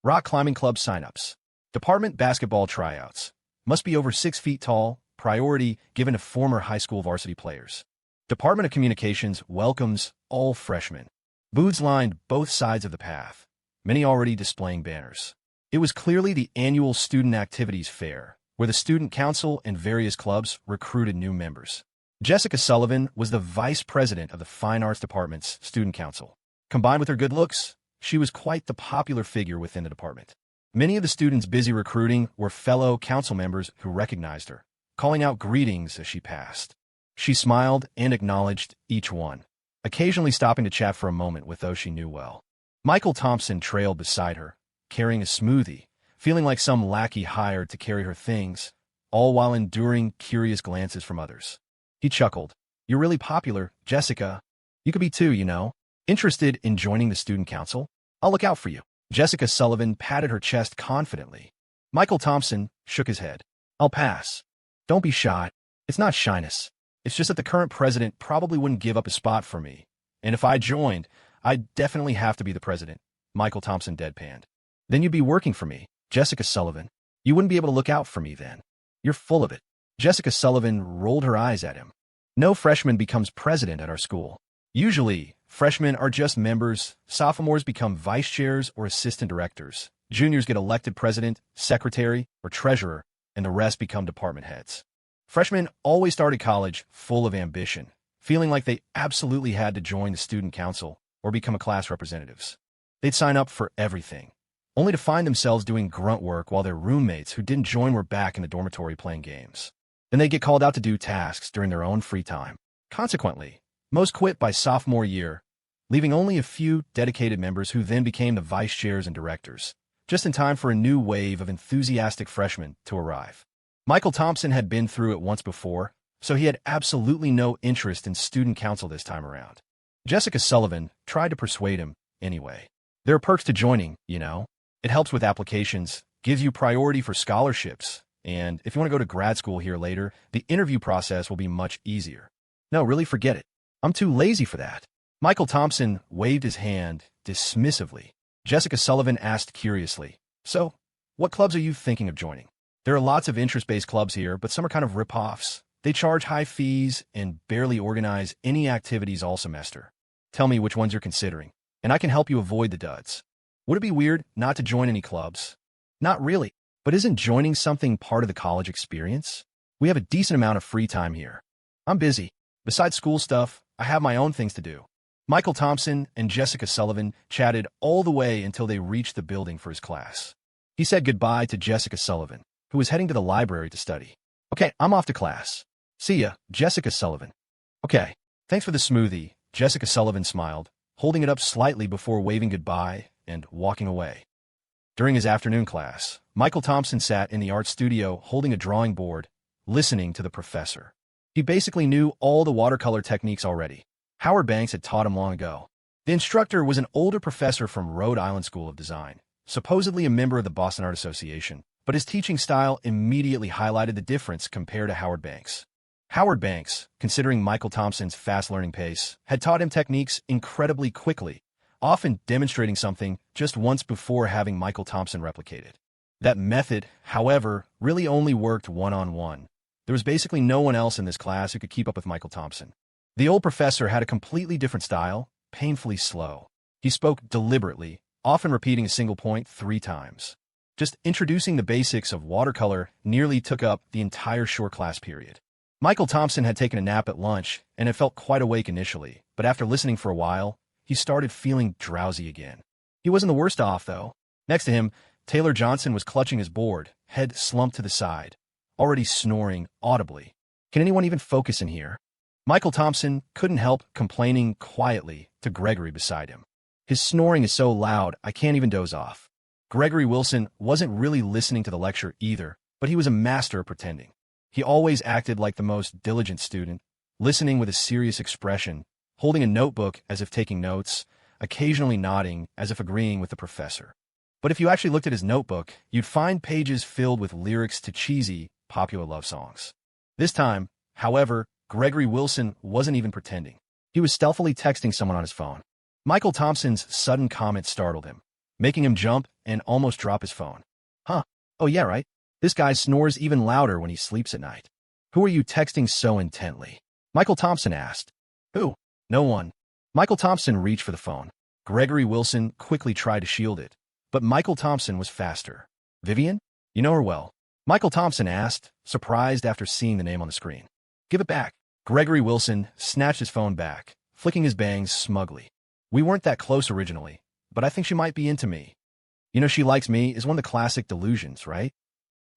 Rock climbing club signups. Department basketball tryouts. Must be over 6 feet tall. Priority given to former high school varsity players. Department of Communications welcomes all freshmen. Booths lined both sides of the path, many already displaying banners. It was clearly the annual student activities fair, where the student council and various clubs recruited new members. Jessica Sullivan was the vice president of the Fine Arts Department's student council. Combined with her good looks, she was quite the popular figure within the department. Many of the students busy recruiting were fellow council members who recognized her, calling out greetings as she passed. She smiled and acknowledged each one, occasionally stopping to chat for a moment with those she knew well. Michael Thompson trailed beside her, carrying a smoothie, feeling like some lackey hired to carry her things, all while enduring curious glances from others. He chuckled. "You're really popular, Jessica. You could be too, you know. Interested in joining the student council? I'll look out for you." Jessica Sullivan patted her chest confidently. Michael Thompson shook his head. "I'll pass. Don't be shy. It's not shyness. It's just that the current president probably wouldn't give up a spot for me. And if I joined, I'd definitely have to be the president." Michael Thompson deadpanned. "Then you'd be working for me, Jessica Sullivan. You wouldn't be able to look out for me then. You're full of it." Jessica Sullivan rolled her eyes at him. "No freshman becomes president at our school. Usually, freshmen are just members, sophomores become vice chairs or assistant directors, juniors get elected president, secretary, or treasurer, and the rest become department heads. Freshmen always started college full of ambition, feeling like they absolutely had to join the student council or become a class representatives. They'd sign up for everything, only to find themselves doing grunt work while their roommates who didn't join were back in the dormitory playing games. Then they'd get called out to do tasks during their own free time. Consequently, most quit by sophomore year, leaving only a few dedicated members who then became the vice chairs and directors, just in time for a new wave of enthusiastic freshmen to arrive. Michael Thompson had been through it once before, so he had absolutely no interest in student council this time around. Jessica Sullivan tried to persuade him anyway. "There are perks to joining, you know. It helps with applications, gives you priority for scholarships, and if you want to go to grad school here later, the interview process will be much easier." "No, really forget it. I'm too lazy for that." Michael Thompson waved his hand dismissively. Jessica Sullivan asked curiously, "So, what clubs are you thinking of joining?" "There are lots of interest-based clubs here, but some are kind of rip-offs. They charge high fees and barely organize any activities all semester. Tell me which ones you're considering, and I can help you avoid the duds." "Would it be weird not to join any clubs?" "Not really, but isn't joining something part of the college experience? We have a decent amount of free time here. I'm busy. Besides school stuff, I have my own things to do." Michael Thompson and Jessica Sullivan chatted all the way until they reached the building for his class. He said goodbye to Jessica Sullivan, who was heading to the library to study. "Okay, I'm off to class. See ya, Jessica Sullivan." "Okay, thanks for the smoothie," Jessica Sullivan smiled, holding it up slightly before waving goodbye and walking away. During his afternoon class, Michael Thompson sat in the art studio holding a drawing board, listening to the professor. He basically knew all the watercolor techniques already. Howard Banks had taught him long ago. The instructor was an older professor from Rhode Island School of Design, supposedly a member of the Boston Art Association, but his teaching style immediately highlighted the difference compared to Howard Banks. Howard Banks, considering Michael Thompson's fast learning pace, had taught him techniques incredibly quickly, often demonstrating something just once before having Michael Thompson replicated. That method, however, really only worked one-on-one. There was basically no one else in this class who could keep up with Michael Thompson. The old professor had a completely different style, painfully slow. He spoke deliberately, often repeating a single point 3 times. Just introducing the basics of watercolor nearly took up the entire short class period. Michael Thompson had taken a nap at lunch and had felt quite awake initially, but after listening for a while, he started feeling drowsy again. He wasn't the worst off, though. Next to him, Taylor Johnson was clutching his board, head slumped to the side, already snoring audibly. "Can anyone even focus in here?" Michael Thompson couldn't help complaining quietly to Gregory beside him. "His snoring is so loud, I can't even doze off." Gregory Wilson wasn't really listening to the lecture either, but he was a master of pretending. He always acted like the most diligent student, listening with a serious expression, holding a notebook as if taking notes, occasionally nodding as if agreeing with the professor. But if you actually looked at his notebook, you'd find pages filled with lyrics to cheesy, popular love songs. This time, however, Gregory Wilson wasn't even pretending. He was stealthily texting someone on his phone. Michael Thompson's sudden comment startled him, making him jump and almost drop his phone. Huh. Oh yeah, right. This guy snores even louder when he sleeps at night. Who are you texting so intently? Michael Thompson asked. Who? No one. Michael Thompson reached for the phone. Gregory Wilson quickly tried to shield it, but Michael Thompson was faster. Vivian? You know her well. Michael Thompson asked, surprised after seeing the name on the screen. Give it back. Gregory Wilson snatched his phone back, flicking his bangs smugly. We weren't that close originally, but I think she might be into me. You know she likes me is one of the classic delusions, right?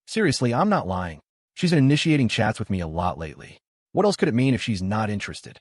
Seriously, I'm not lying. She's been initiating chats with me a lot lately. What else could it mean if she's not interested?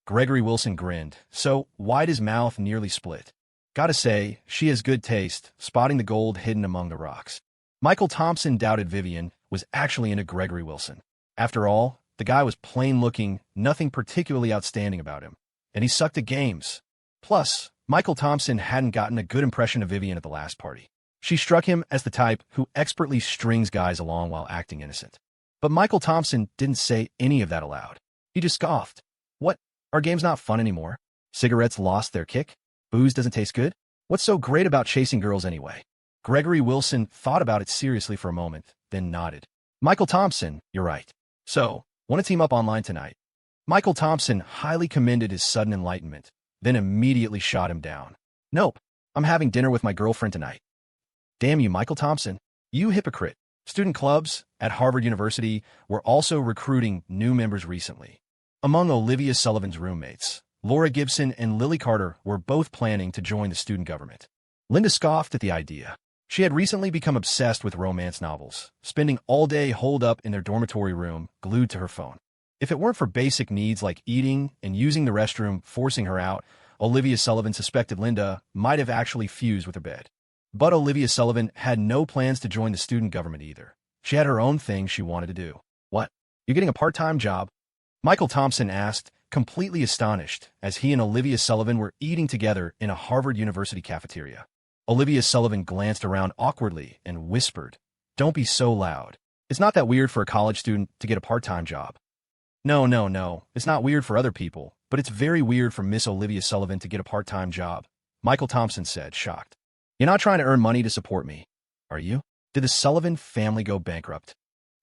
Gregory Wilson grinned, so wide his mouth nearly split. Gotta say, she has good taste, spotting the gold hidden among the rocks. Michael Thompson doubted Vivian was actually into Gregory Wilson. After all, the guy was plain-looking, nothing particularly outstanding about him. And he sucked at games. Plus, Michael Thompson hadn't gotten a good impression of Vivian at the last party. She struck him as the type who expertly strings guys along while acting innocent. But Michael Thompson didn't say any of that aloud. He just scoffed. What? Are games not fun anymore? Cigarettes lost their kick? Booze doesn't taste good? What's so great about chasing girls anyway? Gregory Wilson thought about it seriously for a moment, then nodded. Michael Thompson, you're right. So, want to team up online tonight? Michael Thompson highly commended his sudden enlightenment, then immediately shot him down. Nope, I'm having dinner with my girlfriend tonight. Damn you, Michael Thompson. You hypocrite. Student clubs at Harvard University were also recruiting new members recently. Among Olivia Sullivan's roommates, Laura Gibson and Lily Carter were both planning to join the student government. Linda scoffed at the idea. She had recently become obsessed with romance novels, spending all day holed up in their dormitory room, glued to her phone. If it weren't for basic needs like eating and using the restroom forcing her out, Olivia Sullivan suspected Linda might have actually fused with her bed. But Olivia Sullivan had no plans to join the student government either. She had her own thing she wanted to do. What? You getting a part-time job? Michael Thompson asked, completely astonished, as he and Olivia Sullivan were eating together in a Harvard University cafeteria. Olivia Sullivan glanced around awkwardly and whispered, Don't be so loud. It's not that weird for a college student to get a part-time job. No. It's not weird for other people, but it's very weird for Miss Olivia Sullivan to get a part-time job, Michael Thompson said, shocked. You're not trying to earn money to support me, are you? Did the Sullivan family go bankrupt?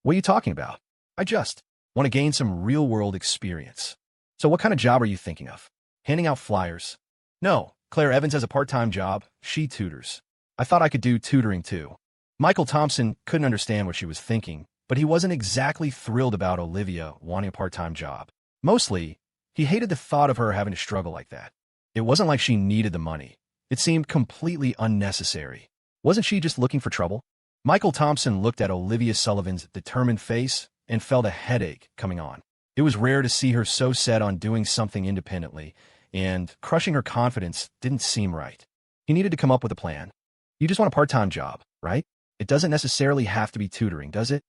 What are you talking about? I just want to gain some real-world experience. So what kind of job are you thinking of? Handing out flyers? No, Claire Evans has a part-time job. She tutors. I thought I could do tutoring too. Michael Thompson couldn't understand what she was thinking, but he wasn't exactly thrilled about Olivia wanting a part-time job. Mostly, he hated the thought of her having to struggle like that. It wasn't like she needed the money. It seemed completely unnecessary. Wasn't she just looking for trouble? Michael Thompson looked at Olivia Sullivan's determined face and felt a headache coming on. It was rare to see her so set on doing something independently, and crushing her confidence didn't seem right. He needed to come up with a plan. You just want a part-time job, right? It doesn't necessarily have to be tutoring, does it?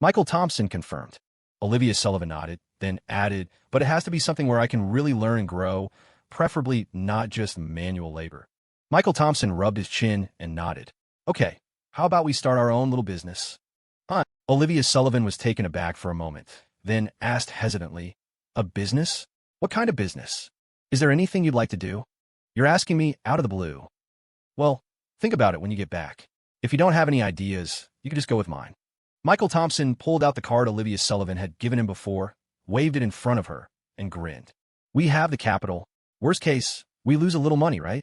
Michael Thompson confirmed. Olivia Sullivan nodded, then added, but it has to be something where I can really learn and grow, preferably not just manual labor. Michael Thompson rubbed his chin and nodded. Okay, how about we start our own little business? Olivia Sullivan was taken aback for a moment, then asked hesitantly, a business? What kind of business? Is there anything you'd like to do? You're asking me out of the blue. Well, think about it when you get back. If you don't have any ideas, you can just go with mine. Michael Thompson pulled out the card Olivia Sullivan had given him before, waved it in front of her, and grinned. We have the capital. Worst case, we lose a little money, right?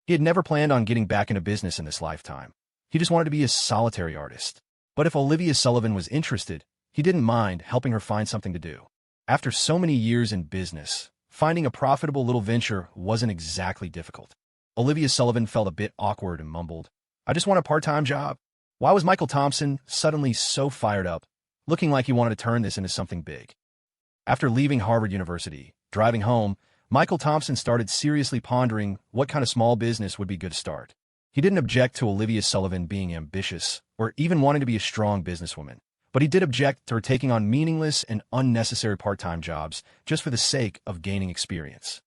He had never planned on getting back into business in this lifetime. He just wanted to be a solitary artist. But if Olivia Sullivan was interested, he didn't mind helping her find something to do. After so many years in business, finding a profitable little venture wasn't exactly difficult. Olivia Sullivan felt a bit awkward and mumbled, I just want a part-time job. Why was Michael Thompson suddenly so fired up, looking like he wanted to turn this into something big? After leaving Harvard University, driving home, Michael Thompson started seriously pondering what kind of small business would be good to start. He didn't object to Olivia Sullivan being ambitious or even wanting to be a strong businesswoman, but he did object to her taking on meaningless and unnecessary part-time jobs just for the sake of gaining experience.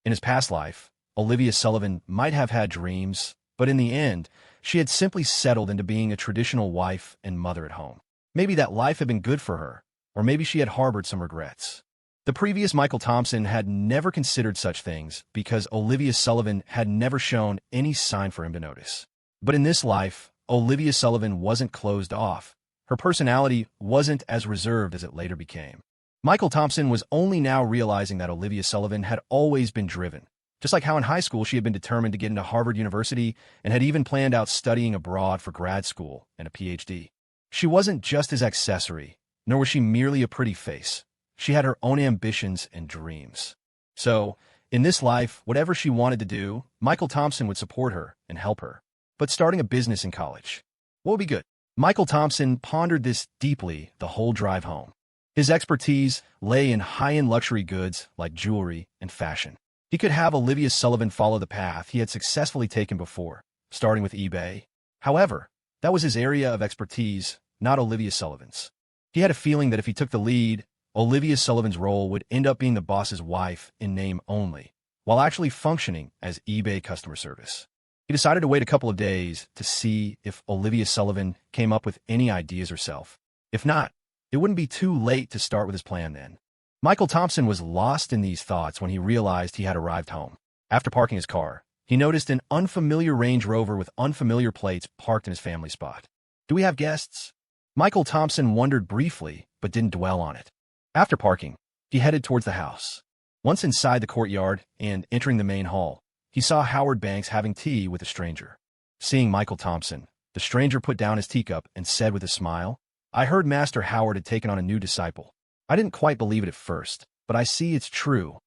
In his past life, Olivia Sullivan might have had dreams, but in the end, she had simply settled into being a traditional wife and mother at home. Maybe that life had been good for her, or maybe she had harbored some regrets. The previous Michael Thompson had never considered such things because Olivia Sullivan had never shown any sign for him to notice. But in this life, Olivia Sullivan wasn't closed off. Her personality wasn't as reserved as it later became. Michael Thompson was only now realizing that Olivia Sullivan had always been driven, just like how in high school she had been determined to get into Harvard University and had even planned out studying abroad for grad school and a PhD. She wasn't just his accessory, nor was she merely a pretty face. She had her own ambitions and dreams. So, in this life, whatever she wanted to do, Michael Thompson would support her and help her. But starting a business in college, what would be good? Michael Thompson pondered this deeply the whole drive home. His expertise lay in high-end luxury goods like jewelry and fashion. He could have Olivia Sullivan follow the path he had successfully taken before, starting with eBay. However, that was his area of expertise, not Olivia Sullivan's. He had a feeling that if he took the lead, Olivia Sullivan's role would end up being the boss's wife in name only, while actually functioning as eBay customer service. He decided to wait a couple of days to see if Olivia Sullivan came up with any ideas herself. If not, it wouldn't be too late to start with his plan then. Michael Thompson was lost in these thoughts when he realized he had arrived home. After parking his car, he noticed an unfamiliar Range Rover with unfamiliar plates parked in his family spot. Do we have guests? Michael Thompson wondered briefly, but didn't dwell on it. After parking, he headed towards the house. Once inside the courtyard and entering the main hall, he saw Howard Banks having tea with a stranger. Seeing Michael Thompson, the stranger put down his teacup and said with a smile, "I heard Master Howard had taken on a new disciple. I didn't quite believe it at first, but I see it's true.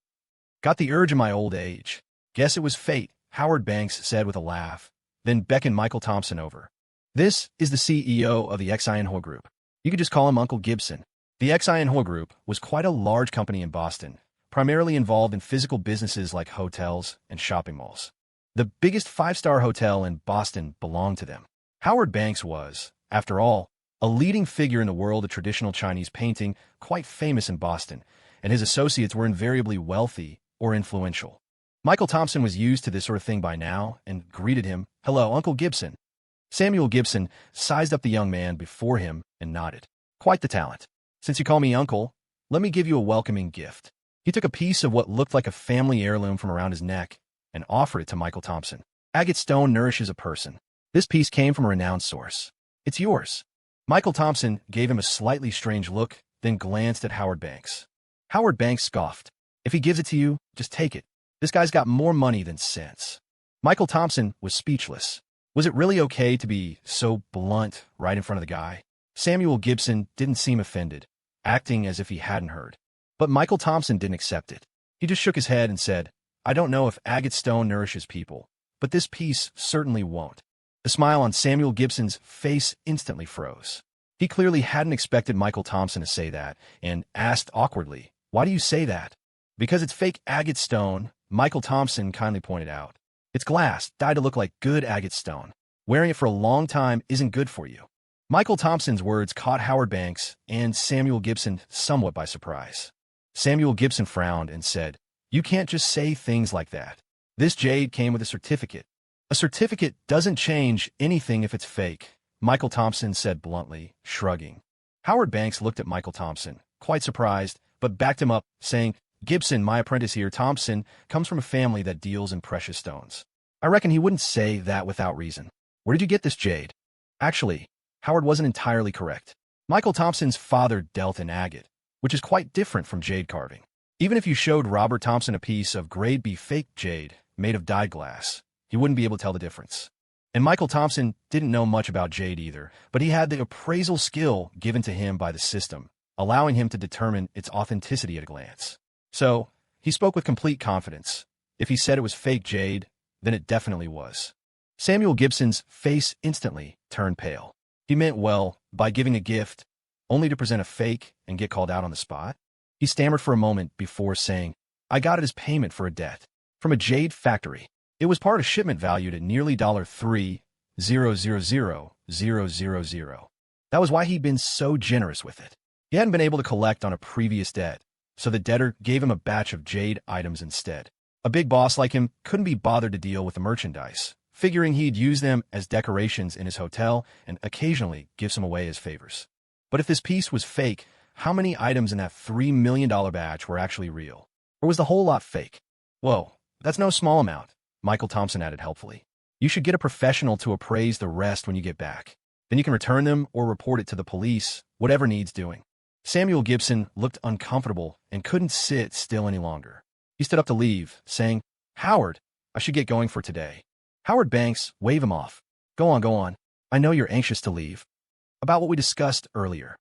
Got the urge in my old age. Guess it was fate," Howard Banks said with a laugh, then beckoned Michael Thompson over. "This is the CEO of the XIN Ho Group. You could just call him Uncle Gibson." The XIN Ho Group was quite a large company in Boston, primarily involved in physical businesses like hotels and shopping malls. The biggest five-star hotel in Boston belonged to them. Howard Banks was, after all, a leading figure in the world of traditional Chinese painting, quite famous in Boston, and his associates were invariably wealthy or influential. Michael Thompson was used to this sort of thing by now and greeted him, "Hello, Uncle Gibson." Samuel Gibson sized up the young man before him and nodded. "Quite the talent. Since you call me uncle, let me give you a welcoming gift." He took a piece of what looked like a family heirloom from around his neck and offered it to Michael Thompson. "Agate stone nourishes a person. This piece came from a renowned source. It's yours." Michael Thompson gave him a slightly strange look, then glanced at Howard Banks. Howard Banks scoffed. "If he gives it to you, just take it. This guy's got more money than sense." Michael Thompson was speechless. Was it really okay to be so blunt right in front of the guy? Samuel Gibson didn't seem offended, acting as if he hadn't heard. But Michael Thompson didn't accept it. He just shook his head and said, "I don't know if agate stone nourishes people, but this piece certainly won't." The smile on Samuel Gibson's face instantly froze. He clearly hadn't expected Michael Thompson to say that, and asked awkwardly, "Why do you say that?" "Because it's fake agate stone," Michael Thompson kindly pointed out. "It's glass, dyed to look like good agate stone. Wearing it for a long time isn't good for you." Michael Thompson's words caught Howard Banks and Samuel Gibson somewhat by surprise. Samuel Gibson frowned and said, "You can't just say things like that. This jade came with a certificate." "A certificate doesn't change anything if it's fake," Michael Thompson said bluntly, shrugging. Howard Banks looked at Michael Thompson, quite surprised, but backed him up, saying, "Gibson, my apprentice here, Thompson, comes from a family that deals in precious stones. I reckon he wouldn't say that without reason. Where did you get this jade?" Actually, Howard wasn't entirely correct. Michael Thompson's father dealt in agate, which is quite different from jade carving. Even if you showed Robert Thompson a piece of grade B fake jade made of dyed glass, he wouldn't be able to tell the difference. And Michael Thompson didn't know much about jade either, but he had the appraisal skill given to him by the system, allowing him to determine its authenticity at a glance. So, he spoke with complete confidence. If he said it was fake jade, then it definitely was. Samuel Gibson's face instantly turned pale. He meant well by giving a gift, only to present a fake and get called out on the spot. He stammered for a moment before saying, "I got it as payment for a debt from a jade factory. It was part of a shipment valued at nearly $3,000,000. That was why he'd been so generous with it. He hadn't been able to collect on a previous debt, so the debtor gave him a batch of jade items instead. A big boss like him couldn't be bothered to deal with the merchandise, figuring he'd use them as decorations in his hotel and occasionally give some away as favors. But if this piece was fake, how many items in that $3 million batch were actually real. Or was the whole lot fake? Whoa, that's no small amount, Michael Thompson added helpfully. You should get a professional to appraise the rest when you get back. Then you can return them or report it to the police, whatever needs doing. Samuel Gibson looked uncomfortable and couldn't sit still any longer. He stood up to leave, saying, "Howard, I should get going for today." Howard Banks waved him off. Go on. I know you're anxious to leave. About what we discussed earlier.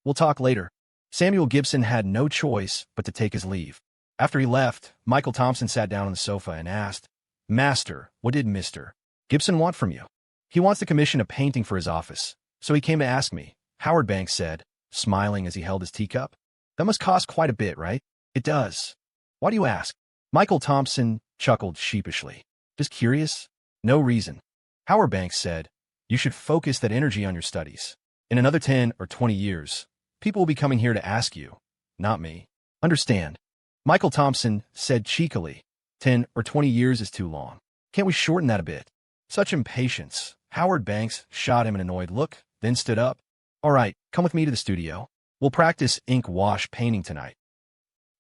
We'll talk later." Samuel Gibson had no choice but to take his leave. After he left, Michael Thompson sat down on the sofa and asked, "Master, what did Mr. Gibson want from you?" "He wants to commission a painting for his office, so he came to ask me," Howard Banks said, smiling as he held his teacup. "That must cost quite a bit, right?" "It does." "Why do you ask?" Michael Thompson chuckled sheepishly. "Just curious?" "No reason." Howard Banks said, "You should focus that energy on your studies. In another 10 or 20 years, people will be coming here to ask you, not me." "Understand." Michael Thompson said cheekily, 10 or 20 years is too long. Can't we shorten that a bit?" Such impatience. Howard Banks shot him an annoyed look, then stood up. "All right, come with me to the studio. We'll practice ink wash painting tonight."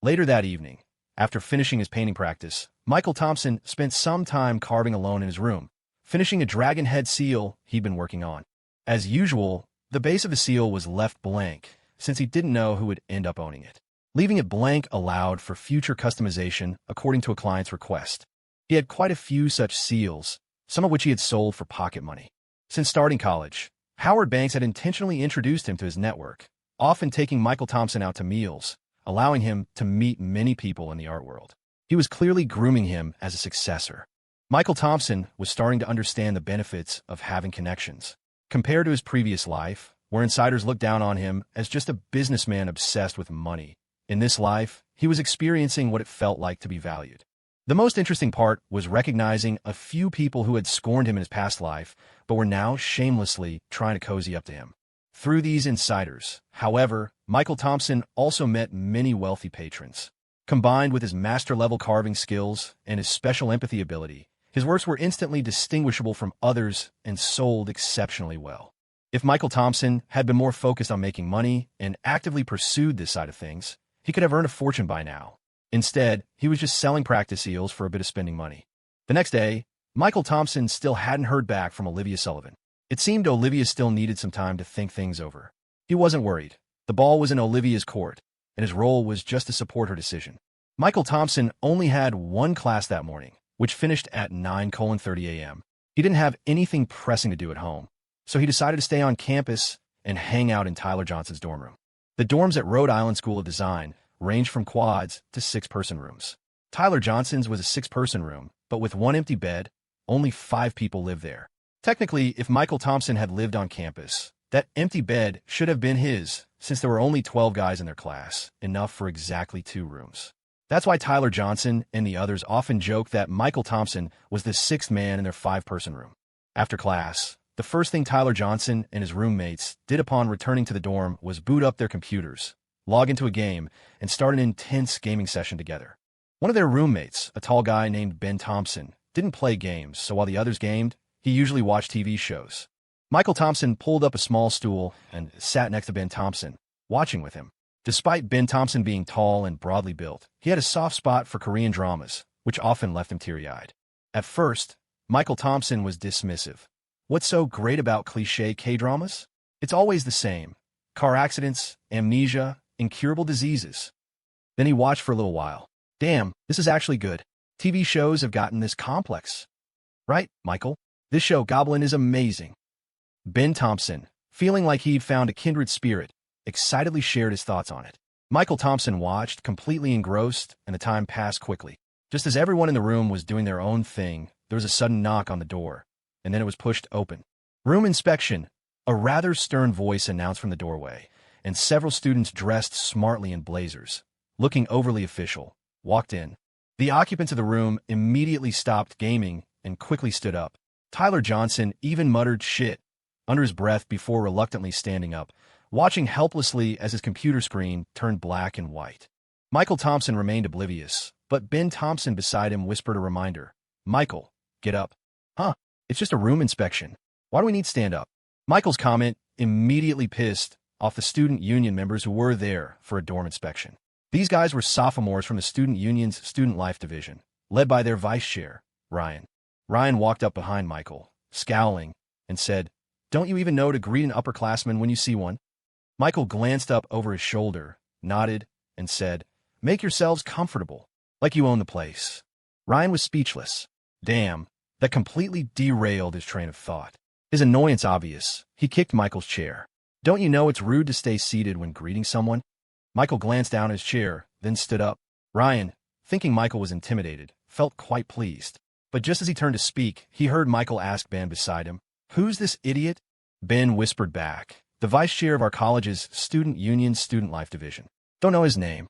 Later that evening, after finishing his painting practice, Michael Thompson spent some time carving alone in his room, finishing a dragon head seal he'd been working on. As usual, the base of the seal was left blank, since he didn't know who would end up owning it. Leaving it blank allowed for future customization according to a client's request. He had quite a few such seals, some of which he had sold for pocket money. Since starting college, Howard Banks had intentionally introduced him to his network, often taking Michael Thompson out to meals, allowing him to meet many people in the art world. He was clearly grooming him as a successor. Michael Thompson was starting to understand the benefits of having connections. Compared to his previous life, where insiders looked down on him as just a businessman obsessed with money, in this life, he was experiencing what it felt like to be valued. The most interesting part was recognizing a few people who had scorned him in his past life, but were now shamelessly trying to cozy up to him. Through these insiders, however, Michael Thompson also met many wealthy patrons. Combined with his master-level carving skills and his special empathy ability, his works were instantly distinguishable from others and sold exceptionally well. If Michael Thompson had been more focused on making money and actively pursued this side of things, he could have earned a fortune by now. Instead, he was just selling practice seals for a bit of spending money. The next day, Michael Thompson still hadn't heard back from Olivia Sullivan. It seemed Olivia still needed some time to think things over. He wasn't worried. The ball was in Olivia's court, and his role was just to support her decision. Michael Thompson only had one class that morning, which finished at 9:30 a.m. He didn't have anything pressing to do at home, so he decided to stay on campus and hang out in Tyler Johnson's dorm room. The dorms at Rhode Island School of Design ranged from quads to 6-person rooms. Tyler Johnson's was a 6-person room, but with one empty bed, only 5 people lived there. Technically, if Michael Thompson had lived on campus, that empty bed should have been his, since there were only 12 guys in their class, enough for exactly 2 rooms. That's why Tyler Johnson and the others often joke that Michael Thompson was the 6th man in their 5-person room. After class, the first thing Tyler Johnson and his roommates did upon returning to the dorm was boot up their computers, log into a game, and start an intense gaming session together. One of their roommates, a tall guy named Ben Thompson, didn't play games, so while the others gamed, he usually watched TV shows. Michael Thompson pulled up a small stool and sat next to Ben Thompson, watching with him. Despite Ben Thompson being tall and broadly built, he had a soft spot for Korean dramas, which often left him teary-eyed. At first, Michael Thompson was dismissive. What's so great about cliché K-dramas? It's always the same. Car accidents, amnesia, incurable diseases. Then he watched for a little while. Damn, this is actually good. TV shows have gotten this complex. Right, Michael? This show Goblin is amazing. Ben Thompson, feeling like he'd found a kindred spirit, excitedly shared his thoughts on it. Michael Thompson watched, completely engrossed, and the time passed quickly. Just as everyone in the room was doing their own thing, there was a sudden knock on the door, and then it was pushed open. "Room inspection," a rather stern voice announced from the doorway, and several students dressed smartly in blazers, looking overly official, walked in. The occupants of the room immediately stopped gaming and quickly stood up. Tyler Johnson even muttered "shit" under his breath before reluctantly standing up, watching helplessly as his computer screen turned black and white. Michael Thompson remained oblivious, but Ben Thompson beside him whispered a reminder. "Michael, get up." "Huh, it's just a room inspection. Why do we need stand up?" Michael's comment immediately pissed off the student union members who were there for a dorm inspection. These guys were sophomores from the student union's student life division, led by their vice chair, Ryan. Ryan walked up behind Michael, scowling, and said, "Don't you even know to greet an upperclassman when you see one?" Michael glanced up over his shoulder, nodded, and said, "Make yourselves comfortable, like you own the place." Ryan was speechless. Damn, that completely derailed his train of thought. His annoyance obvious, he kicked Michael's chair. "Don't you know it's rude to stay seated when greeting someone?" Michael glanced down at his chair, then stood up. Ryan, thinking Michael was intimidated, felt quite pleased. But just as he turned to speak, he heard Michael ask Ben beside him, "Who's this idiot?" Ben whispered back, "The vice chair of our college's student union student life division. Don't know his name."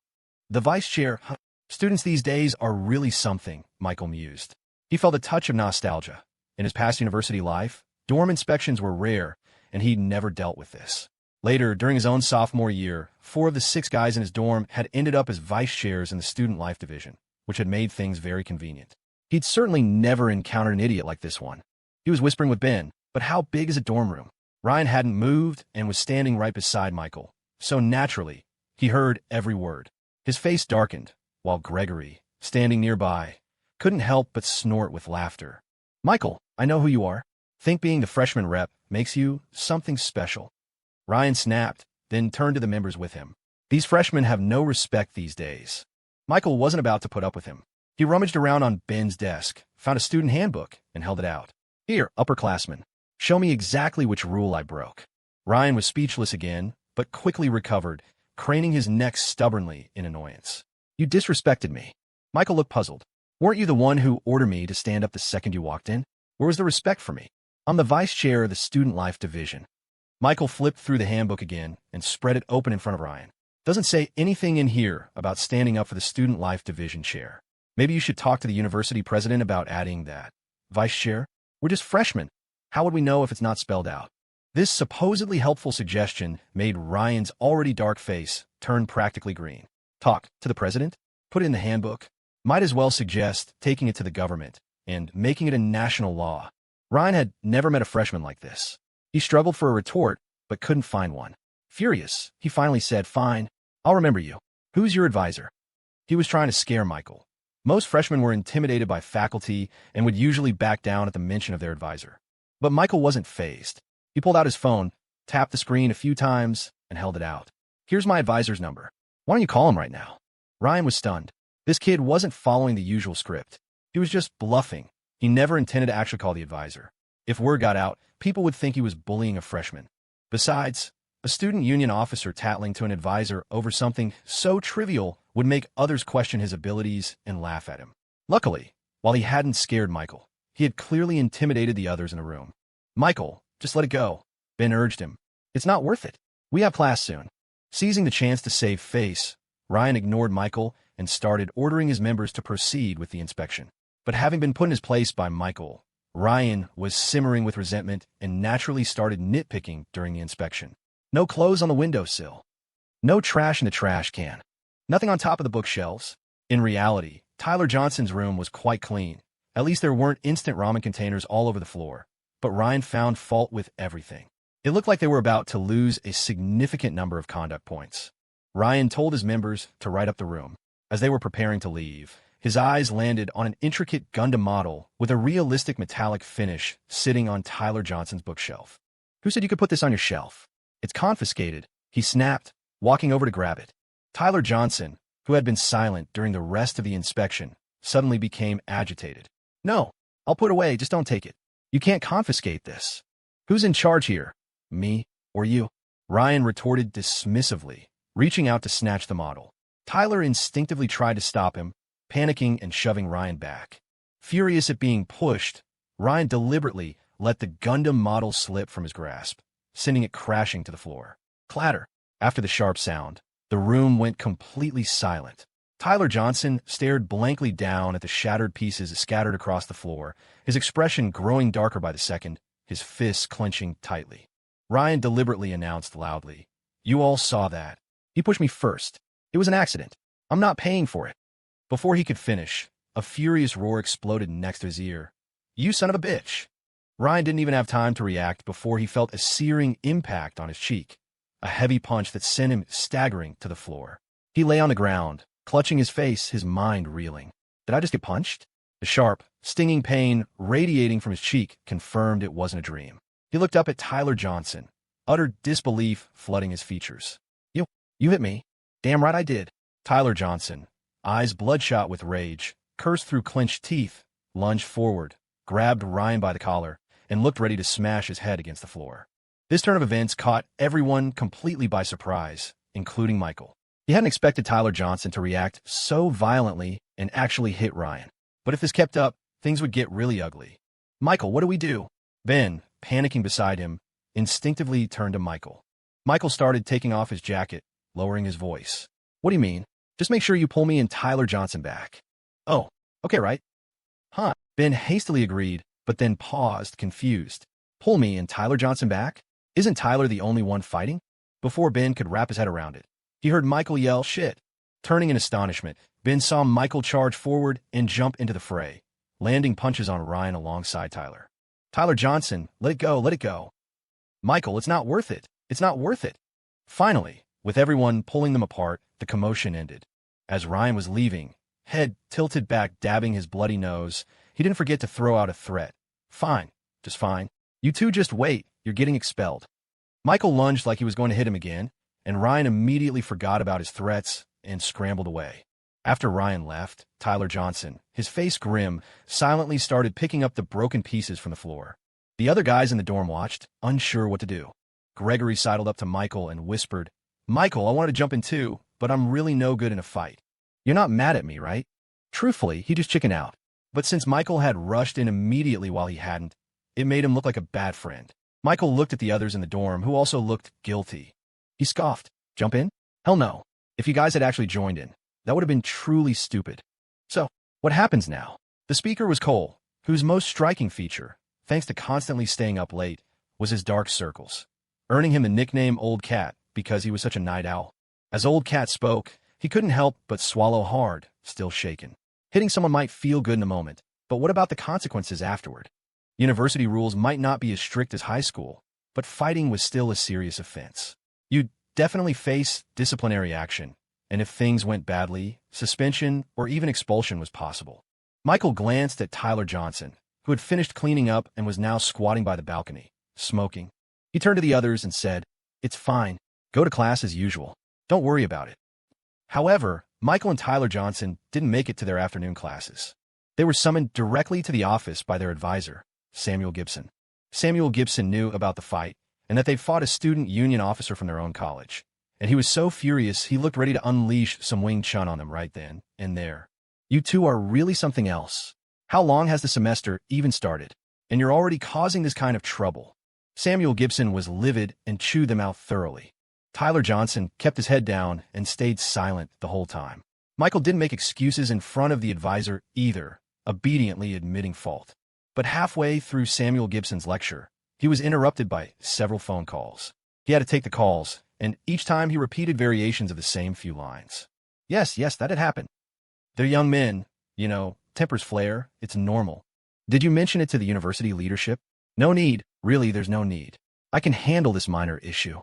The vice chair, huh? Students these days are really something, Michael mused. He felt a touch of nostalgia. In his past university life, dorm inspections were rare, and he'd never dealt with this. Later, during his own sophomore year, 4 of the 6 guys in his dorm had ended up as vice chairs in the student life division, which had made things very convenient. He'd certainly never encountered an idiot like this one. He was whispering with Ben, but how big is a dorm room? Ryan hadn't moved and was standing right beside Michael, so naturally, he heard every word. His face darkened, while Gregory, standing nearby, couldn't help but snort with laughter. "Michael, I know who you are. Think being the freshman rep makes you something special." Ryan snapped, then turned to the members with him. "These freshmen have no respect these days." Michael wasn't about to put up with him. He rummaged around on Ben's desk, found a student handbook, and held it out. "Here, upperclassmen. Show me exactly which rule I broke." Ryan was speechless again, but quickly recovered, craning his neck stubbornly in annoyance. "You disrespected me." Michael looked puzzled. "Weren't you the one who ordered me to stand up the second you walked in? Where was the respect for me? I'm the vice chair of the student life division." Michael flipped through the handbook again and spread it open in front of Ryan. "Doesn't say anything in here about standing up for the student life division chair. Maybe you should talk to the university president about adding that. Vice chair? We're just freshmen. How would we know if it's not spelled out?" This supposedly helpful suggestion made Ryan's already dark face turn practically green. Talk to the president? Put it in the handbook? Might as well suggest taking it to the government and making it a national law. Ryan had never met a freshman like this. He struggled for a retort, but couldn't find one. Furious, he finally said, "Fine, I'll remember you. Who's your advisor?" He was trying to scare Michael. Most freshmen were intimidated by faculty and would usually back down at the mention of their advisor. But Michael wasn't fazed. He pulled out his phone, tapped the screen a few times, and held it out. "Here's my advisor's number. Why don't you call him right now?" Ryan was stunned. This kid wasn't following the usual script. He was just bluffing. He never intended to actually call the advisor. If word got out, people would think he was bullying a freshman. Besides, a student union officer tattling to an advisor over something so trivial would make others question his abilities and laugh at him. Luckily, while he hadn't scared Michael, he had clearly intimidated the others in the room. "Michael, just let it go," Ben urged him. "It's not worth it. We have class soon." Seizing the chance to save face, Ryan ignored Michael and started ordering his members to proceed with the inspection. But having been put in his place by Michael, Ryan was simmering with resentment and naturally started nitpicking during the inspection. No clothes on the windowsill. No trash in the trash can. Nothing on top of the bookshelves. In reality, Tyler Johnson's room was quite clean. At least there weren't instant ramen containers all over the floor. But Ryan found fault with everything. It looked like they were about to lose a significant number of conduct points. Ryan told his members to write up the room. As they were preparing to leave, his eyes landed on an intricate Gundam model with a realistic metallic finish sitting on Tyler Johnson's bookshelf. "Who said you could put this on your shelf? It's confiscated," he snapped, walking over to grab it. Tyler Johnson, who had been silent during the rest of the inspection, suddenly became agitated. "No, I'll put it away, just don't take it. You can't confiscate this." "Who's in charge here? Me or you?" Ryan retorted dismissively, reaching out to snatch the model. Tyler instinctively tried to stop him, panicking and shoving Ryan back. Furious at being pushed, Ryan deliberately let the Gundam model slip from his grasp, sending it crashing to the floor. Clatter. After the sharp sound, the room went completely silent. Tyler Johnson stared blankly down at the shattered pieces scattered across the floor, his expression growing darker by the second, his fists clenching tightly. Ryan deliberately announced loudly, "You all saw that. He pushed me first. It was an accident. I'm not paying for it." Before he could finish, a furious roar exploded next to his ear. "You son of a bitch!" Ryan didn't even have time to react before he felt a searing impact on his cheek. a heavy punch that sent him staggering to the floor. He lay on the ground, clutching his face, his mind reeling. Did I just get punched? The sharp, stinging pain radiating from his cheek confirmed it wasn't a dream. He looked up at Tyler Johnson, utter disbelief flooding his features. You hit me. Damn right I did. Tyler Johnson, eyes bloodshot with rage, cursed through clenched teeth, lunged forward, grabbed Ryan by the collar, and looked ready to smash his head against the floor. This turn of events caught everyone completely by surprise, including Michael. He hadn't expected Tyler Johnson to react so violently and actually hit Ryan. But if this kept up, things would get really ugly. Michael, what do we do? Ben, panicking beside him, instinctively turned to Michael. Michael started taking off his jacket, lowering his voice. What do you mean? Just make sure you pull me and Tyler Johnson back. Oh, okay, right? Huh. Ben hastily agreed, but then paused, confused. Pull me and Tyler Johnson back? Isn't Tyler the only one fighting? Before Ben could wrap his head around it, he heard Michael yell, shit. Turning in astonishment, Ben saw Michael charge forward and jump into the fray, landing punches on Ryan alongside Tyler. Tyler Johnson, let it go, let it go. Michael, it's not worth it. It's not worth it. Finally, with everyone pulling them apart, the commotion ended. As Ryan was leaving, head tilted back, dabbing his bloody nose, he didn't forget to throw out a threat. Fine, just fine. You two just wait, you're getting expelled. Michael lunged like he was going to hit him again, and Ryan immediately forgot about his threats and scrambled away. After Ryan left, Tyler Johnson, his face grim, silently started picking up the broken pieces from the floor. The other guys in the dorm watched, unsure what to do. Gregory sidled up to Michael and whispered, Michael, I wanted to jump in too, but I'm really no good in a fight. You're not mad at me, right? Truthfully, he just chickened out. But since Michael had rushed in immediately while he hadn't, it made him look like a bad friend. Michael looked at the others in the dorm, who also looked guilty. He scoffed. Jump in? Hell no. If you guys had actually joined in, that would have been truly stupid. So, what happens now? The speaker was Cole, whose most striking feature, thanks to constantly staying up late, was his dark circles, earning him the nickname Old Cat because he was such a night owl. As Old Cat spoke, he couldn't help but swallow hard, still shaken. Hitting someone might feel good in the moment, but what about the consequences afterward? University rules might not be as strict as high school, but fighting was still a serious offense. You'd definitely face disciplinary action, and if things went badly, suspension or even expulsion was possible. Michael glanced at Tyler Johnson, who had finished cleaning up and was now squatting by the balcony, smoking. He turned to the others and said, It's fine. Go to class as usual. Don't worry about it. However, Michael and Tyler Johnson didn't make it to their afternoon classes. They were summoned directly to the office by their advisor, Samuel Gibson. Samuel Gibson knew about the fight and that they'd fought a student union officer from their own college, and he was so furious he looked ready to unleash some Wing Chun on them right then and there. You two are really something else. How long has the semester even started? And you're already causing this kind of trouble. Samuel Gibson was livid and chewed them out thoroughly. Tyler Johnson kept his head down and stayed silent the whole time. Michael didn't make excuses in front of the advisor either, obediently admitting fault. But halfway through Samuel Gibson's lecture, he was interrupted by several phone calls. He had to take the calls, and each time he repeated variations of the same few lines. Yes, that had happened. They're young men, tempers flare, it's normal. Did you mention it to the university leadership? No need, really, there's no need. I can handle this minor issue.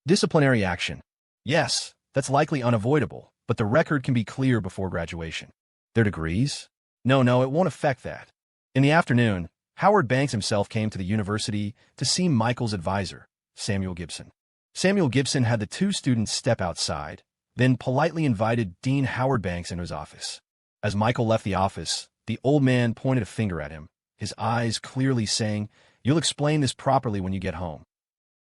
Disciplinary action. Yes, that's likely unavoidable, but the record can be clear before graduation. Their degrees? No, it won't affect that. In the afternoon, Howard Banks himself came to the university to see Michael's advisor, Samuel Gibson. Samuel Gibson had the two students step outside, then politely invited Dean Howard Banks into his office. As Michael left the office, the old man pointed a finger at him, his eyes clearly saying, You'll explain this properly when you get home.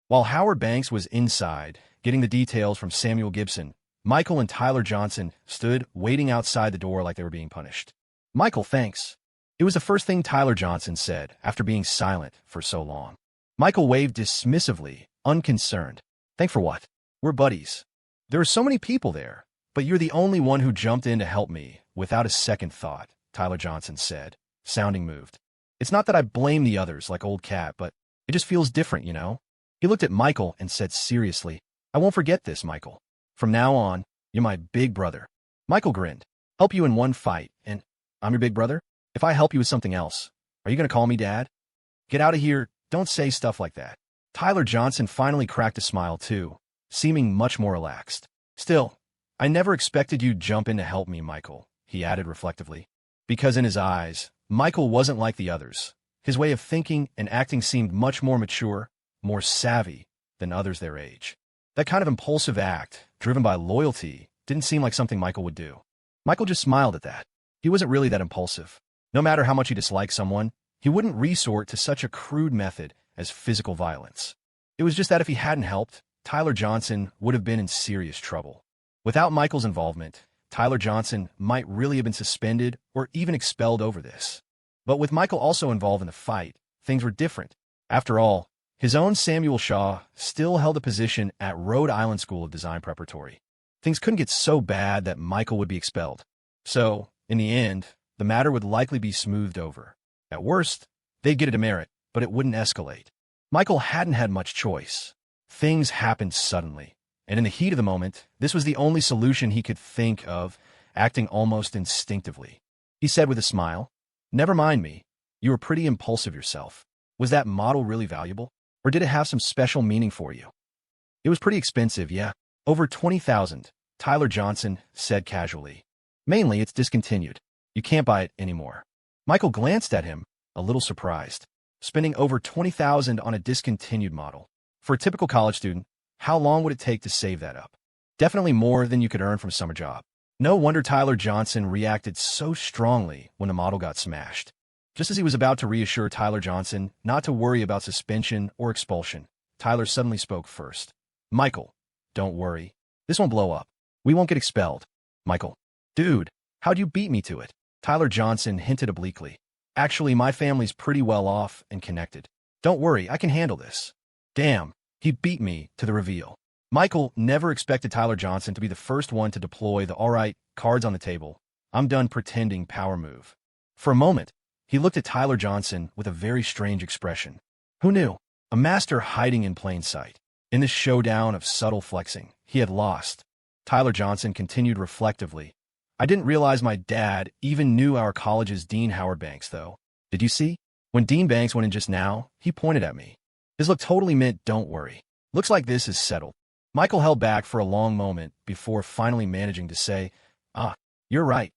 While Howard Banks was inside, getting the details from Samuel Gibson, Michael and Tyler Johnson stood waiting outside the door like they were being punished. Michael, thanks. It was the first thing Tyler Johnson said after being silent for so long. Michael waved dismissively, unconcerned. Thanks for what? We're buddies. There are so many people there, but you're the only one who jumped in to help me without a second thought, Tyler Johnson said, sounding moved. It's not that I blame the others like Old Cat, but it just feels different, He looked at Michael and said seriously, I won't forget this, Michael. From now on, you're my big brother. Michael grinned. Help you in one fight, and I'm your big brother? If I help you with something else, are you going to call me Dad? Get out of here, don't say stuff like that. Tyler Johnson finally cracked a smile too, seeming much more relaxed. Still, I never expected you'd jump in to help me, Michael, he added reflectively. Because in his eyes, Michael wasn't like the others. His way of thinking and acting seemed much more mature, more savvy than others their age. That kind of impulsive act, driven by loyalty, didn't seem like something Michael would do. Michael just smiled at that. He wasn't really that impulsive. No matter how much he disliked someone, he wouldn't resort to such a crude method as physical violence. It was just that if he hadn't helped, Tyler Johnson would have been in serious trouble. Without Michael's involvement, Tyler Johnson might really have been suspended or even expelled over this. But with Michael also involved in the fight, things were different. After all, his own Samuel Shaw still held a position at Rhode Island School of Design Preparatory. Things couldn't get so bad that Michael would be expelled. So, in the end, the matter would likely be smoothed over. At worst, they'd get a demerit, but it wouldn't escalate. Michael hadn't had much choice. Things happened suddenly, and in the heat of the moment, this was the only solution he could think of, acting almost instinctively. He said with a smile, "Never mind me. You were pretty impulsive yourself. Was that model really valuable? Or did it have some special meaning for you?" "It was pretty expensive, yeah. Over $20,000, Tyler Johnson said casually. "Mainly, it's discontinued. You can't buy it anymore." Michael glanced at him, a little surprised. Spending over $20,000 on a discontinued model. For a typical college student, how long would it take to save that up? Definitely more than you could earn from a summer job. No wonder Tyler Johnson reacted so strongly when the model got smashed. Just as he was about to reassure Tyler Johnson not to worry about suspension or expulsion, Tyler suddenly spoke first. "Michael, don't worry. This won't blow up. We won't get expelled." "Michael, dude, how'd you beat me to it?" Tyler Johnson hinted obliquely. "Actually, my family's pretty well off and connected. Don't worry, I can handle this." Damn, he beat me to the reveal. Michael never expected Tyler Johnson to be the first one to deploy the "all right, cards on the table, I'm done pretending" power move. For a moment, he looked at Tyler Johnson with a very strange expression. Who knew? A master hiding in plain sight. In this showdown of subtle flexing, he had lost. Tyler Johnson continued reflectively. "I didn't realize my dad even knew our college's Dean Howard Banks, though. Did you see? When Dean Banks went in just now, he pointed at me. His look totally meant don't worry. Looks like this is settled." Michael held back for a long moment before finally managing to say, "You're right."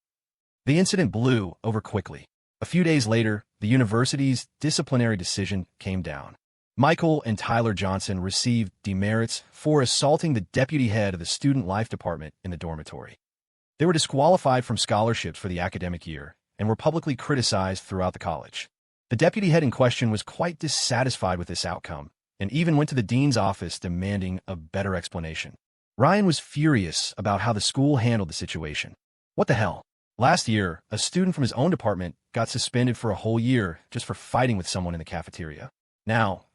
The incident blew over quickly. A few days later, the university's disciplinary decision came down. Michael and Tyler Johnson received demerits for assaulting the deputy head of the student life department in the dormitory. They were disqualified from scholarships for the academic year and were publicly criticized throughout the college. The deputy head in question was quite dissatisfied with this outcome and even went to the dean's office demanding a better explanation. Ryan was furious about how the school handled the situation. What the hell? Last year, a student from his own department got suspended for a whole year just for fighting with someone in the cafeteria. Now,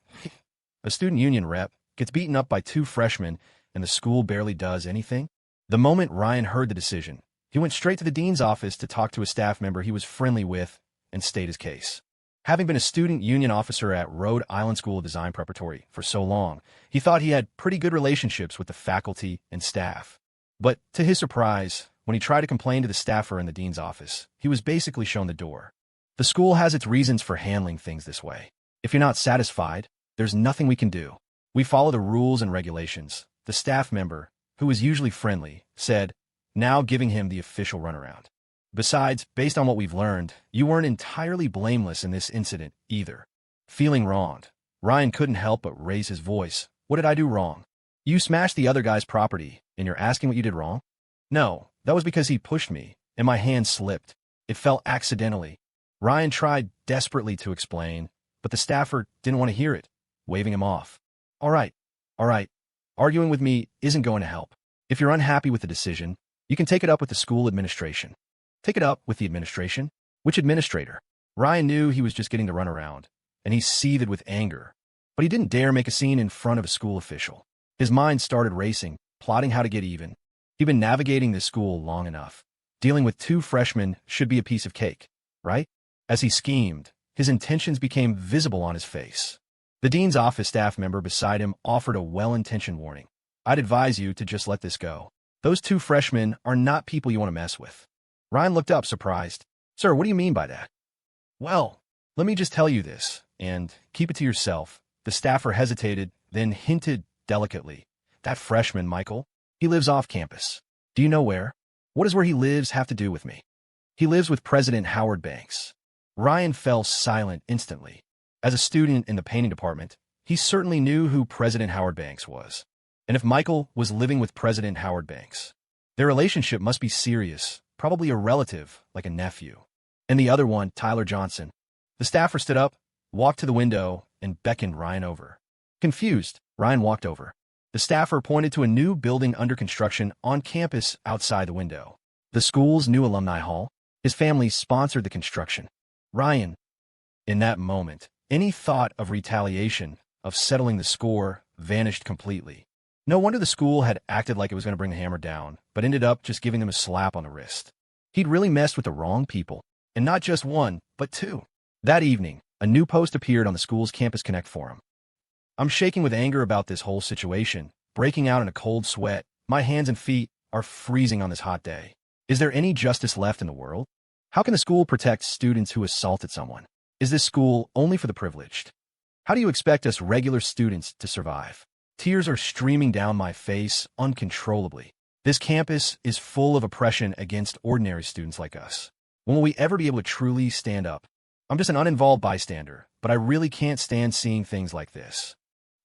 a student union rep gets beaten up by two freshmen and the school barely does anything? The moment Ryan heard the decision, he went straight to the dean's office to talk to a staff member he was friendly with and state his case. Having been a student union officer at Rhode Island School of Design Preparatory for so long, he thought he had pretty good relationships with the faculty and staff. But to his surprise, when he tried to complain to the staffer in the dean's office, he was basically shown the door. The school has its reasons for handling things this way. If you're not satisfied, there's nothing we can do. We follow the rules and regulations. The staff member, who was usually friendly, said, now giving him the official runaround. Besides, based on what we've learned, you weren't entirely blameless in this incident either. Feeling wronged, Ryan couldn't help but raise his voice. What did I do wrong? You smashed the other guy's property, and you're asking what you did wrong? No, that was because he pushed me, and my hand slipped. It fell accidentally. Ryan tried desperately to explain, but the staffer didn't want to hear it, waving him off. All right. Arguing with me isn't going to help. If you're unhappy with the decision, you can take it up with the school administration. Take it up with the administration? Which administrator? Ryan knew he was just getting the runaround, and he seethed with anger. But he didn't dare make a scene in front of a school official. His mind started racing, plotting how to get even. He'd been navigating this school long enough. Dealing with two freshmen should be a piece of cake, right? As he schemed, his intentions became visible on his face. The dean's office staff member beside him offered a well-intentioned warning. I'd advise you to just let this go. Those two freshmen are not people you want to mess with. Ryan looked up, surprised. Sir, what do you mean by that? Well, let me just tell you this, and keep it to yourself. The staffer hesitated, then hinted delicately. That freshman, Michael. He lives off campus. Do you know where? What does where he lives have to do with me? He lives with President Howard Banks. Ryan fell silent instantly. As a student in the painting department, he certainly knew who President Howard Banks was. And if Michael was living with President Howard Banks, their relationship must be serious, probably a relative, like a nephew. And the other one, Tyler Johnson. The staffer stood up, walked to the window, and beckoned Ryan over. Confused, Ryan walked over. The staffer pointed to a new building under construction on campus outside the window. The school's new alumni hall. His family sponsored the construction. Ryan. In that moment, any thought of retaliation, of settling the score, vanished completely. No wonder the school had acted like it was going to bring the hammer down, but ended up just giving them a slap on the wrist. He'd really messed with the wrong people. And not just one, but two. That evening, a new post appeared on the school's Campus Connect forum. I'm shaking with anger about this whole situation, breaking out in a cold sweat. My hands and feet are freezing on this hot day. Is there any justice left in the world? How can the school protect students who assaulted someone? Is this school only for the privileged? How do you expect us regular students to survive? Tears are streaming down my face uncontrollably. This campus is full of oppression against ordinary students like us. When will we ever be able to truly stand up? I'm just an uninvolved bystander, but I really can't stand seeing things like this.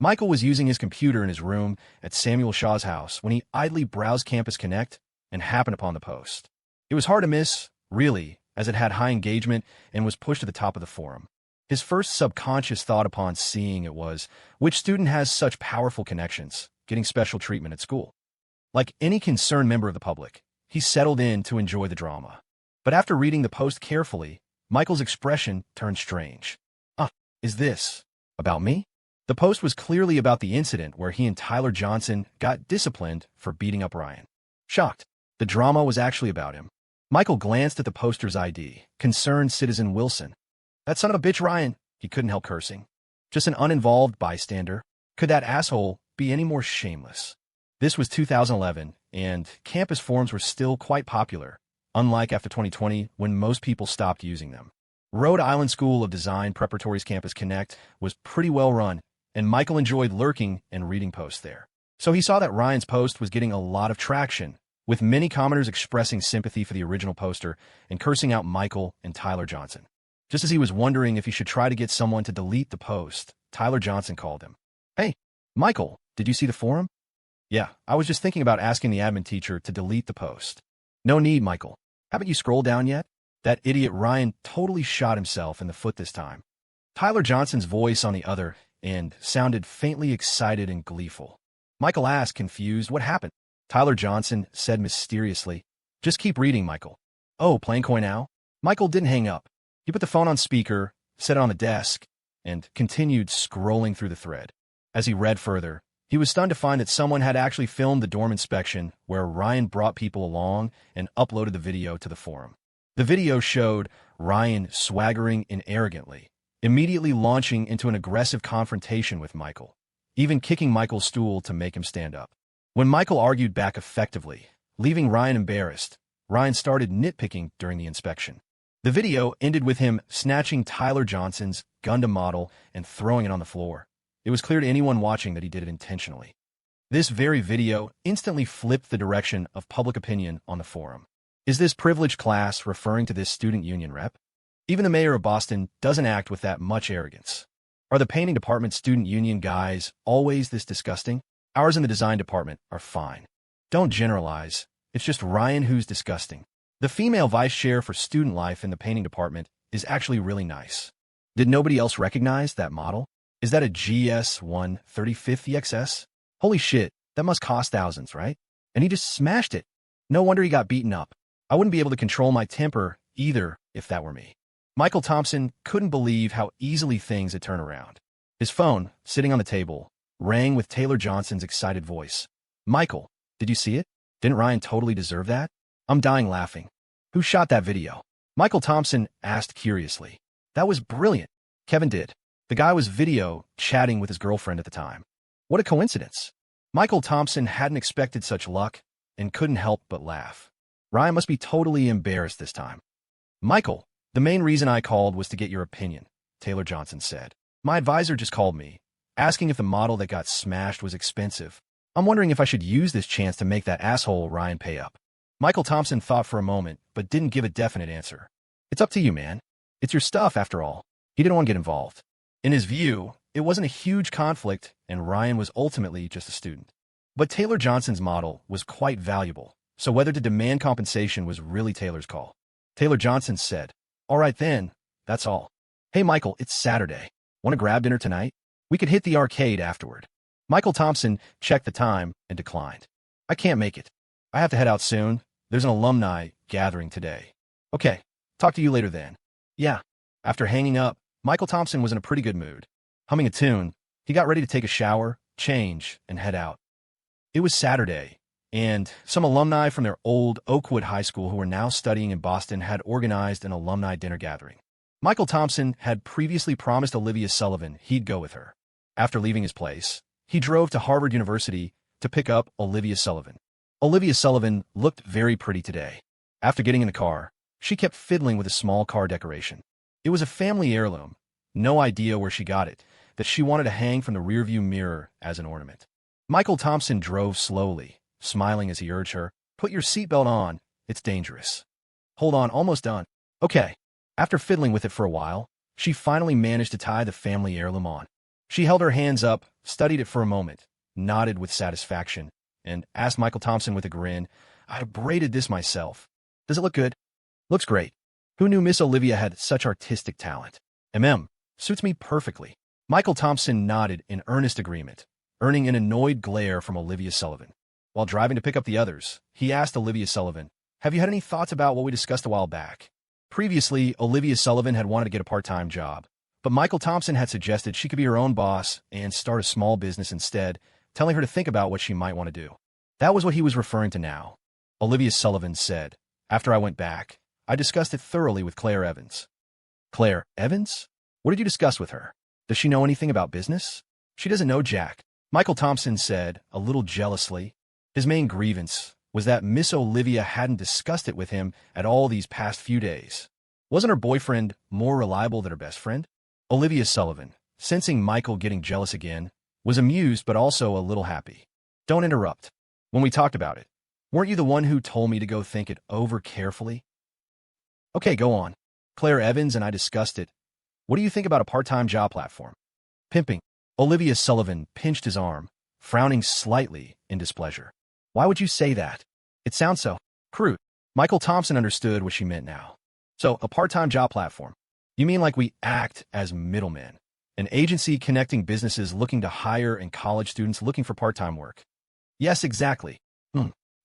Michael was using his computer in his room at Samuel Shaw's house when he idly browsed Campus Connect and happened upon the post. It was hard to miss, really, as it had high engagement and was pushed to the top of the forum. His first subconscious thought upon seeing it was, which student has such powerful connections, getting special treatment at school? Like any concerned member of the public, he settled in to enjoy the drama. But after reading the post carefully, Michael's expression turned strange. Is this about me? The post was clearly about the incident where he and Tyler Johnson got disciplined for beating up Ryan. Shocked, the drama was actually about him. Michael glanced at the poster's ID, concerned citizen Wilson. That son of a bitch Ryan, he couldn't help cursing. Just an uninvolved bystander. Could that asshole be any more shameless? This was 2011, and campus forums were still quite popular, unlike after 2020 when most people stopped using them. Rhode Island School of Design Preparatory's Campus Connect was pretty well run, and Michael enjoyed lurking and reading posts there. So he saw that Ryan's post was getting a lot of traction, with many commenters expressing sympathy for the original poster and cursing out Michael and Tyler Johnson. Just as he was wondering if he should try to get someone to delete the post, Tyler Johnson called him. Hey, Michael, did you see the forum? Yeah, I was just thinking about asking the admin teacher to delete the post. No need, Michael. Haven't you scrolled down yet? That idiot Ryan totally shot himself in the foot this time. Tyler Johnson's voice on the other end sounded faintly excited and gleeful. Michael asked, confused, what happened? Tyler Johnson said mysteriously, just keep reading, Michael. Oh, playing coy now? Michael didn't hang up. He put the phone on speaker, set it on the desk, and continued scrolling through the thread. As he read further, he was stunned to find that someone had actually filmed the dorm inspection where Ryan brought people along and uploaded the video to the forum. The video showed Ryan swaggering and arrogantly, immediately launching into an aggressive confrontation with Michael, even kicking Michael's stool to make him stand up. When Michael argued back effectively, leaving Ryan embarrassed, Ryan started nitpicking during the inspection. The video ended with him snatching Tyler Johnson's Gundam model and throwing it on the floor. It was clear to anyone watching that he did it intentionally. This very video instantly flipped the direction of public opinion on the forum. Is this privileged class referring to this student union rep? Even the mayor of Boston doesn't act with that much arrogance. Are the painting department student union guys always this disgusting? Ours in the design department are fine. Don't generalize. It's just Ryan who's disgusting. The female vice chair for student life in the painting department is actually really nice. Did nobody else recognize that model? Is that a GS1 35th EXS? Holy shit, that must cost thousands, right? And he just smashed it. No wonder he got beaten up. I wouldn't be able to control my temper either if that were me. Michael Thompson couldn't believe how easily things had turned around. His phone, sitting on the table, rang with Taylor Johnson's excited voice. Michael, did you see it? Didn't Ryan totally deserve that? I'm dying laughing. Who shot that video? Michael Thompson asked curiously. That was brilliant. Kevin did. The guy was video chatting with his girlfriend at the time. What a coincidence. Michael Thompson hadn't expected such luck and couldn't help but laugh. Ryan must be totally embarrassed this time. Michael, the main reason I called was to get your opinion, Taylor Johnson said. My advisor just called me, asking if the model that got smashed was expensive, I'm wondering if I should use this chance to make that asshole Ryan pay up. Michael Thompson thought for a moment, but didn't give a definite answer. It's up to you, man. It's your stuff, after all. He didn't want to get involved. In his view, it wasn't a huge conflict, and Ryan was ultimately just a student. But Taylor Johnson's model was quite valuable, so whether to demand compensation was really Taylor's call. Taylor Johnson said, "All right then, that's all. Hey Michael, it's Saturday. Want to grab dinner tonight? We could hit the arcade afterward." Michael Thompson checked the time and declined. "I can't make it. I have to head out soon. There's an alumni gathering today." "Okay, talk to you later then." Yeah. After hanging up, Michael Thompson was in a pretty good mood. Humming a tune, he got ready to take a shower, change, and head out. It was Saturday, and some alumni from their old Oakwood High School who were now studying in Boston had organized an alumni dinner gathering. Michael Thompson had previously promised Olivia Sullivan he'd go with her. After leaving his place, he drove to Harvard University to pick up Olivia Sullivan. Olivia Sullivan looked very pretty today. After getting in the car, she kept fiddling with a small car decoration. It was a family heirloom, no idea where she got it, that she wanted to hang from the rearview mirror as an ornament. Michael Thompson drove slowly, smiling as he urged her, "Put your seatbelt on, it's dangerous." "Hold on, almost done." "Okay." After fiddling with it for a while, she finally managed to tie the family heirloom on. She held her hands up, studied it for a moment, nodded with satisfaction, and asked Michael Thompson with a grin, "I braided this myself. Does it look good?" "Looks great. Who knew Miss Olivia had such artistic talent?" Suits me perfectly." Michael Thompson nodded in earnest agreement, earning an annoyed glare from Olivia Sullivan. While driving to pick up the others, he asked Olivia Sullivan, "Have you had any thoughts about what we discussed a while back?" Previously, Olivia Sullivan had wanted to get a part-time job, but Michael Thompson had suggested she could be her own boss and start a small business instead, telling her to think about what she might want to do. That was what he was referring to now. Olivia Sullivan said, "After I went back, I discussed it thoroughly with Claire Evans." "Claire Evans? What did you discuss with her? Does she know anything about business?" "She doesn't know jack," Michael Thompson said, a little jealously. His main grievance was that Miss Olivia hadn't discussed it with him at all these past few days. Wasn't her boyfriend more reliable than her best friend? Olivia Sullivan, sensing Michael getting jealous again, was amused but also a little happy. "Don't interrupt. When we talked about it, weren't you the one who told me to go think it over carefully?" "Okay, go on. Claire Evans and I discussed it. What do you think about a part-time job platform?" "Pimping." Olivia Sullivan pinched his arm, frowning slightly in displeasure. "Why would you say that? It sounds so crude." Michael Thompson understood what she meant now. "So, a part-time job platform. You mean like we act as middlemen? An agency connecting businesses looking to hire and college students looking for part-time work?" "Yes, exactly."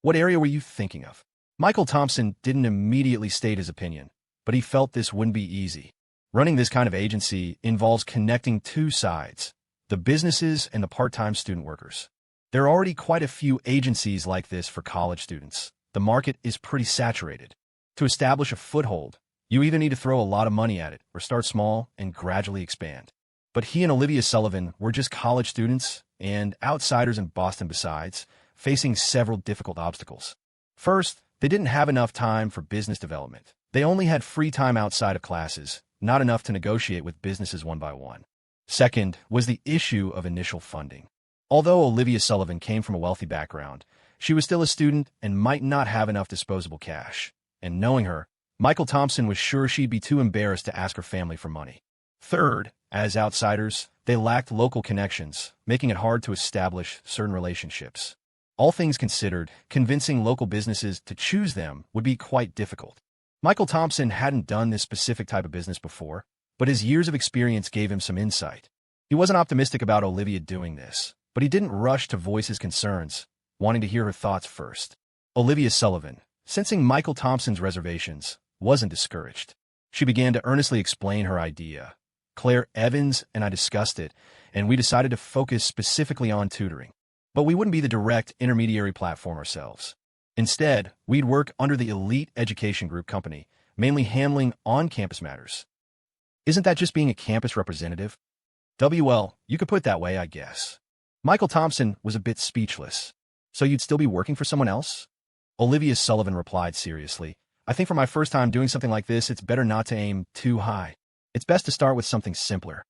What area were you thinking of?" Michael Thompson didn't immediately state his opinion, but he felt this wouldn't be easy. Running this kind of agency involves connecting two sides, the businesses and the part-time student workers. There are already quite a few agencies like this for college students. The market is pretty saturated. To establish a foothold, you either need to throw a lot of money at it or start small and gradually expand. But he and Olivia Sullivan were just college students and outsiders in Boston besides, facing several difficult obstacles. First, they didn't have enough time for business development. They only had free time outside of classes, not enough to negotiate with businesses one by one. Second was the issue of initial funding. Although Olivia Sullivan came from a wealthy background, she was still a student and might not have enough disposable cash. And knowing her, Michael Thompson was sure she'd be too embarrassed to ask her family for money. Third, as outsiders, they lacked local connections, making it hard to establish certain relationships. All things considered, convincing local businesses to choose them would be quite difficult. Michael Thompson hadn't done this specific type of business before, but his years of experience gave him some insight. He wasn't optimistic about Olivia doing this, but he didn't rush to voice his concerns, wanting to hear her thoughts first. Olivia Sullivan, sensing Michael Thompson's reservations, wasn't discouraged. She began to earnestly explain her idea. "Claire Evans and I discussed it, and we decided to focus specifically on tutoring. But we wouldn't be the direct intermediary platform ourselves. Instead, we'd work under the Elite Education Group company, mainly handling on-campus matters." "Isn't that just being a campus representative?" "Well, you could put it that way, I guess." Michael Thompson was a bit speechless. "So you'd still be working for someone else?" Olivia Sullivan replied seriously, "I think for my first time doing something like this, it's better not to aim too high. It's best to start with something simpler."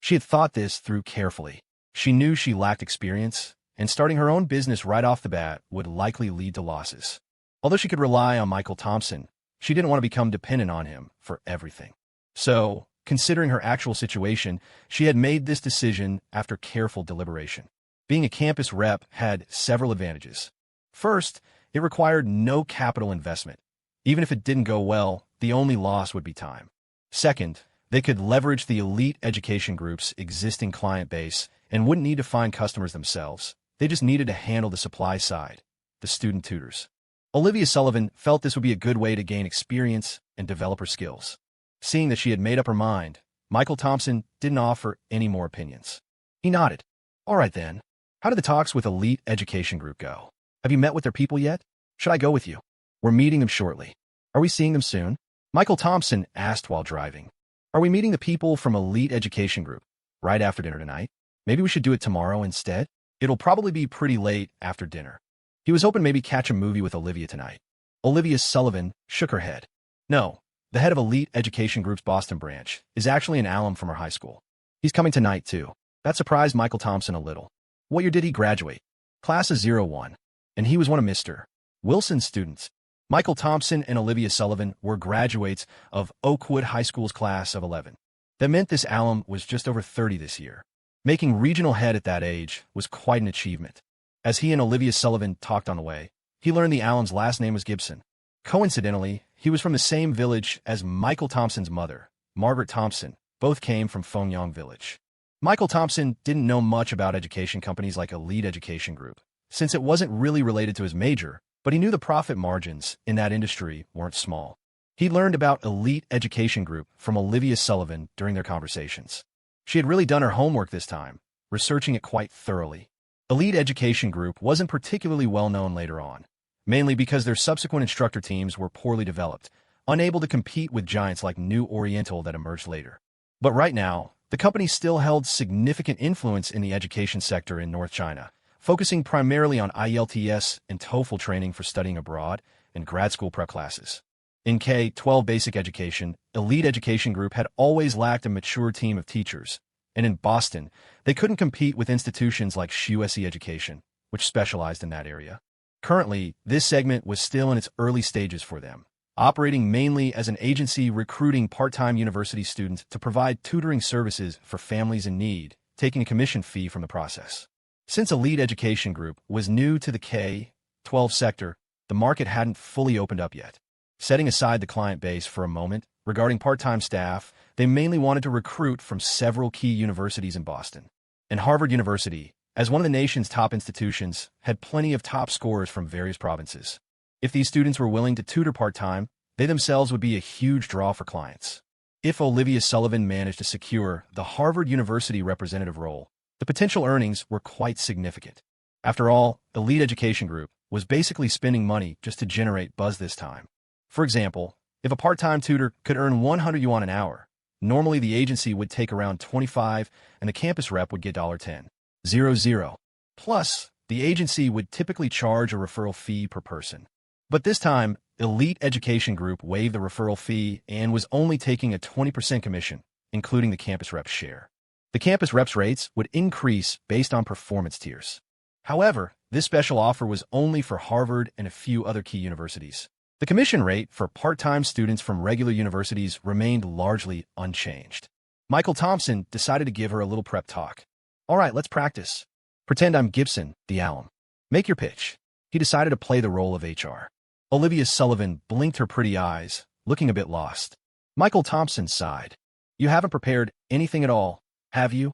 She had thought this through carefully. She knew she lacked experience, and starting her own business right off the bat would likely lead to losses. Although she could rely on Michael Thompson, she didn't want to become dependent on him for everything. So, considering her actual situation, she had made this decision after careful deliberation. Being a campus rep had several advantages. First, it required no capital investment. Even if it didn't go well, the only loss would be time. Second, they could leverage the elite education group's existing client base and wouldn't need to find customers themselves. They just needed to handle the supply side, the student tutors. Olivia Sullivan felt this would be a good way to gain experience and develop her skills. Seeing that she had made up her mind, Michael Thompson didn't offer any more opinions. He nodded. All right then. How did the talks with Elite Education Group go? Have you met with their people yet? Should I go with you? We're meeting them shortly. Are we seeing them soon? Michael Thompson asked while driving. Are we meeting the people from Elite Education Group right after dinner tonight? Maybe we should do it tomorrow instead? It'll probably be pretty late after dinner. He was hoping maybe catch a movie with Olivia tonight. Olivia Sullivan shook her head. No, the head of Elite Education Group's Boston branch is actually an alum from our high school. He's coming tonight too. That surprised Michael Thompson a little. What year did he graduate? Class of 01. And he was one of Mr. Wilson's students. Michael Thompson and Olivia Sullivan were graduates of Oakwood High School's class of 11. That meant this alum was just over 30 this year. Making regional head at that age was quite an achievement. As he and Olivia Sullivan talked on the way, he learned the alum's last name was Gibson. Coincidentally, he was from the same village as Michael Thompson's mother, Margaret Thompson. Both came from Fongyong Village. Michael Thompson didn't know much about education companies like Elite Education Group, since it wasn't really related to his major, but he knew the profit margins in that industry weren't small. He learned about Elite Education Group from Olivia Sullivan during their conversations. She had really done her homework this time, researching it quite thoroughly. Elite Education Group wasn't particularly well known later on, mainly because their subsequent instructor teams were poorly developed, unable to compete with giants like New Oriental that emerged later. But right now, the company still held significant influence in the education sector in North China, focusing primarily on IELTS and TOEFL training for studying abroad and grad school prep classes. In K-12 basic education, Elite Education Group had always lacked a mature team of teachers, and in Boston, they couldn't compete with institutions like SHU-SE Education, which specialized in that area. Currently, this segment was still in its early stages for them, operating mainly as an agency recruiting part-time university students to provide tutoring services for families in need, taking a commission fee from the process. Since Elite Education Group was new to the K-12 sector, the market hadn't fully opened up yet. Setting aside the client base for a moment, regarding part-time staff, they mainly wanted to recruit from several key universities in Boston. And Harvard University, as one of the nation's top institutions, had plenty of top scorers from various provinces. If these students were willing to tutor part-time, they themselves would be a huge draw for clients. If Olivia Sullivan managed to secure the Harvard University representative role, the potential earnings were quite significant. After all, Elite Education Group was basically spending money just to generate buzz this time. For example, if a part-time tutor could earn 100 yuan an hour, normally the agency would take around 25 and the campus rep would get $10.00. Plus, the agency would typically charge a referral fee per person. But this time, Elite Education Group waived the referral fee and was only taking a 20% commission, including the campus rep's share. The campus rep's rates would increase based on performance tiers. However, this special offer was only for Harvard and a few other key universities. The commission rate for part-time students from regular universities remained largely unchanged. Michael Thompson decided to give her a little prep talk. All right, let's practice. Pretend I'm Gibson, the alum. Make your pitch. He decided to play the role of HR. Olivia Sullivan blinked her pretty eyes, looking a bit lost. Michael Thompson sighed. You haven't prepared anything at all, have you?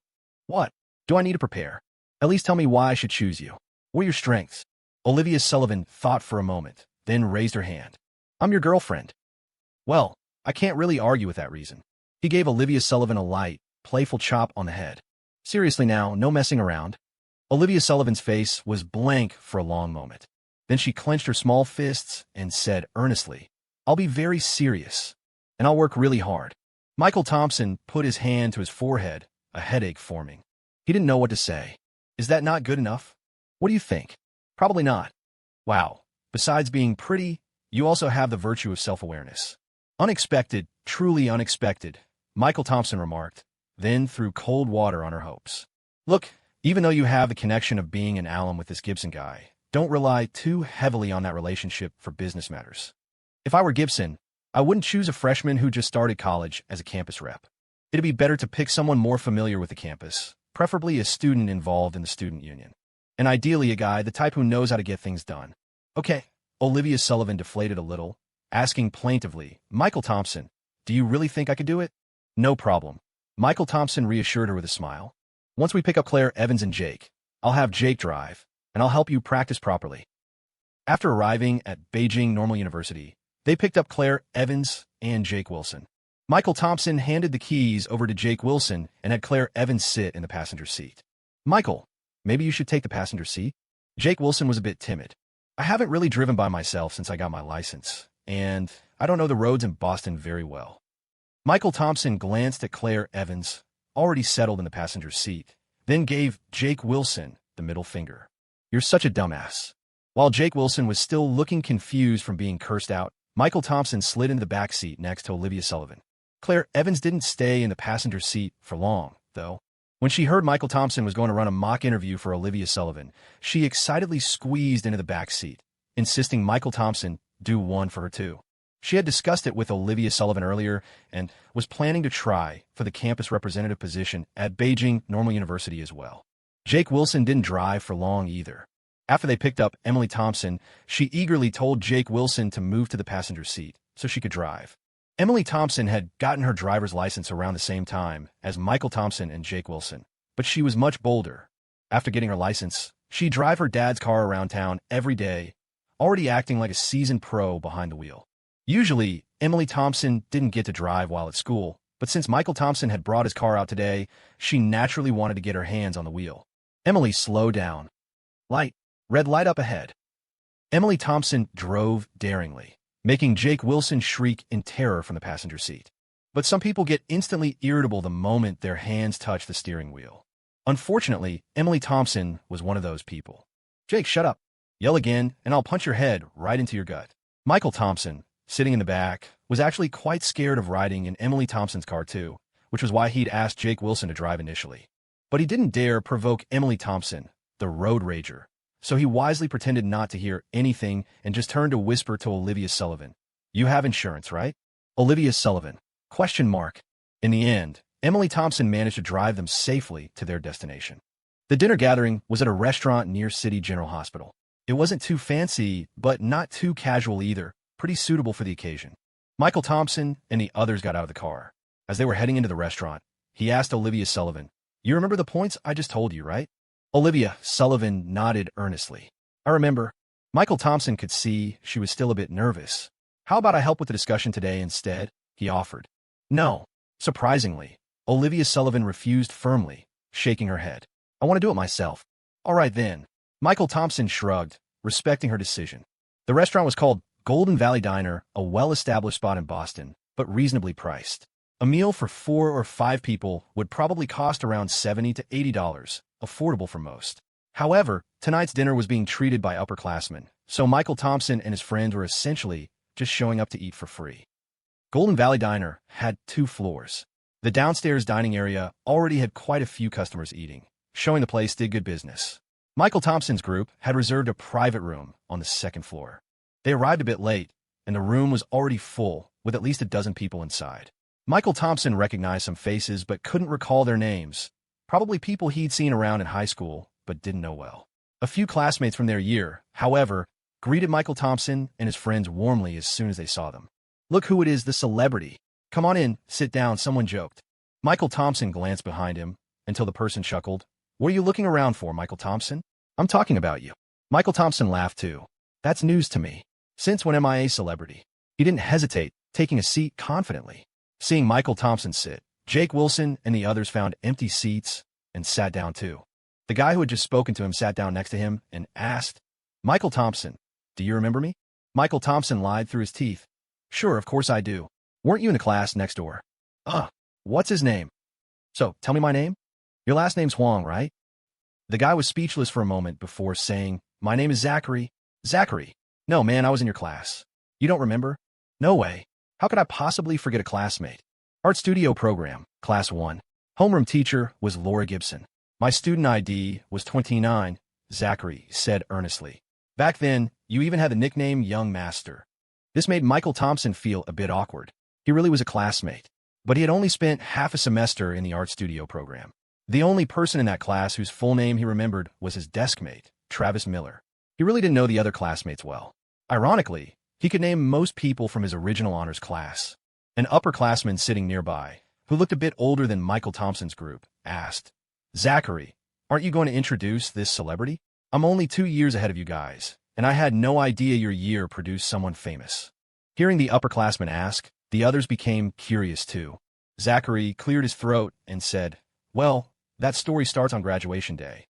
What do I need to prepare? At least tell me why I should choose you. What are your strengths? Olivia Sullivan thought for a moment, then raised her hand. I'm your girlfriend. Well, I can't really argue with that reason. He gave Olivia Sullivan a light, playful chop on the head. Seriously now, no messing around. Olivia Sullivan's face was blank for a long moment. Then she clenched her small fists and said earnestly, I'll be very serious, and I'll work really hard. Michael Thompson put his hand to his forehead, a headache forming. He didn't know what to say. Is that not good enough? What do you think? Probably not. Wow. Besides being pretty, you also have the virtue of self-awareness. Unexpected, truly unexpected, Michael Thompson remarked, then threw cold water on her hopes. Look, Even though you have the connection of being an alum with this Gibson guy, don't rely too heavily on that relationship for business matters. If I were Gibson, I wouldn't choose a freshman who just started college as a campus rep. It'd be better to pick someone more familiar with the campus, preferably a student involved in the student union. And ideally a guy, the type who knows how to get things done. Okay, Olivia Sullivan deflated a little, asking plaintively, Michael Thompson, do you really think I could do it? No problem. Michael Thompson reassured her with a smile. Once we pick up Claire, Evans, and Jake, I'll have Jake drive, and I'll help you practice properly. After arriving at Beijing Normal University, they picked up Claire, Evans, and Jake Wilson. Michael Thompson handed the keys over to Jake Wilson and had Claire Evans sit in the passenger seat. Michael, maybe you should take the passenger seat? Jake Wilson was a bit timid. I haven't really driven by myself since I got my license, and I don't know the roads in Boston very well. Michael Thompson glanced at Claire Evans, already settled in the passenger seat, then gave Jake Wilson the middle finger. You're such a dumbass. While Jake Wilson was still looking confused from being cursed out, Michael Thompson slid into the back seat next to Olivia Sullivan. Claire Evans didn't stay in the passenger seat for long, though. When she heard Michael Thompson was going to run a mock interview for Olivia Sullivan, she excitedly squeezed into the back seat, insisting Michael Thompson do one for her too. She had discussed it with Olivia Sullivan earlier and was planning to try for the campus representative position at Beijing Normal University as well. Jake Wilson didn't drive for long either. After they picked up Emily Thompson, she eagerly told Jake Wilson to move to the passenger seat so she could drive. Emily Thompson had gotten her driver's license around the same time as Michael Thompson and Jake Wilson, but she was much bolder. After getting her license, she'd drive her dad's car around town every day, already acting like a seasoned pro behind the wheel. Usually, Emily Thompson didn't get to drive while at school, but since Michael Thompson had brought his car out today, she naturally wanted to get her hands on the wheel. Emily slowed down. Light. Red light up ahead. Emily Thompson drove daringly, making Jake Wilson shriek in terror from the passenger seat. But some people get instantly irritable the moment their hands touch the steering wheel. Unfortunately, Emily Thompson was one of those people. Jake, shut up. Yell again, and I'll punch your head right into your gut. Michael Thompson, sitting in the back, was actually quite scared of riding in Emily Thompson's car too, which was why he'd asked Jake Wilson to drive initially. But he didn't dare provoke Emily Thompson, the road rager, so he wisely pretended not to hear anything and just turned to whisper to Olivia Sullivan. You have insurance, right? Olivia Sullivan. ? In the end, Emily Thompson managed to drive them safely to their destination. The dinner gathering was at a restaurant near City General Hospital. It wasn't too fancy, but not too casual either, pretty suitable for the occasion. Michael Thompson and the others got out of the car. As they were heading into the restaurant, he asked Olivia Sullivan, You remember the points I just told you, right? Olivia Sullivan nodded earnestly. I remember. Michael Thompson could see she was still a bit nervous. How about I help with the discussion today instead? He offered. No. Surprisingly, Olivia Sullivan refused firmly, shaking her head. I want to do it myself. All right then. Michael Thompson shrugged, respecting her decision. The restaurant was called Golden Valley Diner, a well-established spot in Boston, but reasonably priced. A meal for 4 or 5 people would probably cost around $70 to $80, affordable for most. However, tonight's dinner was being treated by upperclassmen, so Michael Thompson and his friends were essentially just showing up to eat for free. Golden Valley Diner had 2 floors. The downstairs dining area already had quite a few customers eating, showing the place did good business. Michael Thompson's group had reserved a private room on the 2nd floor. They arrived a bit late, and the room was already full, with at least a dozen people inside. Michael Thompson recognized some faces but couldn't recall their names, probably people he'd seen around in high school but didn't know well. A few classmates from their year, however, greeted Michael Thompson and his friends warmly as soon as they saw them. Look who it is, the celebrity. Come on in, sit down, someone joked. Michael Thompson glanced behind him until the person chuckled. What are you looking around for, Michael Thompson? I'm talking about you. Michael Thompson laughed too. That's news to me. Since when am I a celebrity? He didn't hesitate, taking a seat confidently. Seeing Michael Thompson sit, Jake Wilson and the others found empty seats and sat down too. The guy who had just spoken to him sat down next to him and asked, Michael Thompson, do you remember me? Michael Thompson lied through his teeth. Sure, of course I do. Weren't you in the class next door? What's his name? So, tell me my name? Your last name's Huang, right? The guy was speechless for a moment before saying, My name is Zachary. Zachary. No, man, I was in your class. You don't remember? No way. How could I possibly forget a classmate? Art studio program, class 1. Homeroom teacher was Laura Gibson. My student ID was 29, Zachary said earnestly. Back then, you even had the nickname Young Master. This made Michael Thompson feel a bit awkward. He really was a classmate, but he had only spent half a semester in the art studio program. The only person in that class whose full name he remembered was his deskmate, Travis Miller. He really didn't know the other classmates well. Ironically, he could name most people from his original honors class. An upperclassman sitting nearby, who looked a bit older than Michael Thompson's group, asked, "Zachary, aren't you going to introduce this celebrity? I'm only 2 years ahead of you guys, and I had no idea your year produced someone famous." Hearing the upperclassman ask, the others became curious too. Zachary cleared his throat and said, "Well, that story starts on graduation day."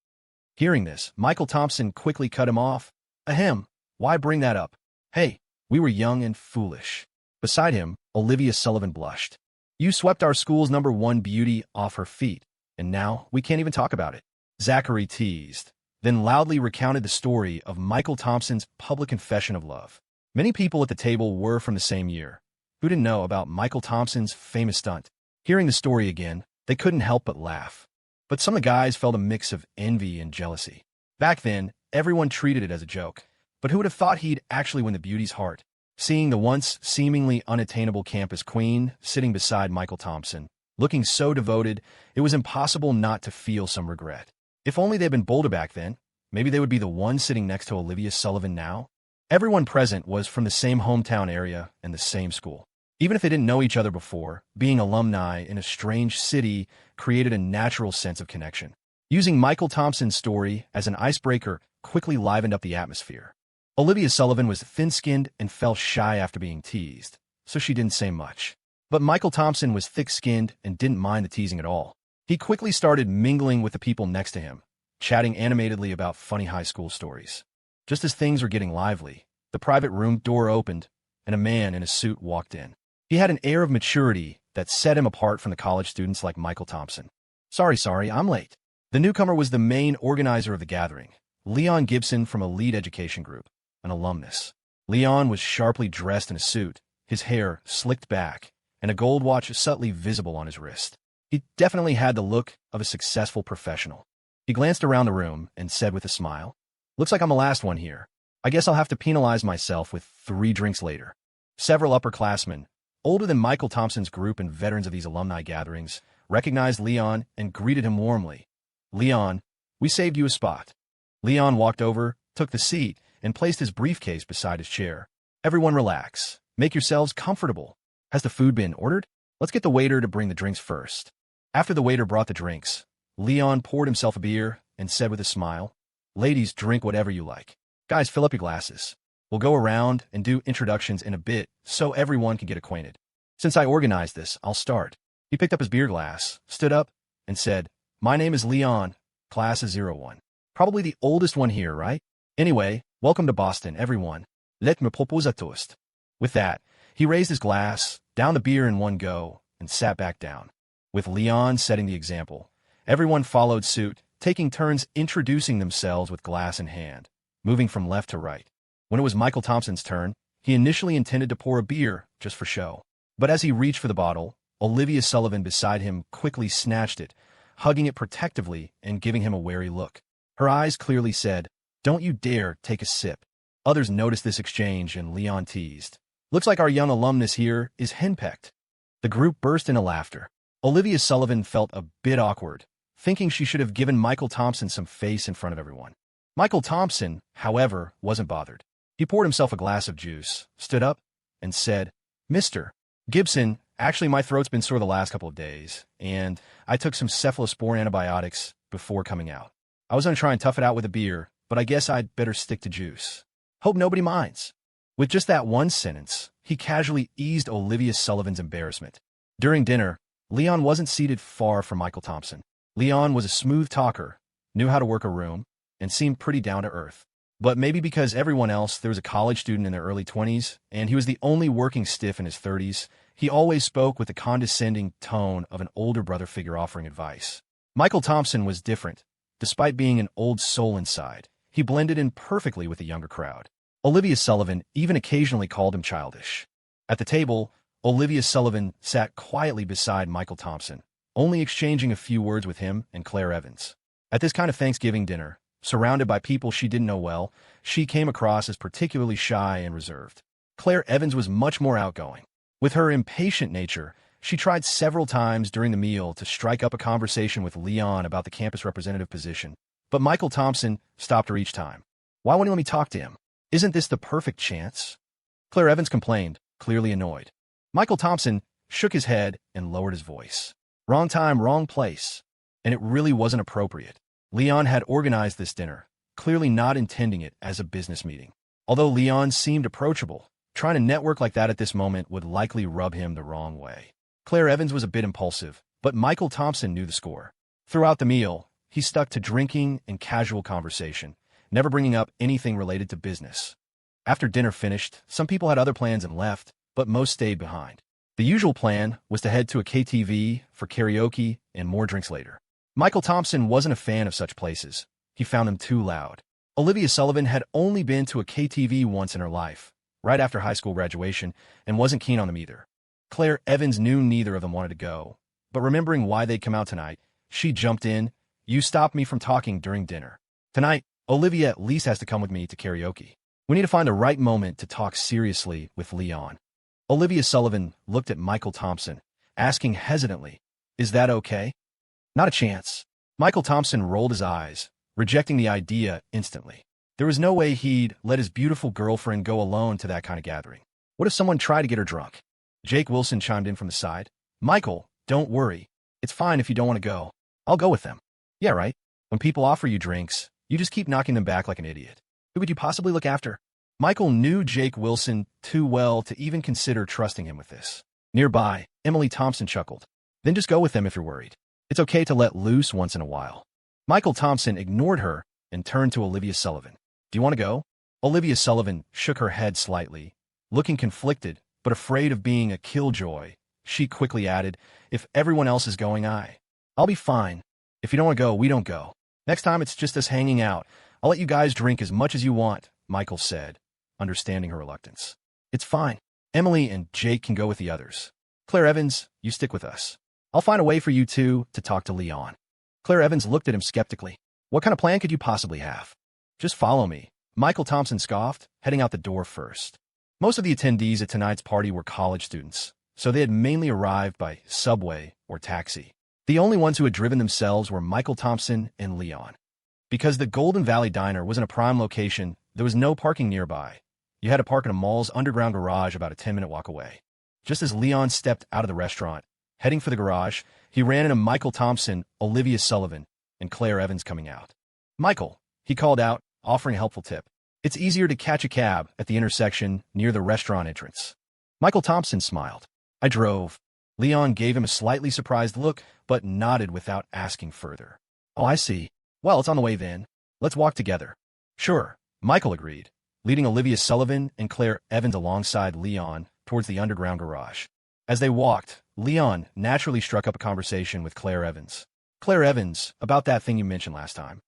Hearing this, Michael Thompson quickly cut him off. "Ahem, why bring that up? Hey, we were young and foolish." Beside him, Olivia Sullivan blushed. "You swept our school's #1 beauty off her feet, and now we can't even talk about it." Zachary teased, then loudly recounted the story of Michael Thompson's public confession of love. Many people at the table were from the same year. Who didn't know about Michael Thompson's famous stunt? Hearing the story again, they couldn't help but laugh. But some of the guys felt a mix of envy and jealousy. Back then, everyone treated it as a joke. But who would have thought he'd actually win the beauty's heart? Seeing the once seemingly unattainable campus queen sitting beside Michael Thompson, looking so devoted, it was impossible not to feel some regret. If only they'd been bolder back then, maybe they would be the one sitting next to Olivia Sullivan now. Everyone present was from the same hometown area and the same school. Even if they didn't know each other before, being alumni in a strange city created a natural sense of connection. Using Michael Thompson's story as an icebreaker quickly livened up the atmosphere. Olivia Sullivan was thin-skinned and felt shy after being teased, so she didn't say much. But Michael Thompson was thick-skinned and didn't mind the teasing at all. He quickly started mingling with the people next to him, chatting animatedly about funny high school stories. Just as things were getting lively, the private room door opened, and a man in a suit walked in. He had an air of maturity that set him apart from the college students like Michael Thompson. Sorry, I'm late." The newcomer was the main organizer of the gathering, Leon Gibson from a lead education group, an alumnus. Leon was sharply dressed in a suit, his hair slicked back, and a gold watch subtly visible on his wrist. He definitely had the look of a successful professional. He glanced around the room and said with a smile, "Looks like I'm the last one here. I guess I'll have to penalize myself with 3 drinks later." Several upperclassmen, older than Michael Thompson's group and veterans of these alumni gatherings, recognized Leon and greeted him warmly. "Leon, we saved you a spot." Leon walked over, took the seat, and placed his briefcase beside his chair. "Everyone relax. Make yourselves comfortable. Has the food been ordered? Let's get the waiter to bring the drinks first." After the waiter brought the drinks, Leon poured himself a beer and said with a smile, "Ladies, drink whatever you like. Guys, fill up your glasses. We'll go around and do introductions in a bit so everyone can get acquainted. Since I organized this, I'll start." He picked up his beer glass, stood up, and said, "My name is Leon, class is 01. Probably the oldest one here, right? Anyway, welcome to Boston, everyone. Let me propose a toast." With that, he raised his glass, downed the beer in one go, and sat back down. With Leon setting the example, everyone followed suit, taking turns introducing themselves with glass in hand, moving from left to right. When it was Michael Thompson's turn, he initially intended to pour a beer just for show. But as he reached for the bottle, Olivia Sullivan beside him quickly snatched it, hugging it protectively and giving him a wary look. Her eyes clearly said, "Don't you dare take a sip." Others noticed this exchange and Leon teased, "Looks like our young alumnus here is henpecked." The group burst into laughter. Olivia Sullivan felt a bit awkward, thinking she should have given Michael Thompson some face in front of everyone. Michael Thompson, however, wasn't bothered. He poured himself a glass of juice, stood up, and said, "Mr. Gibson, actually my throat's been sore the last couple of days, and I took some cephalosporin antibiotics before coming out. I was going to try and tough it out with a beer, but I guess I'd better stick to juice. Hope nobody minds." With just that one sentence, he casually eased Olivia Sullivan's embarrassment. During dinner, Leon wasn't seated far from Michael Thompson. Leon was a smooth talker, knew how to work a room, and seemed pretty down to earth. But maybe because everyone else, there was a college student in their early 20s, and he was the only working stiff in his 30s, he always spoke with the condescending tone of an older brother figure offering advice. Michael Thompson was different. Despite being an old soul inside, he blended in perfectly with the younger crowd. Olivia Sullivan even occasionally called him childish. At the table, Olivia Sullivan sat quietly beside Michael Thompson, only exchanging a few words with him and Claire Evans. At this kind of Thanksgiving dinner, surrounded by people she didn't know well, she came across as particularly shy and reserved. Claire Evans was much more outgoing. With her impatient nature, she tried several times during the meal to strike up a conversation with Leon about the campus representative position, but Michael Thompson stopped her each time. Why won't you let me talk to him? Isn't this the perfect chance? Claire Evans complained, clearly annoyed. Michael Thompson shook his head and lowered his voice. Wrong time, wrong place. And it really wasn't appropriate. Leon had organized this dinner, clearly not intending it as a business meeting. Although Leon seemed approachable, trying to network like that at this moment would likely rub him the wrong way. Claire Evans was a bit impulsive, but Michael Thompson knew the score. Throughout the meal, he stuck to drinking and casual conversation, never bringing up anything related to business. After dinner finished, some people had other plans and left, but most stayed behind. The usual plan was to head to a KTV for karaoke and more drinks later. Michael Thompson wasn't a fan of such places. He found them too loud. Olivia Sullivan had only been to a KTV once in her life, right after high school graduation, and wasn't keen on them either. Claire Evans knew neither of them wanted to go, but remembering why they'd come out tonight, she jumped in. You stopped me from talking during dinner. Tonight, Olivia at least has to come with me to karaoke. We need to find the right moment to talk seriously with Leon. Olivia Sullivan looked at Michael Thompson, asking hesitantly, "Is that okay?" Not a chance. Michael Thompson rolled his eyes, rejecting the idea instantly. There was no way he'd let his beautiful girlfriend go alone to that kind of gathering. What if someone tried to get her drunk? Jake Wilson chimed in from the side. Michael, don't worry. It's fine if you don't want to go. I'll go with them. Yeah, right. When people offer you drinks, you just keep knocking them back like an idiot. Who would you possibly look after? Michael knew Jake Wilson too well to even consider trusting him with this. Nearby, Emily Thompson chuckled. Then just go with them if you're worried. It's okay to let loose once in a while. Michael Thompson ignored her and turned to Olivia Sullivan. Do you want to go? Olivia Sullivan shook her head slightly, looking conflicted, but afraid of being a killjoy. She quickly added, if everyone else is going, I'll be fine. If you don't want to go, we don't go. Next time it's just us hanging out. I'll let you guys drink as much as you want, Michael said, understanding her reluctance. It's fine. Emily and Jake can go with the others. Claire Evans, you stick with us. I'll find a way for you two to talk to Leon. Claire Evans looked at him skeptically. What kind of plan could you possibly have? Just follow me. Michael Thompson scoffed, heading out the door first. Most of the attendees at tonight's party were college students, so they had mainly arrived by subway or taxi. The only ones who had driven themselves were Michael Thompson and Leon. Because the Golden Valley Diner was in a prime location, there was no parking nearby. You had to park in a mall's underground garage about a 10-minute walk away. Just as Leon stepped out of the restaurant, heading for the garage, he ran into Michael Thompson, Olivia Sullivan, and Claire Evans coming out. Michael, he called out, offering a helpful tip. It's easier to catch a cab at the intersection near the restaurant entrance. Michael Thompson smiled. I drove. Leon gave him a slightly surprised look, but nodded without asking further. Oh, I see. Well, it's on the way then. Let's walk together. Sure, Michael agreed, leading Olivia Sullivan and Claire Evans alongside Leon towards the underground garage. As they walked, Leon naturally struck up a conversation with Claire Evans. Claire Evans, about that thing you mentioned last time.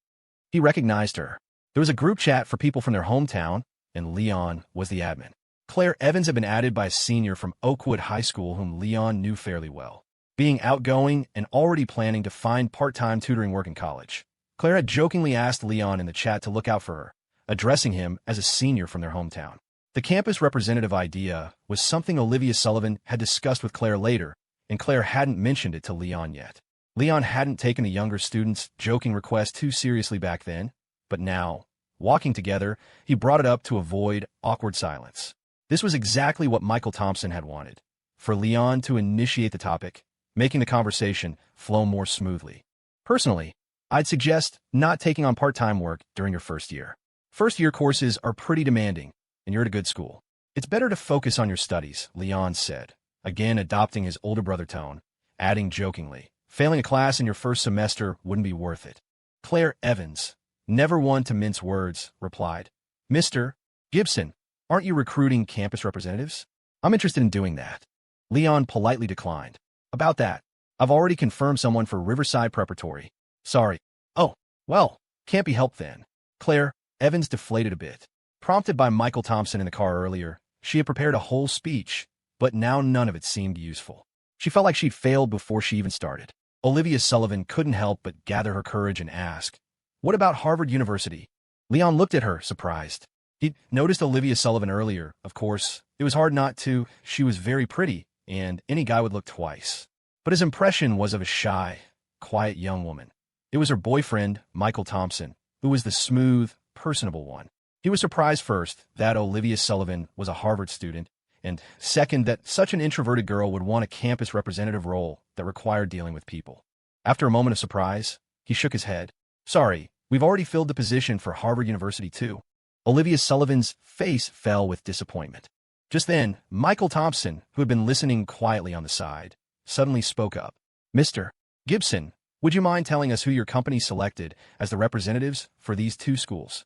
He recognized her. There was a group chat for people from their hometown, and Leon was the admin. Claire Evans had been added by a senior from Oakwood High School whom Leon knew fairly well. Being outgoing and already planning to find part-time tutoring work in college, Claire had jokingly asked Leon in the chat to look out for her, addressing him as a senior from their hometown. The campus representative idea was something Olivia Sullivan had discussed with Claire later, and Claire hadn't mentioned it to Leon yet. Leon hadn't taken the younger student's joking request too seriously back then, but now, walking together, he brought it up to avoid awkward silence. This was exactly what Michael Thompson had wanted, for Leon to initiate the topic, making the conversation flow more smoothly. Personally, I'd suggest not taking on part-time work during your first year. First-year courses are pretty demanding, and you're at a good school. It's better to focus on your studies, Leon said, again adopting his older brother tone, adding jokingly, failing a class in your first semester wouldn't be worth it. Claire Evans, never one to mince words, replied, Mr. Gibson, aren't you recruiting campus representatives? I'm interested in doing that. Leon politely declined. About that, I've already confirmed someone for Riverside Preparatory. Sorry. Oh, well, can't be helped then. Claire Evans deflated a bit. Prompted by Michael Thompson in the car earlier, she had prepared a whole speech, but now none of it seemed useful. She felt like she'd failed before she even started. Olivia Sullivan couldn't help but gather her courage and ask, "What about Harvard University?" Leon looked at her, surprised. He'd noticed Olivia Sullivan earlier, of course. It was hard not to. She was very pretty, and any guy would look twice. But his impression was of a shy, quiet young woman. It was her boyfriend, Michael Thompson, who was the smooth, personable one. He was surprised first that Olivia Sullivan was a Harvard student, and second that such an introverted girl would want a campus representative role that required dealing with people. After a moment of surprise, he shook his head. "Sorry, we've already filled the position for Harvard University too." Olivia Sullivan's face fell with disappointment. Just then, Michael Thompson, who had been listening quietly on the side, suddenly spoke up. "Mr. Gibson, would you mind telling us who your company selected as the representatives for these two schools?"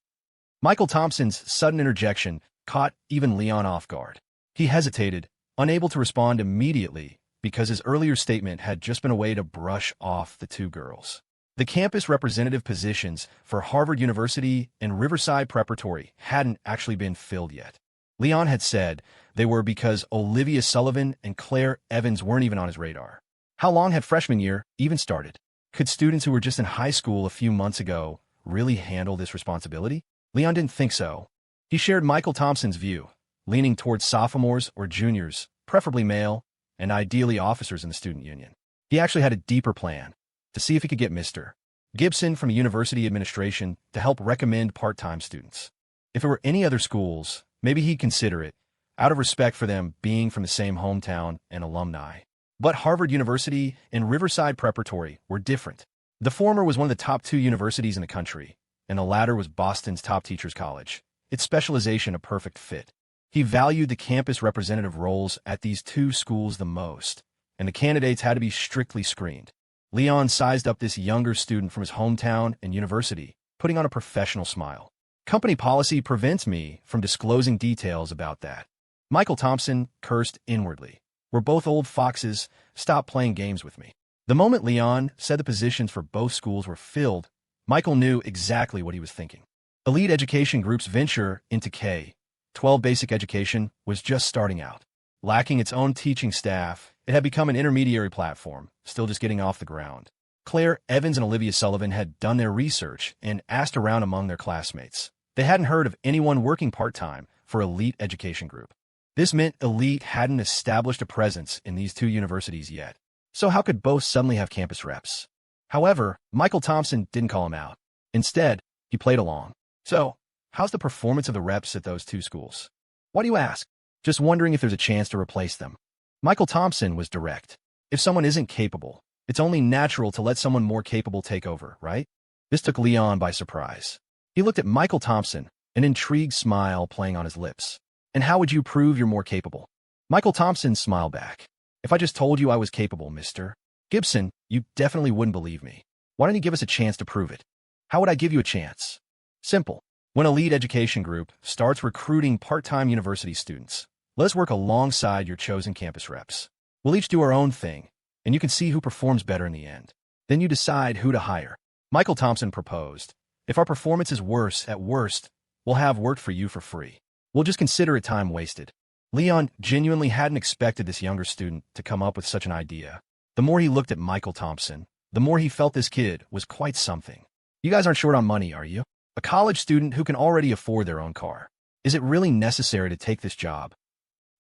Michael Thompson's sudden interjection caught even Leon off guard. He hesitated, unable to respond immediately because his earlier statement had just been a way to brush off the two girls. The campus representative positions for Harvard University and Riverside Preparatory hadn't actually been filled yet. Leon had said they were because Olivia Sullivan and Claire Evans weren't even on his radar. How long had freshman year even started? Could students who were just in high school a few months ago really handle this responsibility? Leon didn't think so. He shared Michael Thompson's view, leaning towards sophomores or juniors, preferably male, and ideally officers in the student union. He actually had a deeper plan, to see if he could get Mr. Gibson from a university administration to help recommend part-time students. If it were any other schools, maybe he'd consider it, out of respect for them being from the same hometown and alumni. But Harvard University and Riverside Preparatory were different. The former was one of the top 2 universities in the country, and the latter was Boston's top teachers' college, its specialization a perfect fit. He valued the campus representative roles at these two schools the most, and the candidates had to be strictly screened. Leon sized up this younger student from his hometown and university, putting on a professional smile. "Company policy prevents me from disclosing details about that." Michael Thompson cursed inwardly. "We're both old foxes. Stop playing games with me." The moment Leon said the positions for both schools were filled, Michael knew exactly what he was thinking. Elite Education Group's venture into K-12 basic education was just starting out. Lacking its own teaching staff, it had become an intermediary platform, still just getting off the ground. Claire Evans and Olivia Sullivan had done their research and asked around among their classmates. They hadn't heard of anyone working part-time for Elite Education Group. This meant Elite hadn't established a presence in these two universities yet. So how could both suddenly have campus reps? However, Michael Thompson didn't call him out. Instead, he played along. "So, how's the performance of the reps at those two schools?" "Why do you ask?" "Just wondering if there's a chance to replace them." Michael Thompson was direct. If someone isn't capable, it's only natural to let someone more capable take over, right? This took Leon by surprise. He looked at Michael Thompson, an intrigued smile playing on his lips. "And how would you prove you're more capable?" Michael Thompson smiled back. "If I just told you I was capable, Mr. Gibson, you definitely wouldn't believe me. Why don't you give us a chance to prove it?" "How would I give you a chance?" "Simple. When Elite Education Group starts recruiting part-time university students, let us work alongside your chosen campus reps. We'll each do our own thing, and you can see who performs better in the end. Then you decide who to hire." Michael Thompson proposed, "If our performance is worse, at worst, we'll have worked for you for free. We'll just consider it time wasted." Leon genuinely hadn't expected this younger student to come up with such an idea. The more he looked at Michael Thompson, the more he felt this kid was quite something. "You guys aren't short on money, are you? A college student who can already afford their own car. Is it really necessary to take this job?"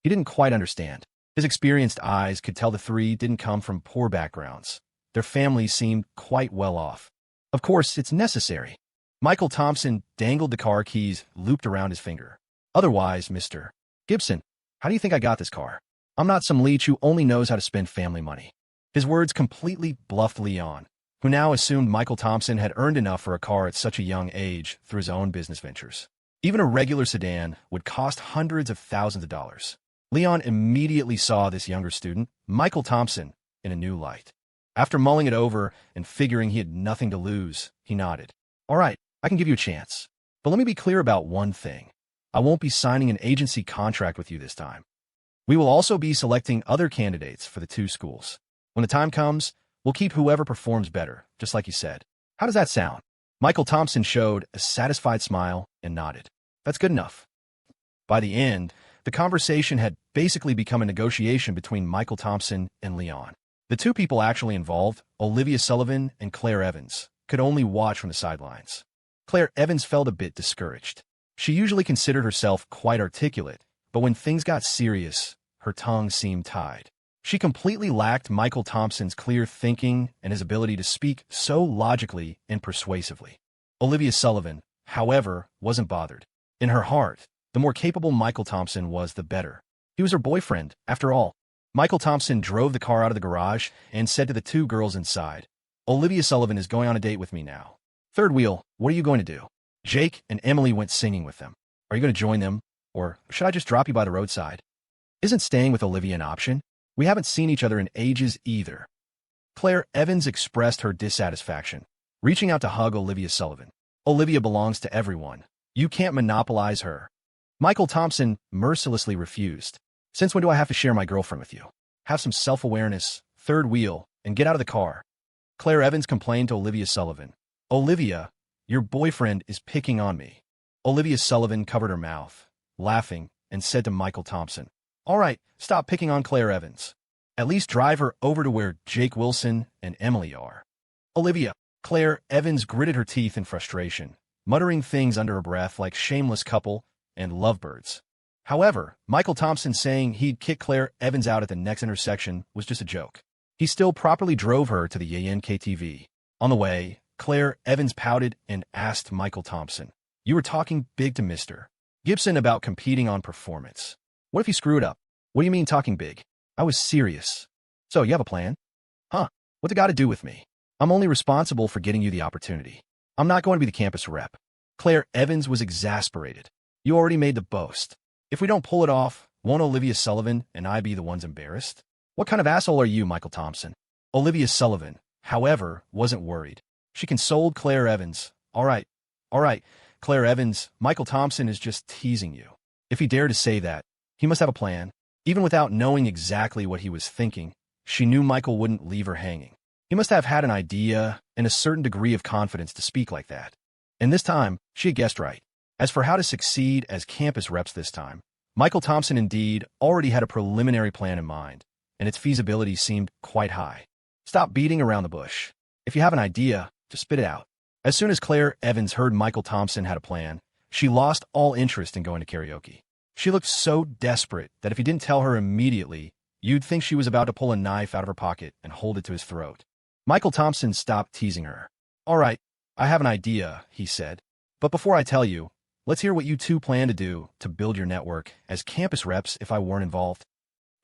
He didn't quite understand. His experienced eyes could tell the three didn't come from poor backgrounds. Their families seemed quite well off. "Of course, it's necessary." Michael Thompson dangled the car keys looped around his finger. "Otherwise, Mr. Gibson, how do you think I got this car? I'm not some leech who only knows how to spend family money." His words completely bluffed Leon, who now assumed Michael Thompson had earned enough for a car at such a young age through his own business ventures. Even a regular sedan would cost hundreds of thousands of dollars. Leon immediately saw this younger student, Michael Thompson, in a new light. After mulling it over and figuring he had nothing to lose, he nodded. "All right, I can give you a chance. But let me be clear about one thing. I won't be signing an agency contract with you this time. We will also be selecting other candidates for the two schools. When the time comes, we'll keep whoever performs better, just like you said. How does that sound?" Michael Thompson showed a satisfied smile and nodded. "That's good enough." By the end, the conversation had basically become a negotiation between Michael Thompson and Leon. The two people actually involved, Olivia Sullivan and Claire Evans, could only watch from the sidelines. Claire Evans felt a bit discouraged. She usually considered herself quite articulate, but when things got serious, her tongue seemed tied. She completely lacked Michael Thompson's clear thinking and his ability to speak so logically and persuasively. Olivia Sullivan, however, wasn't bothered. In her heart, the more capable Michael Thompson was, the better. He was her boyfriend, after all. Michael Thompson drove the car out of the garage and said to the two girls inside, "Olivia Sullivan is going on a date with me now. Third wheel, what are you going to do?" Jake and Emily went singing with them. "Are you going to join them? Or should I just drop you by the roadside? Isn't staying with Olivia an option? We haven't seen each other in ages either." Claire Evans expressed her dissatisfaction, reaching out to hug Olivia Sullivan. "Olivia belongs to everyone. You can't monopolize her." Michael Thompson mercilessly refused. "Since when do I have to share my girlfriend with you? Have some self-awareness, third wheel, and get out of the car." Claire Evans complained to Olivia Sullivan. "Olivia, your boyfriend is picking on me." Olivia Sullivan covered her mouth, laughing, and said to Michael Thompson, "All right, stop picking on Claire Evans. At least drive her over to where Jake Wilson and Emily are." "Olivia." Claire Evans gritted her teeth in frustration, muttering things under her breath like shameless couple and lovebirds. However, Michael Thompson saying he'd kick Claire Evans out at the next intersection was just a joke. He still properly drove her to the YNKTV. On the way, Claire Evans pouted and asked Michael Thompson, "You were talking big to Mr. Gibson about competing on performance. What if he screwed up?" "What do you mean talking big? I was serious." "So you have a plan?" "Huh? What's it got to do with me? I'm only responsible for getting you the opportunity. I'm not going to be the campus rep." Claire Evans was exasperated. "You already made the boast. If we don't pull it off, won't Olivia Sullivan and I be the ones embarrassed?" "What kind of asshole are you, Michael Thompson?" Olivia Sullivan, however, wasn't worried. She consoled Claire Evans. All right, Claire Evans, Michael Thompson is just teasing you." If he dared to say that, he must have a plan. Even without knowing exactly what he was thinking, she knew Michael wouldn't leave her hanging. He must have had an idea and a certain degree of confidence to speak like that. And this time, she had guessed right. As for how to succeed as campus reps this time, Michael Thompson indeed already had a preliminary plan in mind, and its feasibility seemed quite high. Stop beating around the bush. If you have an idea, just spit it out. As soon as Claire Evans heard Michael Thompson had a plan, she lost all interest in going to karaoke. She looked so desperate that if he didn't tell her immediately, you'd think she was about to pull a knife out of her pocket and hold it to his throat. Michael Thompson stopped teasing her. "All right, I have an idea," he said. "But before I tell you, let's hear what you two plan to do to build your network as campus reps if I weren't involved."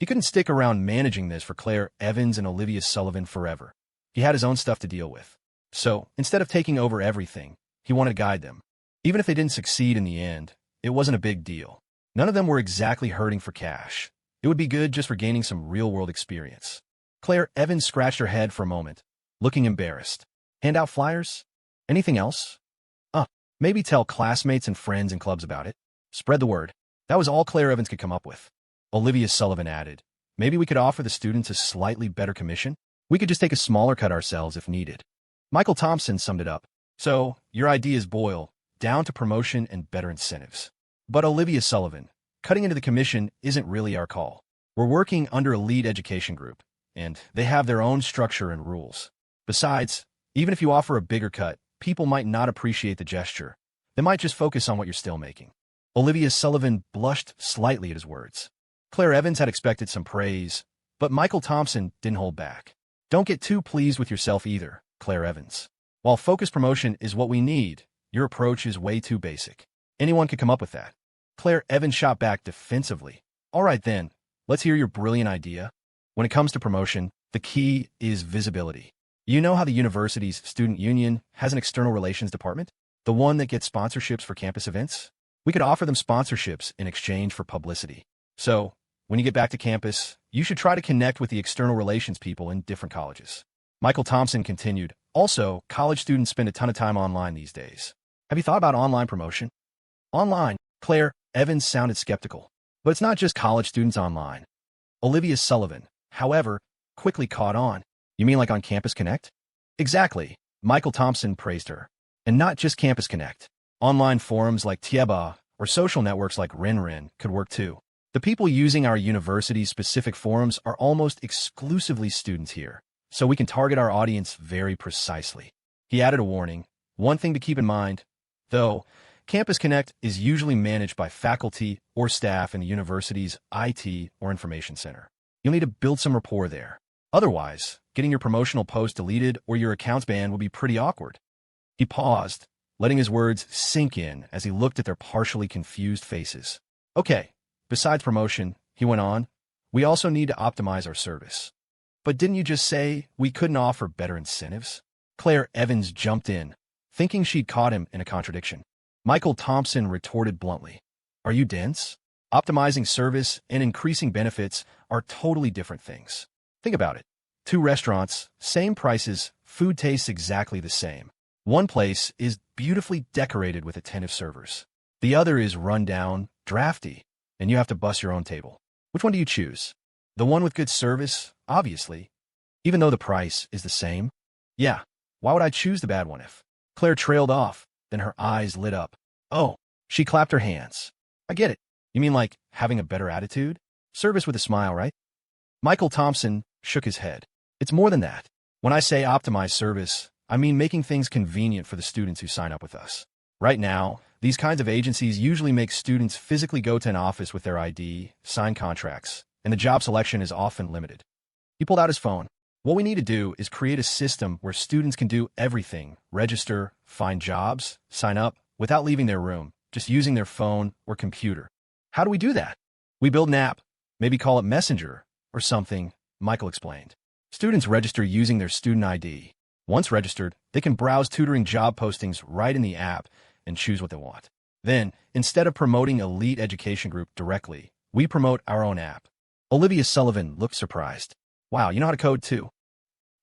He couldn't stick around managing this for Claire Evans and Olivia Sullivan forever. He had his own stuff to deal with. So, instead of taking over everything, he wanted to guide them. Even if they didn't succeed in the end, it wasn't a big deal. None of them were exactly hurting for cash. It would be good just for gaining some real-world experience. Claire Evans scratched her head for a moment, looking embarrassed. "Hand out flyers? Anything else?" Maybe tell classmates and friends in clubs about it. Spread the word." That was all Claire Evans could come up with. Olivia Sullivan added, "Maybe we could offer the students a slightly better commission? We could just take a smaller cut ourselves if needed." Michael Thompson summed it up. "So, your ideas boil down to promotion and better incentives." But Olivia Sullivan, cutting into the commission isn't really our call. We're working under a lead education group, and they have their own structure and rules. Besides, even if you offer a bigger cut, people might not appreciate the gesture. They might just focus on what you're still making. Olivia Sullivan blushed slightly at his words. Claire Evans had expected some praise, but Michael Thompson didn't hold back. "Don't get too pleased with yourself either, Claire Evans. While focused promotion is what we need, your approach is way too basic. Anyone could come up with that." Claire Evans shot back defensively. "All right then, let's hear your brilliant idea." When it comes to promotion, the key is visibility. You know how the university's student union has an external relations department? The one that gets sponsorships for campus events? We could offer them sponsorships in exchange for publicity. So, when you get back to campus, you should try to connect with the external relations people in different colleges. Michael Thompson continued, "Also, college students spend a ton of time online these days. Have you thought about online promotion?" "Online?" Claire Evans sounded skeptical. "But it's not just college students online." Olivia Sullivan, however, quickly caught on. "You mean like on Campus Connect?" "Exactly," Michael Thompson praised her. "And not just Campus Connect. Online forums like Tieba or social networks like RenRen could work too. The people using our university's specific forums are almost exclusively students here, so we can target our audience very precisely. He added a warning. One thing to keep in mind, though, Campus Connect is usually managed by faculty or staff in the university's IT or information center. You'll need to build some rapport there. Otherwise, getting your promotional post deleted or your accounts banned will be pretty awkward. He paused, letting his words sink in as he looked at their partially confused faces. Okay, besides promotion, he went on, we also need to optimize our service. But didn't you just say we couldn't offer better incentives? Claire Evans jumped in, thinking she'd caught him in a contradiction. Michael Thompson retorted bluntly, are you dense? Optimizing service and increasing benefits are totally different things. Think about it. 2 restaurants, same prices, food tastes exactly the same. One place is beautifully decorated with attentive servers. The other is run down, drafty, and you have to bus your own table. Which one do you choose? The one with good service, obviously. Even though the price is the same? Yeah, why would I choose the bad one if? Claire trailed off, then her eyes lit up. Oh, she clapped her hands. I get it. You mean like having a better attitude? Service with a smile, right? Michael Thompson shook his head. It's more than that. When I say optimize service, I mean making things convenient for the students who sign up with us. Right now, these kinds of agencies usually make students physically go to an office with their ID, sign contracts, and the job selection is often limited. He pulled out his phone. What we need to do is create a system where students can do everything, register, find jobs, sign up, without leaving their room, just using their phone or computer. How do we do that? We build an app, maybe call it Messenger or something, Michael explained. Students register using their student ID. Once registered, they can browse tutoring job postings right in the app and choose what they want. Then, instead of promoting a elite education group directly, we promote our own app. Olivia Sullivan looked surprised. Wow, you know how to code too?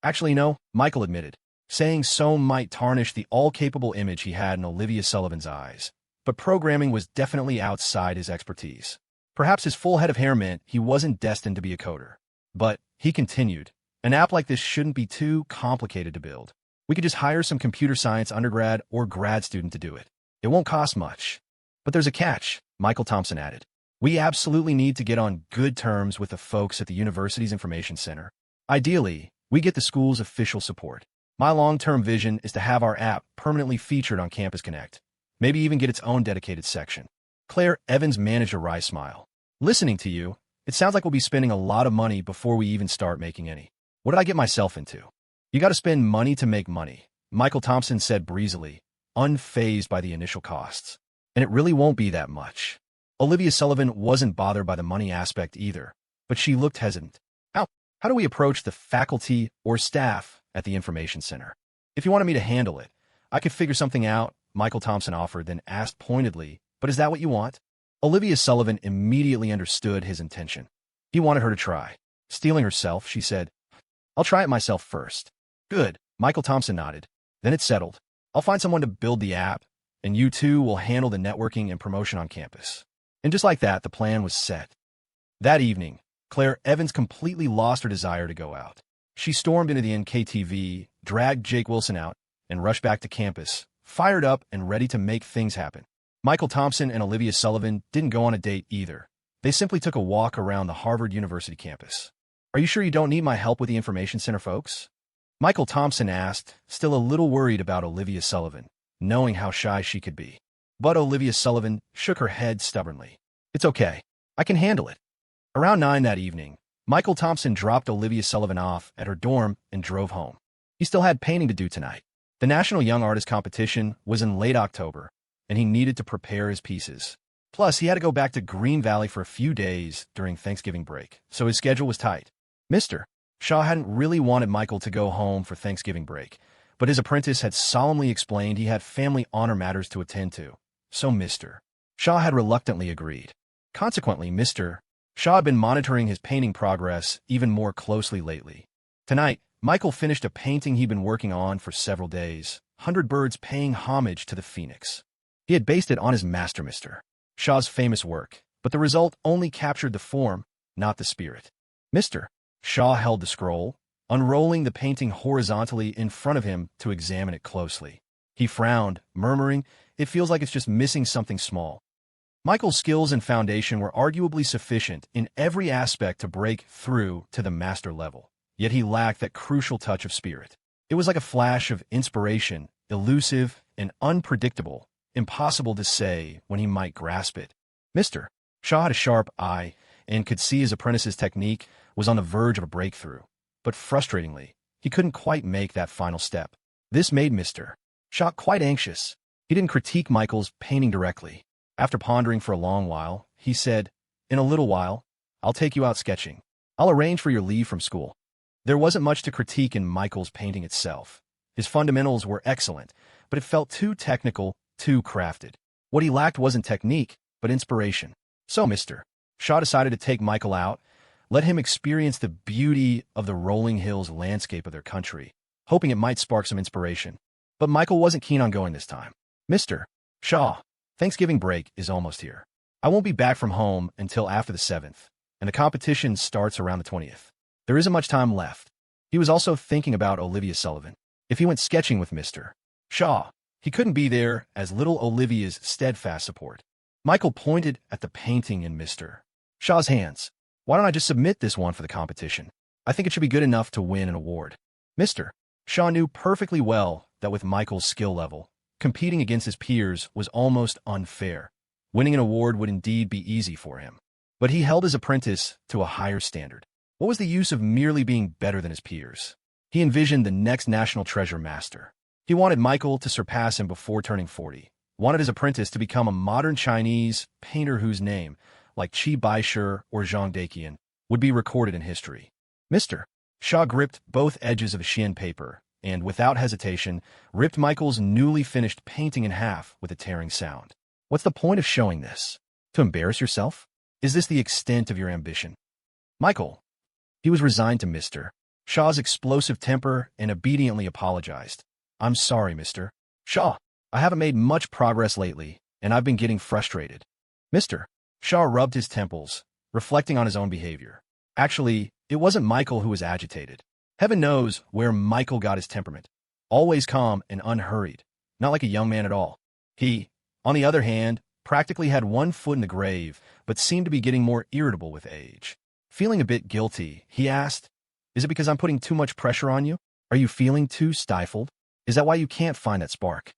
Actually, no, Michael admitted. Saying so might tarnish the all-capable image he had in Olivia Sullivan's eyes. But programming was definitely outside his expertise. Perhaps his full head of hair meant he wasn't destined to be a coder. But, he continued, an app like this shouldn't be too complicated to build. We could just hire some computer science undergrad or grad student to do it. It won't cost much. But there's a catch, Michael Thompson added. We absolutely need to get on good terms with the folks at the university's information center. Ideally, we get the school's official support. My long-term vision is to have our app permanently featured on Campus Connect. Maybe even get its own dedicated section. Claire Evans managed a wry smile. Listening to you, it sounds like we'll be spending a lot of money before we even start making any. What did I get myself into? You got to spend money to make money, Michael Thompson said breezily, unfazed by the initial costs. And it really won't be that much. Olivia Sullivan wasn't bothered by the money aspect either, but she looked hesitant. How do we approach the faculty or staff at the information center? If you wanted me to handle it, I could figure something out, Michael Thompson offered, then asked pointedly, but is that what you want? Olivia Sullivan immediately understood his intention. He wanted her to try. Steeling herself, she said, I'll try it myself first. Good, Michael Thompson nodded. Then it's settled. I'll find someone to build the app, and you two will handle the networking and promotion on campus. And just like that, the plan was set. That evening, Claire Evans completely lost her desire to go out. She stormed into the NKTV, dragged Jake Wilson out, and rushed back to campus, fired up and ready to make things happen. Michael Thompson and Olivia Sullivan didn't go on a date either. They simply took a walk around the Harvard University campus. Are you sure you don't need my help with the information center, folks? Michael Thompson asked, still a little worried about Olivia Sullivan, knowing how shy she could be. But Olivia Sullivan shook her head stubbornly. It's okay. I can handle it. Around 9 that evening, Michael Thompson dropped Olivia Sullivan off at her dorm and drove home. He still had painting to do tonight. The National Young Artist Competition was in late October, and he needed to prepare his pieces. Plus, he had to go back to Green Valley for a few days during Thanksgiving break, so his schedule was tight. Mr. Shaw hadn't really wanted Michael to go home for Thanksgiving break, but his apprentice had solemnly explained he had family honor matters to attend to, so Mr. Shaw had reluctantly agreed. Consequently, Mr. Shaw had been monitoring his painting progress even more closely lately. Tonight, Michael finished a painting he'd been working on for several days, 100 Birds Paying Homage to the Phoenix. He had based it on his master, Mr. Shaw's famous work, but the result only captured the form, not the spirit. Mr. Shaw held the scroll, unrolling the painting horizontally in front of him to examine it closely. He frowned, murmuring, "It feels like it's just missing something small." Michael's skills and foundation were arguably sufficient in every aspect to break through to the master level, yet he lacked that crucial touch of spirit. It was like a flash of inspiration, elusive and unpredictable, impossible to say when he might grasp it. Mr. Shaw had a sharp eye and could see his apprentice's technique was on the verge of a breakthrough, but frustratingly, he couldn't quite make that final step. This made Mr. Shaw quite anxious. He didn't critique Michael's painting directly. After pondering for a long while, he said, "In a little while, I'll take you out sketching. I'll arrange for your leave from school." There wasn't much to critique in Michael's painting itself. His fundamentals were excellent, but it felt too technical, too crafted. What he lacked wasn't technique, but inspiration. So Mr. Shaw decided to take Michael out, let him experience the beauty of the rolling hills landscape of their country, hoping it might spark some inspiration. But Michael wasn't keen on going this time. "Mr. Shaw, Thanksgiving break is almost here. I won't be back from home until after the 7th, and the competition starts around the 20th. There isn't much time left." He was also thinking about Olivia Sullivan. If he went sketching with Mr. Shaw, he couldn't be there as little Olivia's steadfast support. Michael pointed at the painting in Mr. Shaw's hands. "Why don't I just submit this one for the competition? I think it should be good enough to win an award." Mr. Shaw knew perfectly well that with Michael's skill level, competing against his peers was almost unfair. Winning an award would indeed be easy for him. But he held his apprentice to a higher standard. What was the use of merely being better than his peers? He envisioned the next national treasure master. He wanted Michael to surpass him before turning 40, wanted his apprentice to become a modern Chinese painter whose name, like Qi Baishe or Zhang Daqian, would be recorded in history. Mr. Shaw gripped both edges of the Xian paper and, without hesitation, ripped Michael's newly finished painting in half with a tearing sound. "What's the point of showing this? To embarrass yourself? Is this the extent of your ambition?" Michael. He was resigned to Mr. Shaw's explosive temper and obediently apologized. "I'm sorry, Mr. Shaw. I haven't made much progress lately, and I've been getting frustrated." Mr. Shaw rubbed his temples, reflecting on his own behavior. Actually, it wasn't Michael who was agitated. Heaven knows where Michael got his temperament. Always calm and unhurried, not like a young man at all. He, on the other hand, practically had one foot in the grave, but seemed to be getting more irritable with age. Feeling a bit guilty, he asked, "Is it because I'm putting too much pressure on you? Are you feeling too stifled? Is that why you can't find that spark?"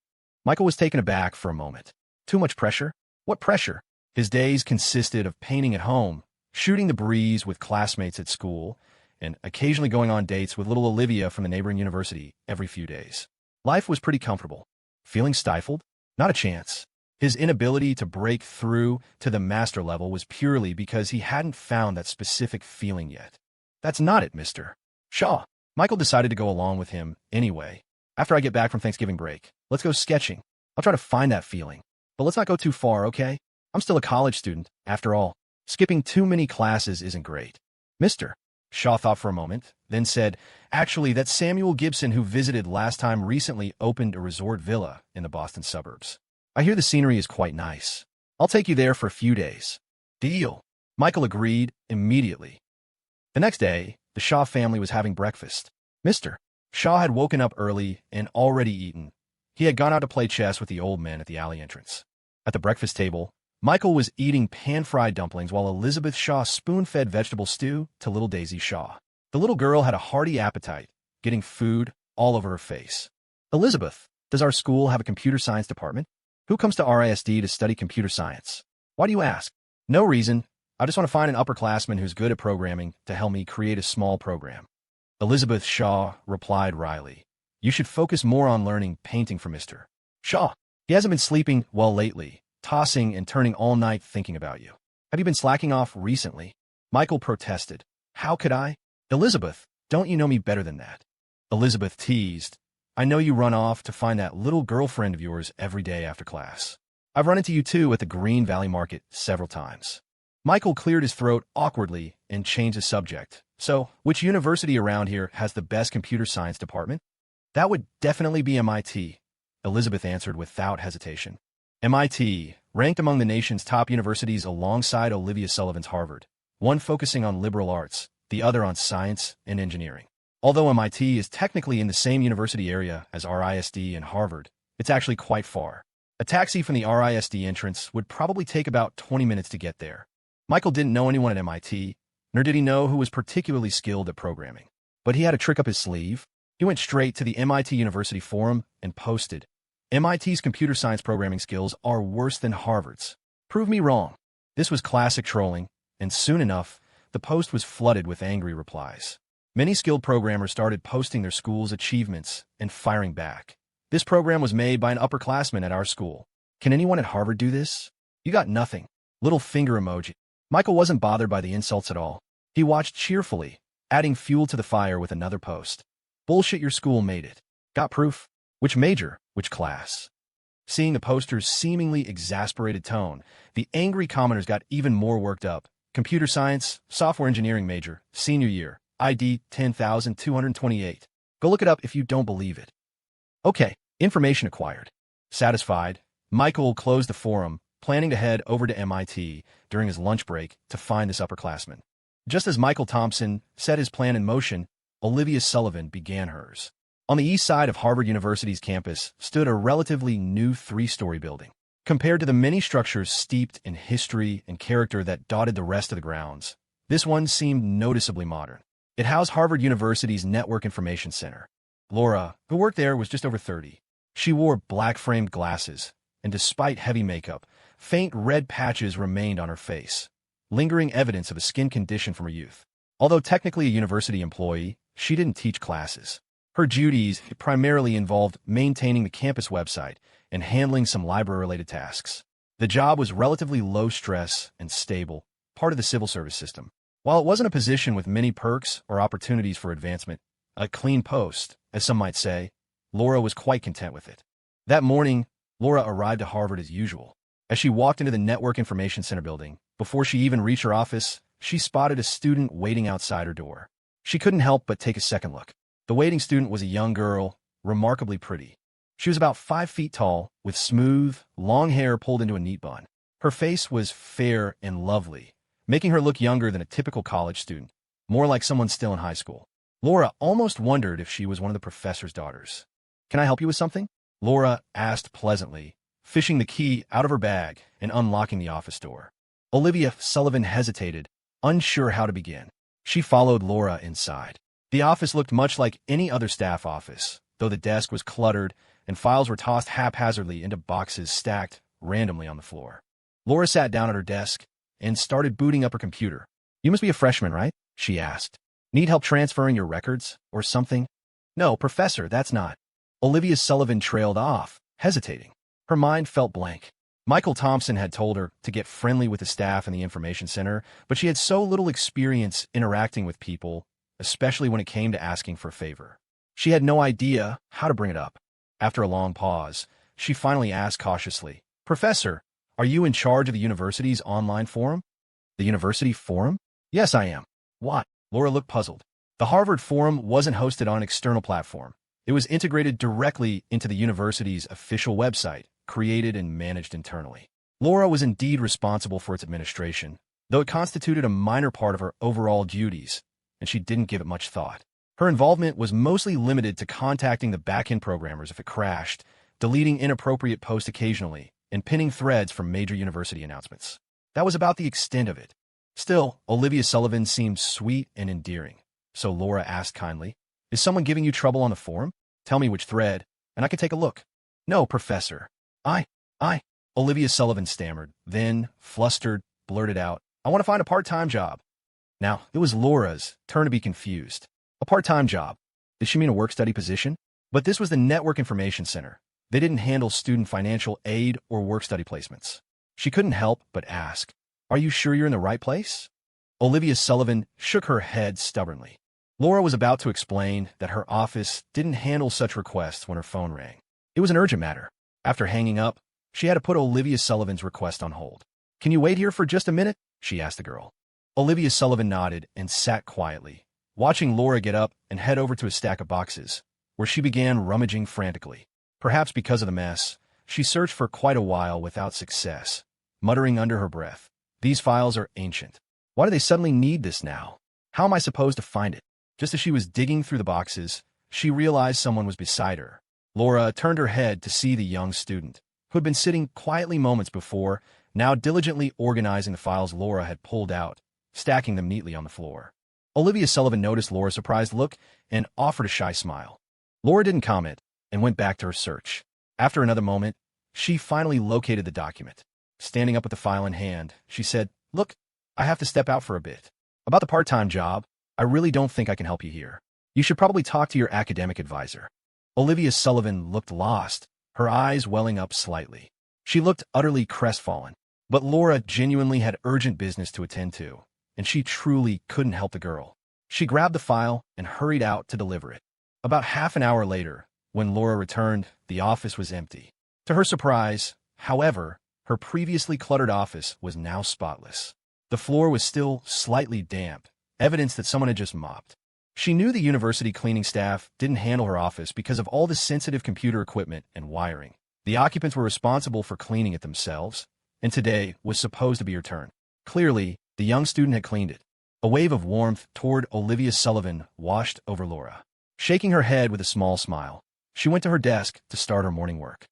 Michael was taken aback for a moment. Too much pressure? What pressure? His days consisted of painting at home, shooting the breeze with classmates at school, and occasionally going on dates with little Olivia from the neighboring university every few days. Life was pretty comfortable. Feeling stifled? Not a chance. His inability to break through to the master level was purely because he hadn't found that specific feeling yet. "That's not it, Mr. Shaw." Michael decided to go along with him anyway. "After I get back from Thanksgiving break, let's go sketching. I'll try to find that feeling. But let's not go too far, okay? I'm still a college student, after all. Skipping too many classes isn't great." Mr. Shaw thought for a moment, then said, "Actually, that Samuel Gibson who visited last time recently opened a resort villa in the Boston suburbs. I hear the scenery is quite nice. I'll take you there for a few days." "Deal." Michael agreed immediately. The next day, the Shaw family was having breakfast. Mr. Shaw had woken up early and already eaten. He had gone out to play chess with the old men at the alley entrance. At the breakfast table, Michael was eating pan-fried dumplings while Elizabeth Shaw spoon-fed vegetable stew to little Daisy Shaw. The little girl had a hearty appetite, getting food all over her face. "Elizabeth, does our school have a computer science department? Who comes to RISD to study computer science?" "Why do you ask?" "No reason. I just want to find an upperclassman who's good at programming to help me create a small program." Elizabeth Shaw replied wryly, "You should focus more on learning painting from Mr. Shaw. He hasn't been sleeping well lately, tossing and turning all night thinking about you. Have you been slacking off recently?" Michael protested. "How could I?" "Elizabeth, don't you know me better than that?" Elizabeth teased. "I know you run off to find that little girlfriend of yours every day after class. I've run into you too at the Green Valley Market several times." Michael cleared his throat awkwardly and changed the subject. "So, which university around here has the best computer science department?" "That would definitely be MIT," Elizabeth answered without hesitation. MIT, ranked among the nation's top universities alongside Olivia Sullivan's Harvard, one focusing on liberal arts, the other on science and engineering. Although MIT is technically in the same university area as RISD and Harvard, it's actually quite far. A taxi from the RISD entrance would probably take about 20 minutes to get there. Michael didn't know anyone at MIT, nor did he know who was particularly skilled at programming. But he had a trick up his sleeve. He went straight to the MIT University forum and posted, "MIT's computer science programming skills are worse than Harvard's. Prove me wrong." This was classic trolling, and soon enough, the post was flooded with angry replies. Many skilled programmers started posting their school's achievements and firing back. "This program was made by an upperclassman at our school. Can anyone at Harvard do this? You got nothing." Little finger emoji. Michael wasn't bothered by the insults at all. He watched cheerfully, adding fuel to the fire with another post. "Bullshit, your school made it. Got proof? Which major? Which class?" Seeing the poster's seemingly exasperated tone, the angry commenters got even more worked up. "Computer science, software engineering major, senior year, ID 10,228. Go look it up if you don't believe it." Okay, information acquired. Satisfied, Michael closed the forum, planning to head over to MIT during his lunch break to find this upperclassman. Just as Michael Thompson set his plan in motion, Olivia Sullivan began hers. On the east side of Harvard University's campus stood a relatively new three-story building. Compared to the many structures steeped in history and character that dotted the rest of the grounds, this one seemed noticeably modern. It housed Harvard University's Network Information Center. Laura, who worked there, was just over 30. She wore black-framed glasses, and despite heavy makeup, faint red patches remained on her face, lingering evidence of a skin condition from her youth. Although technically a university employee, she didn't teach classes. Her duties primarily involved maintaining the campus website and handling some library-related tasks. The job was relatively low stress and stable, part of the civil service system. While it wasn't a position with many perks or opportunities for advancement, a clean post, as some might say, Laura was quite content with it. That morning, Laura arrived at Harvard as usual. As she walked into the Network Information Center building, before she even reached her office, she spotted a student waiting outside her door. She couldn't help but take a second look. The waiting student was a young girl, remarkably pretty. She was about 5 feet tall, with smooth, long hair pulled into a neat bun. Her face was fair and lovely, making her look younger than a typical college student, more like someone still in high school. Laura almost wondered if she was one of the professor's daughters. "Can I help you with something?" Laura asked pleasantly, fishing the key out of her bag and unlocking the office door. Olivia Sullivan hesitated, unsure how to begin. She followed Laura inside. The office looked much like any other staff office, though the desk was cluttered and files were tossed haphazardly into boxes stacked randomly on the floor. Laura sat down at her desk and started booting up her computer. "You must be a freshman, right?" she asked. "Need help transferring your records or something?" "No, professor, that's not." Olivia Sullivan trailed off, hesitating. Her mind felt blank. Michael Thompson had told her to get friendly with the staff in the information center, but she had so little experience interacting with people, especially when it came to asking for a favor. She had no idea how to bring it up. After a long pause, she finally asked cautiously, "Professor, are you in charge of the university's online forum?" "The university forum?" "Yes, I am." "What?" Laura looked puzzled. The Harvard forum wasn't hosted on an external platform. It was integrated directly into the university's official website, created and managed internally. Laura was indeed responsible for its administration, though it constituted a minor part of her overall duties, and she didn't give it much thought. Her involvement was mostly limited to contacting the back-end programmers if it crashed, deleting inappropriate posts occasionally, and pinning threads from major university announcements. That was about the extent of it. Still, Olivia Sullivan seemed sweet and endearing, so Laura asked kindly, "Is someone giving you trouble on the forum? Tell me which thread, and I can take a look." "No, professor. I, Olivia Sullivan stammered, then, flustered, blurted out, "I want to find a part-time job." Now, it was Laura's turn to be confused. A part-time job? Did she mean a work-study position? But this was the Network Information Center. They didn't handle student financial aid or work-study placements. She couldn't help but ask, "Are you sure you're in the right place?" Olivia Sullivan shook her head stubbornly. Laura was about to explain that her office didn't handle such requests when her phone rang. It was an urgent matter. After hanging up, she had to put Olivia Sullivan's request on hold. "Can you wait here for just a minute?" she asked the girl. Olivia Sullivan nodded and sat quietly, watching Laura get up and head over to a stack of boxes, where she began rummaging frantically. Perhaps because of the mess, she searched for quite a while without success, muttering under her breath, "These files are ancient. Why do they suddenly need this now? How am I supposed to find it?" Just as she was digging through the boxes, she realized someone was beside her. Laura turned her head to see the young student, who had been sitting quietly moments before, now diligently organizing the files Laura had pulled out, stacking them neatly on the floor. Olivia Sullivan noticed Laura's surprised look and offered a shy smile. Laura didn't comment and went back to her search. After another moment, she finally located the document. Standing up with the file in hand, she said, "Look, I have to step out for a bit. About the part-time job, I really don't think I can help you here. You should probably talk to your academic advisor." Olivia Sullivan looked lost, her eyes welling up slightly. She looked utterly crestfallen, but Laura genuinely had urgent business to attend to, and she truly couldn't help the girl. She grabbed the file and hurried out to deliver it. About half an hour later, when Laura returned, the office was empty. To her surprise, however, her previously cluttered office was now spotless. The floor was still slightly damp, evidence that someone had just mopped. She knew the university cleaning staff didn't handle her office because of all the sensitive computer equipment and wiring. The occupants were responsible for cleaning it themselves, and today was supposed to be her turn. Clearly, the young student had cleaned it. A wave of warmth toward Olivia Sullivan washed over Laura. Shaking her head with a small smile, she went to her desk to start her morning work.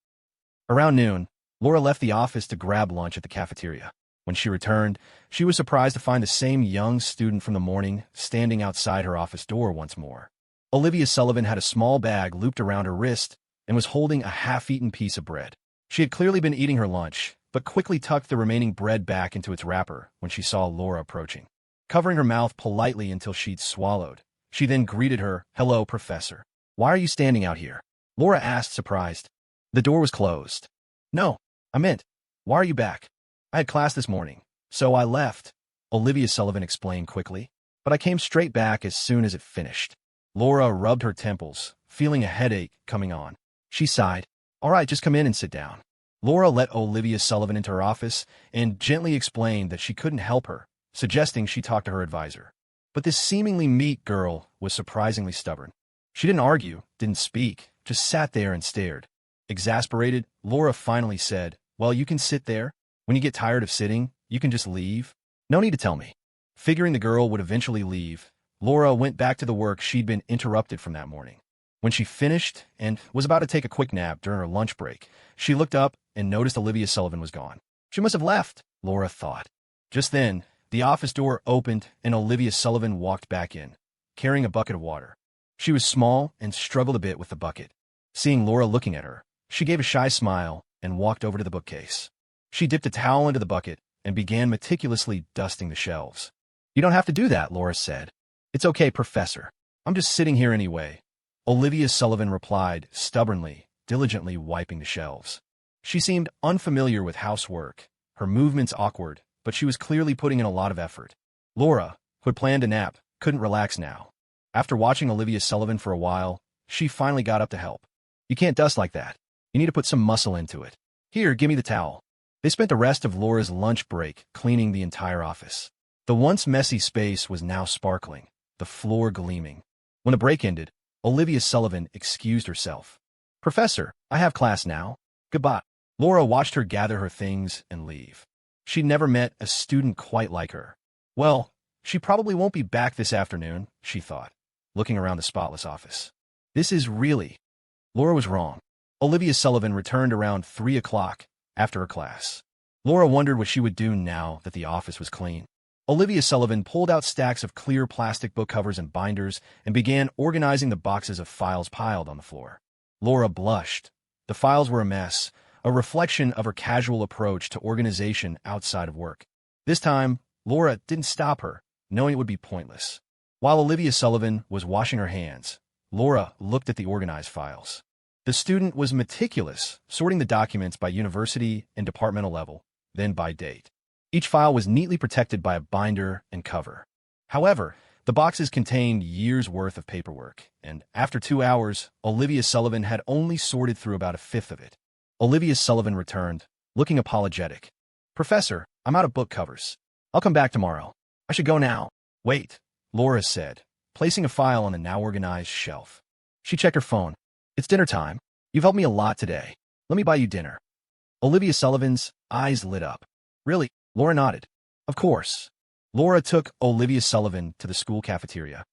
Around noon, Laura left the office to grab lunch at the cafeteria. When she returned, she was surprised to find the same young student from the morning standing outside her office door once more. Olivia Sullivan had a small bag looped around her wrist and was holding a half-eaten piece of bread. She had clearly been eating her lunch, but quickly tucked the remaining bread back into its wrapper when she saw Laura approaching. Covering her mouth politely until she'd swallowed, she then greeted her, "Hello, Professor. Why are you standing out here?" Laura asked, surprised. The door was closed. "No, I meant, why are you back? I had class this morning, so I left," Olivia Sullivan explained quickly, "but I came straight back as soon as it finished." Laura rubbed her temples, feeling a headache coming on. She sighed. "All right, just come in and sit down." Laura let Olivia Sullivan into her office and gently explained that she couldn't help her, suggesting she talk to her advisor. But this seemingly meek girl was surprisingly stubborn. She didn't argue, didn't speak, just sat there and stared. Exasperated, Laura finally said, "Well, you can sit there. When you get tired of sitting, you can just leave. No need to tell me." Figuring the girl would eventually leave, Laura went back to the work she'd been interrupted from that morning. When she finished and was about to take a quick nap during her lunch break, she looked up and noticed Olivia Sullivan was gone. She must have left, Laura thought. Just then, the office door opened and Olivia Sullivan walked back in, carrying a bucket of water. She was small and struggled a bit with the bucket. Seeing Laura looking at her, she gave a shy smile and walked over to the bookcase. She dipped a towel into the bucket and began meticulously dusting the shelves. "You don't have to do that," Laura said. "It's okay, Professor. I'm just sitting here anyway," Olivia Sullivan replied, stubbornly, diligently wiping the shelves. She seemed unfamiliar with housework, her movements awkward, but she was clearly putting in a lot of effort. Laura, who had planned a nap, couldn't relax now. After watching Olivia Sullivan for a while, she finally got up to help. "You can't dust like that. You need to put some muscle into it. Here, give me the towel." They spent the rest of Laura's lunch break cleaning the entire office. The once messy space was now sparkling, the floor gleaming. When the break ended, Olivia Sullivan excused herself. "Professor, I have class now. Goodbye." Laura watched her gather her things and leave. She'd never met a student quite like her. Well, she probably won't be back this afternoon, she thought, looking around the spotless office. This is really... Laura was wrong. Olivia Sullivan returned around 3 o'clock after her class. Laura wondered what she would do now that the office was clean. Olivia Sullivan pulled out stacks of clear plastic book covers and binders and began organizing the boxes of files piled on the floor. Laura blushed. The files were a mess, a reflection of her casual approach to organization outside of work. This time, Laura didn't stop her, knowing it would be pointless. While Olivia Sullivan was washing her hands, Laura looked at the organized files. The student was meticulous, sorting the documents by university and departmental level, then by date. Each file was neatly protected by a binder and cover. However, the boxes contained years' worth of paperwork, and after 2 hours, Olivia Sullivan had only sorted through about a fifth of it. Olivia Sullivan returned, looking apologetic. "Professor, I'm out of book covers. I'll come back tomorrow. I should go now." "Wait," Laura said, placing a file on the now organized shelf. She checked her phone. "It's dinner time. You've helped me a lot today. Let me buy you dinner." Olivia Sullivan's eyes lit up. "Really?" Laura nodded. "Of course." Laura took Olivia Sullivan to the school cafeteria.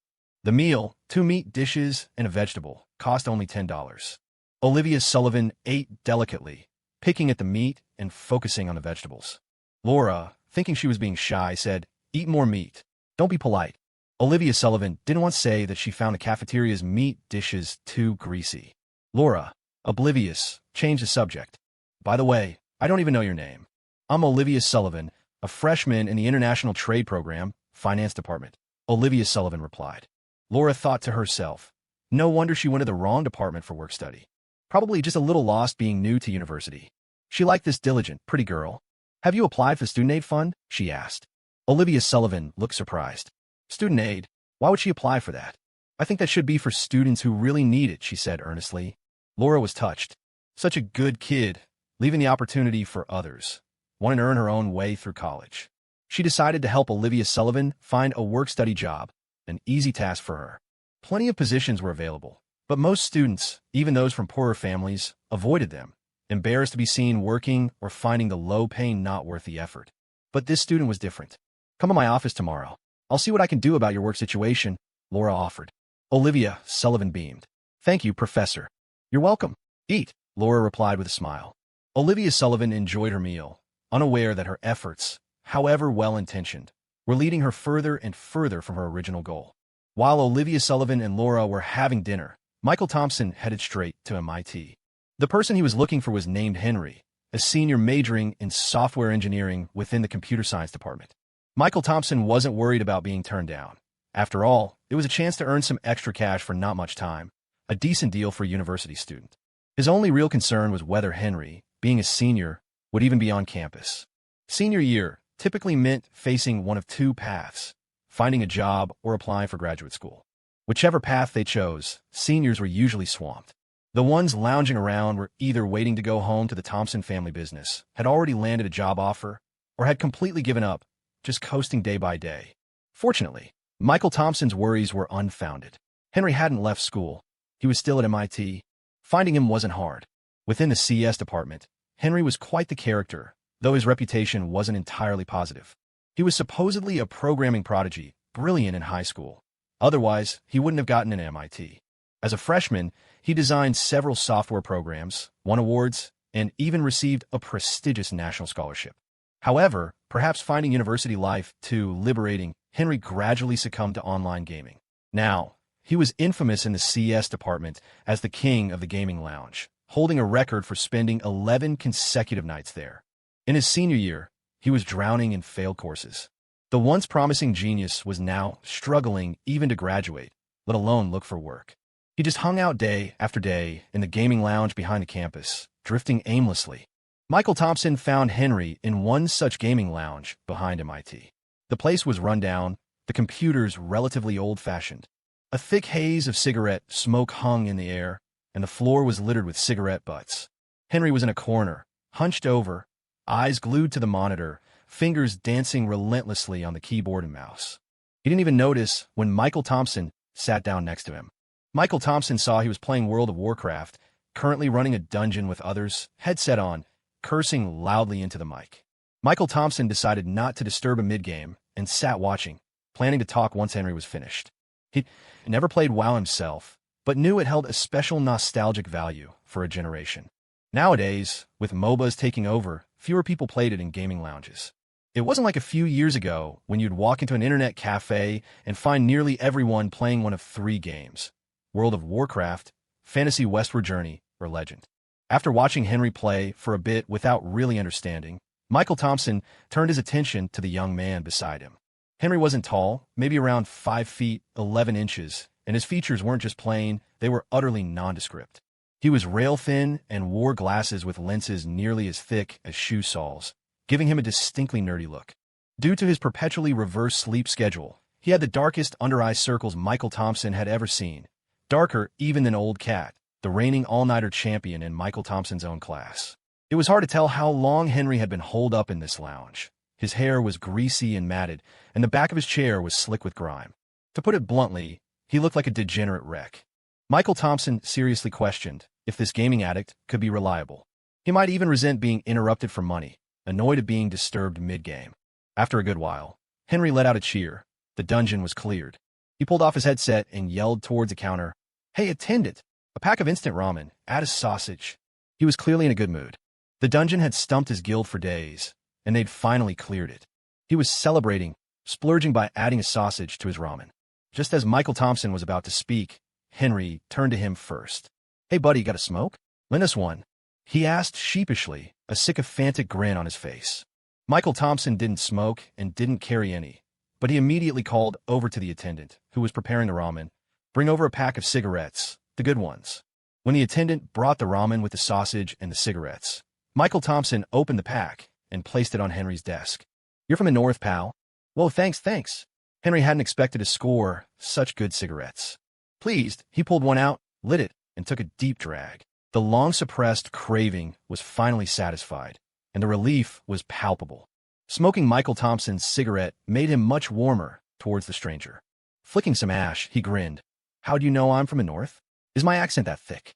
The meal, 2 meat dishes and a vegetable, cost only $10. Olivia Sullivan ate delicately, picking at the meat and focusing on the vegetables. Laura, thinking she was being shy, said, "Eat more meat. Don't be polite." Olivia Sullivan didn't want to say that she found the cafeteria's meat dishes too greasy. Laura, oblivious, changed the subject. "By the way, I don't even know your name." "I'm Olivia Sullivan, a freshman in the International Trade Program, Finance Department," Olivia Sullivan replied. Laura thought to herself, no wonder she went to the wrong department for work study. Probably just a little lost being new to university. She liked this diligent, pretty girl. "Have you applied for student aid fund?" she asked. Olivia Sullivan looked surprised. "Student aid? Why would she apply for that?" "I think that should be for students who really need it," she said earnestly. Laura was touched. Such a good kid, leaving the opportunity for others, wanting to earn her own way through college. She decided to help Olivia Sullivan find a work-study job, an easy task for her. Plenty of positions were available, but most students, even those from poorer families, avoided them, embarrassed to be seen working or finding the low pay not worth the effort. But this student was different. "Come to my office tomorrow. I'll see what I can do about your work situation," Laura offered. Olivia Sullivan beamed. "Thank you, Professor." "You're welcome. Eat," Laura replied with a smile. Olivia Sullivan enjoyed her meal, unaware that her efforts, however well-intentioned, were leading her further and further from her original goal. While Olivia Sullivan and Laura were having dinner, Michael Thompson headed straight to MIT. The person he was looking for was named Henry, a senior majoring in software engineering within the computer science department. Michael Thompson wasn't worried about being turned down. After all, it was a chance to earn some extra cash for not much time, a decent deal for a university student. His only real concern was whether Henry, being a senior, would even be on campus. Senior year typically meant facing one of two paths: finding a job or applying for graduate school. Whichever path they chose, seniors were usually swamped. The ones lounging around were either waiting to go home to the Thompson family business, had already landed a job offer, or had completely given up, just coasting day by day. Fortunately, Michael Thompson's worries were unfounded. Henry hadn't left school. He was still at MIT. Finding him wasn't hard. Within the CS department, Henry was quite the character, though his reputation wasn't entirely positive. He was supposedly a programming prodigy, brilliant in high school. Otherwise, he wouldn't have gotten into MIT. As a freshman, he designed several software programs, won awards, and even received a prestigious national scholarship. However, perhaps finding university life too liberating, Henry gradually succumbed to online gaming. Now, he was infamous in the CS department as the king of the gaming lounge, holding a record for spending 11 consecutive nights there. In his senior year, he was drowning in failed courses. The once promising genius was now struggling even to graduate, let alone look for work. He just hung out day after day in the gaming lounge behind the campus, drifting aimlessly. Michael Thompson found Henry in one such gaming lounge behind MIT. The place was run down, the computers relatively old-fashioned. A thick haze of cigarette smoke hung in the air, and the floor was littered with cigarette butts. Henry was in a corner, hunched over, eyes glued to the monitor, fingers dancing relentlessly on the keyboard and mouse. He didn't even notice when Michael Thompson sat down next to him. Michael Thompson saw he was playing World of Warcraft, currently running a dungeon with others, headset on, cursing loudly into the mic. Michael Thompson decided not to disturb him mid-game and sat watching, planning to talk once Henry was finished. He never played WoW himself, but knew it held a special nostalgic value for a generation. Nowadays, with MOBAs taking over, fewer people played it in gaming lounges. It wasn't like a few years ago when you'd walk into an internet cafe and find nearly everyone playing one of three games: World of Warcraft, Fantasy Westward Journey, or Legend. After watching Henry play for a bit without really understanding, Michael Thompson turned his attention to the young man beside him. Henry wasn't tall, maybe around 5 feet 11 inches, and his features weren't just plain, they were utterly nondescript. He was rail-thin and wore glasses with lenses nearly as thick as shoe soles, giving him a distinctly nerdy look. Due to his perpetually reverse sleep schedule, he had the darkest under-eye circles Michael Thompson had ever seen, darker even than Old Cat, the reigning all-nighter champion in Michael Thompson's own class. It was hard to tell how long Henry had been holed up in this lounge. His hair was greasy and matted, and the back of his chair was slick with grime. To put it bluntly, he looked like a degenerate wreck. Michael Thompson seriously questioned if this gaming addict could be reliable. He might even resent being interrupted for money, annoyed at being disturbed mid-game. After a good while, Henry let out a cheer. The dungeon was cleared. He pulled off his headset and yelled towards the counter, "Hey, attendant, a pack of instant ramen, add a sausage." He was clearly in a good mood. The dungeon had stumped his guild for days, and they'd finally cleared it. He was celebrating, splurging by adding a sausage to his ramen. Just as Michael Thompson was about to speak, Henry turned to him first. "Hey buddy, got a smoke? Lend us one," he asked sheepishly, a sycophantic grin on his face. Michael Thompson didn't smoke and didn't carry any, but he immediately called over to the attendant, who was preparing the ramen, "Bring over a pack of cigarettes, the good ones." When the attendant brought the ramen with the sausage and the cigarettes, Michael Thompson opened the pack and placed it on Henry's desk. "You're from the north, pal?" "Whoa, thanks. Henry hadn't expected to score such good cigarettes. Pleased, he pulled one out, lit it, and took a deep drag. The long-suppressed craving was finally satisfied, and the relief was palpable. Smoking Michael Thompson's cigarette made him much warmer towards the stranger. Flicking some ash, he grinned. "How do you know I'm from the north? Is my accent that thick?"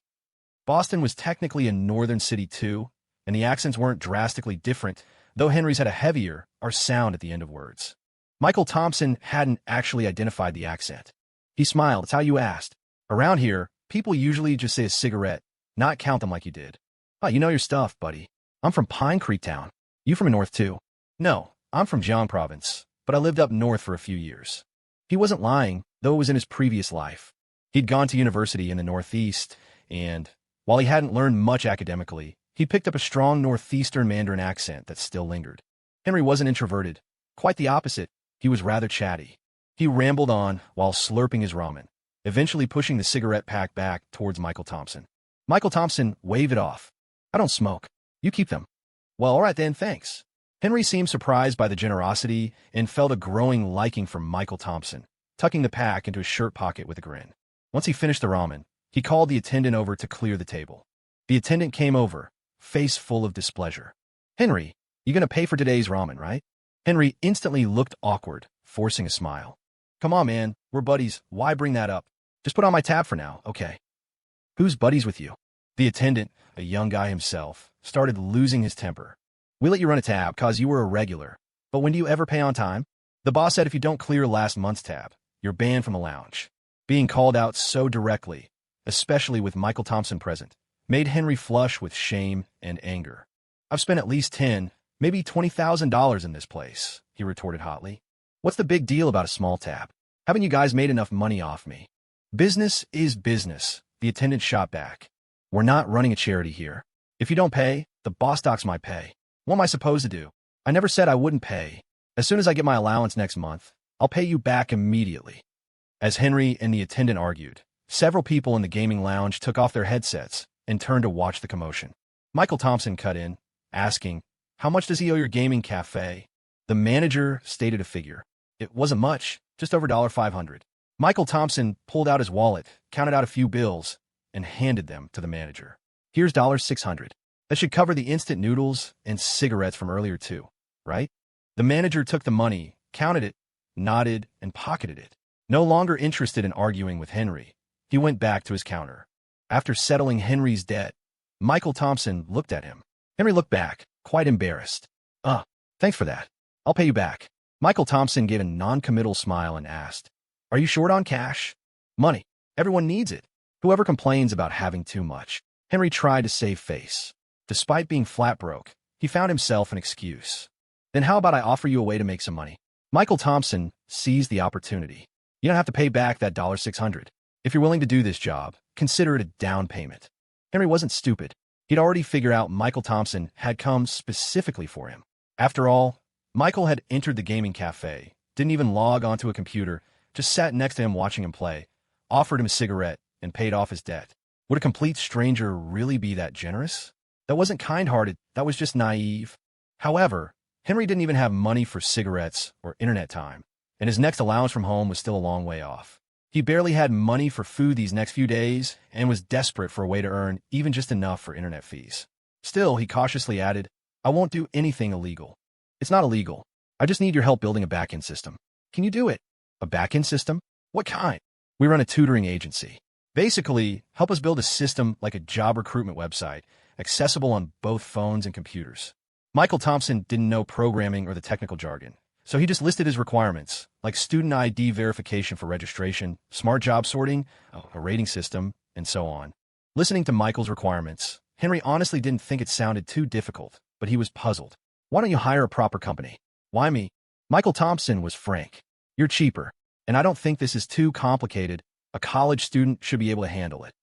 Boston was technically a northern city too, and the accents weren't drastically different, though Henry's had a heavier R sound at the end of words. Michael Thompson hadn't actually identified the accent. He smiled. "It's how you asked. Around here, people usually just say a cigarette, not count them like you did." "Oh, you know your stuff, buddy. I'm from Pine Creek Town. You from the north too?" "No, I'm from Jiang Province, but I lived up north for a few years." He wasn't lying, though it was in his previous life. He'd gone to university in the Northeast, and, while he hadn't learned much academically, he picked up a strong Northeastern Mandarin accent that still lingered. Henry wasn't introverted. Quite the opposite. He was rather chatty. He rambled on while slurping his ramen, eventually pushing the cigarette pack back towards Michael Thompson. Michael Thompson waved it off. "I don't smoke. You keep them." "Well, all right then, thanks." Henry seemed surprised by the generosity and felt a growing liking for Michael Thompson, tucking the pack into his shirt pocket with a grin. Once he finished the ramen, he called the attendant over to clear the table. The attendant came over, face full of displeasure. "Henry, you gonna pay for today's ramen, right?" Henry instantly looked awkward, forcing a smile. "Come on, man, we're buddies. Why bring that up? Just put on my tab for now, okay?" "Who's buddies with you?" The attendant, a young guy himself, started losing his temper. "We let you run a tab cause you were a regular. But when do you ever pay on time? The boss said if you don't clear last month's tab, you're banned from the lounge." Being called out so directly, especially with Michael Thompson present, made Henry flush with shame and anger. "I've spent at least $10, maybe $20,000 in this place," he retorted hotly. "What's the big deal about a small tab? Haven't you guys made enough money off me?" "Business is business," the attendant shot back. "We're not running a charity here. If you don't pay, the boss docks my pay. What am I supposed to do? I never said I wouldn't pay. As soon as I get my allowance next month, I'll pay you back immediately." As Henry and the attendant argued, several people in the gaming lounge took off their headsets and turned to watch the commotion. Michael Thompson cut in, asking, "How much does he owe your gaming cafe?" The manager stated a figure. It wasn't much, just over $500. Michael Thompson pulled out his wallet, counted out a few bills, and handed them to the manager. "Here's $600. That should cover the instant noodles and cigarettes from earlier too, right?" The manager took the money, counted it, nodded, and pocketed it. No longer interested in arguing with Henry, he went back to his counter. After settling Henry's debt, Michael Thompson looked at him. Henry looked back, quite embarrassed. Thanks for that. I'll pay you back." Michael Thompson gave a non-committal smile and asked, "Are you short on cash?" "Money. Everyone needs it. Whoever complains about having too much." Henry tried to save face. Despite being flat broke, he found himself an excuse. "Then how about I offer you a way to make some money?" Michael Thompson seized the opportunity. "You don't have to pay back that $600. If you're willing to do this job, consider it a down payment." Henry wasn't stupid. He'd already figured out Michael Thompson had come specifically for him. After all, Michael had entered the gaming cafe, didn't even log onto a computer, just sat next to him watching him play, offered him a cigarette, and paid off his debt. Would a complete stranger really be that generous? That wasn't kind-hearted, that was just naive. However, Henry didn't even have money for cigarettes or internet time, and his next allowance from home was still a long way off. He barely had money for food these next few days and was desperate for a way to earn even just enough for internet fees. Still, he cautiously added, "I won't do anything illegal." "It's not illegal. I just need your help building a back-end system." "Can you do it?" "A back-end system? What kind?" "We run a tutoring agency. Basically, help us build a system like a job recruitment website, accessible on both phones and computers." Michael Thompson didn't know programming or the technical jargon, so he just listed his requirements, like student ID verification for registration, smart job sorting, a rating system, and so on. Listening to Michael's requirements, Henry honestly didn't think it sounded too difficult, but he was puzzled. Why don't you hire a proper company? Why me? Michael Thompson was frank. You're cheaper, and I don't think this is too complicated. A college student should be able to handle it.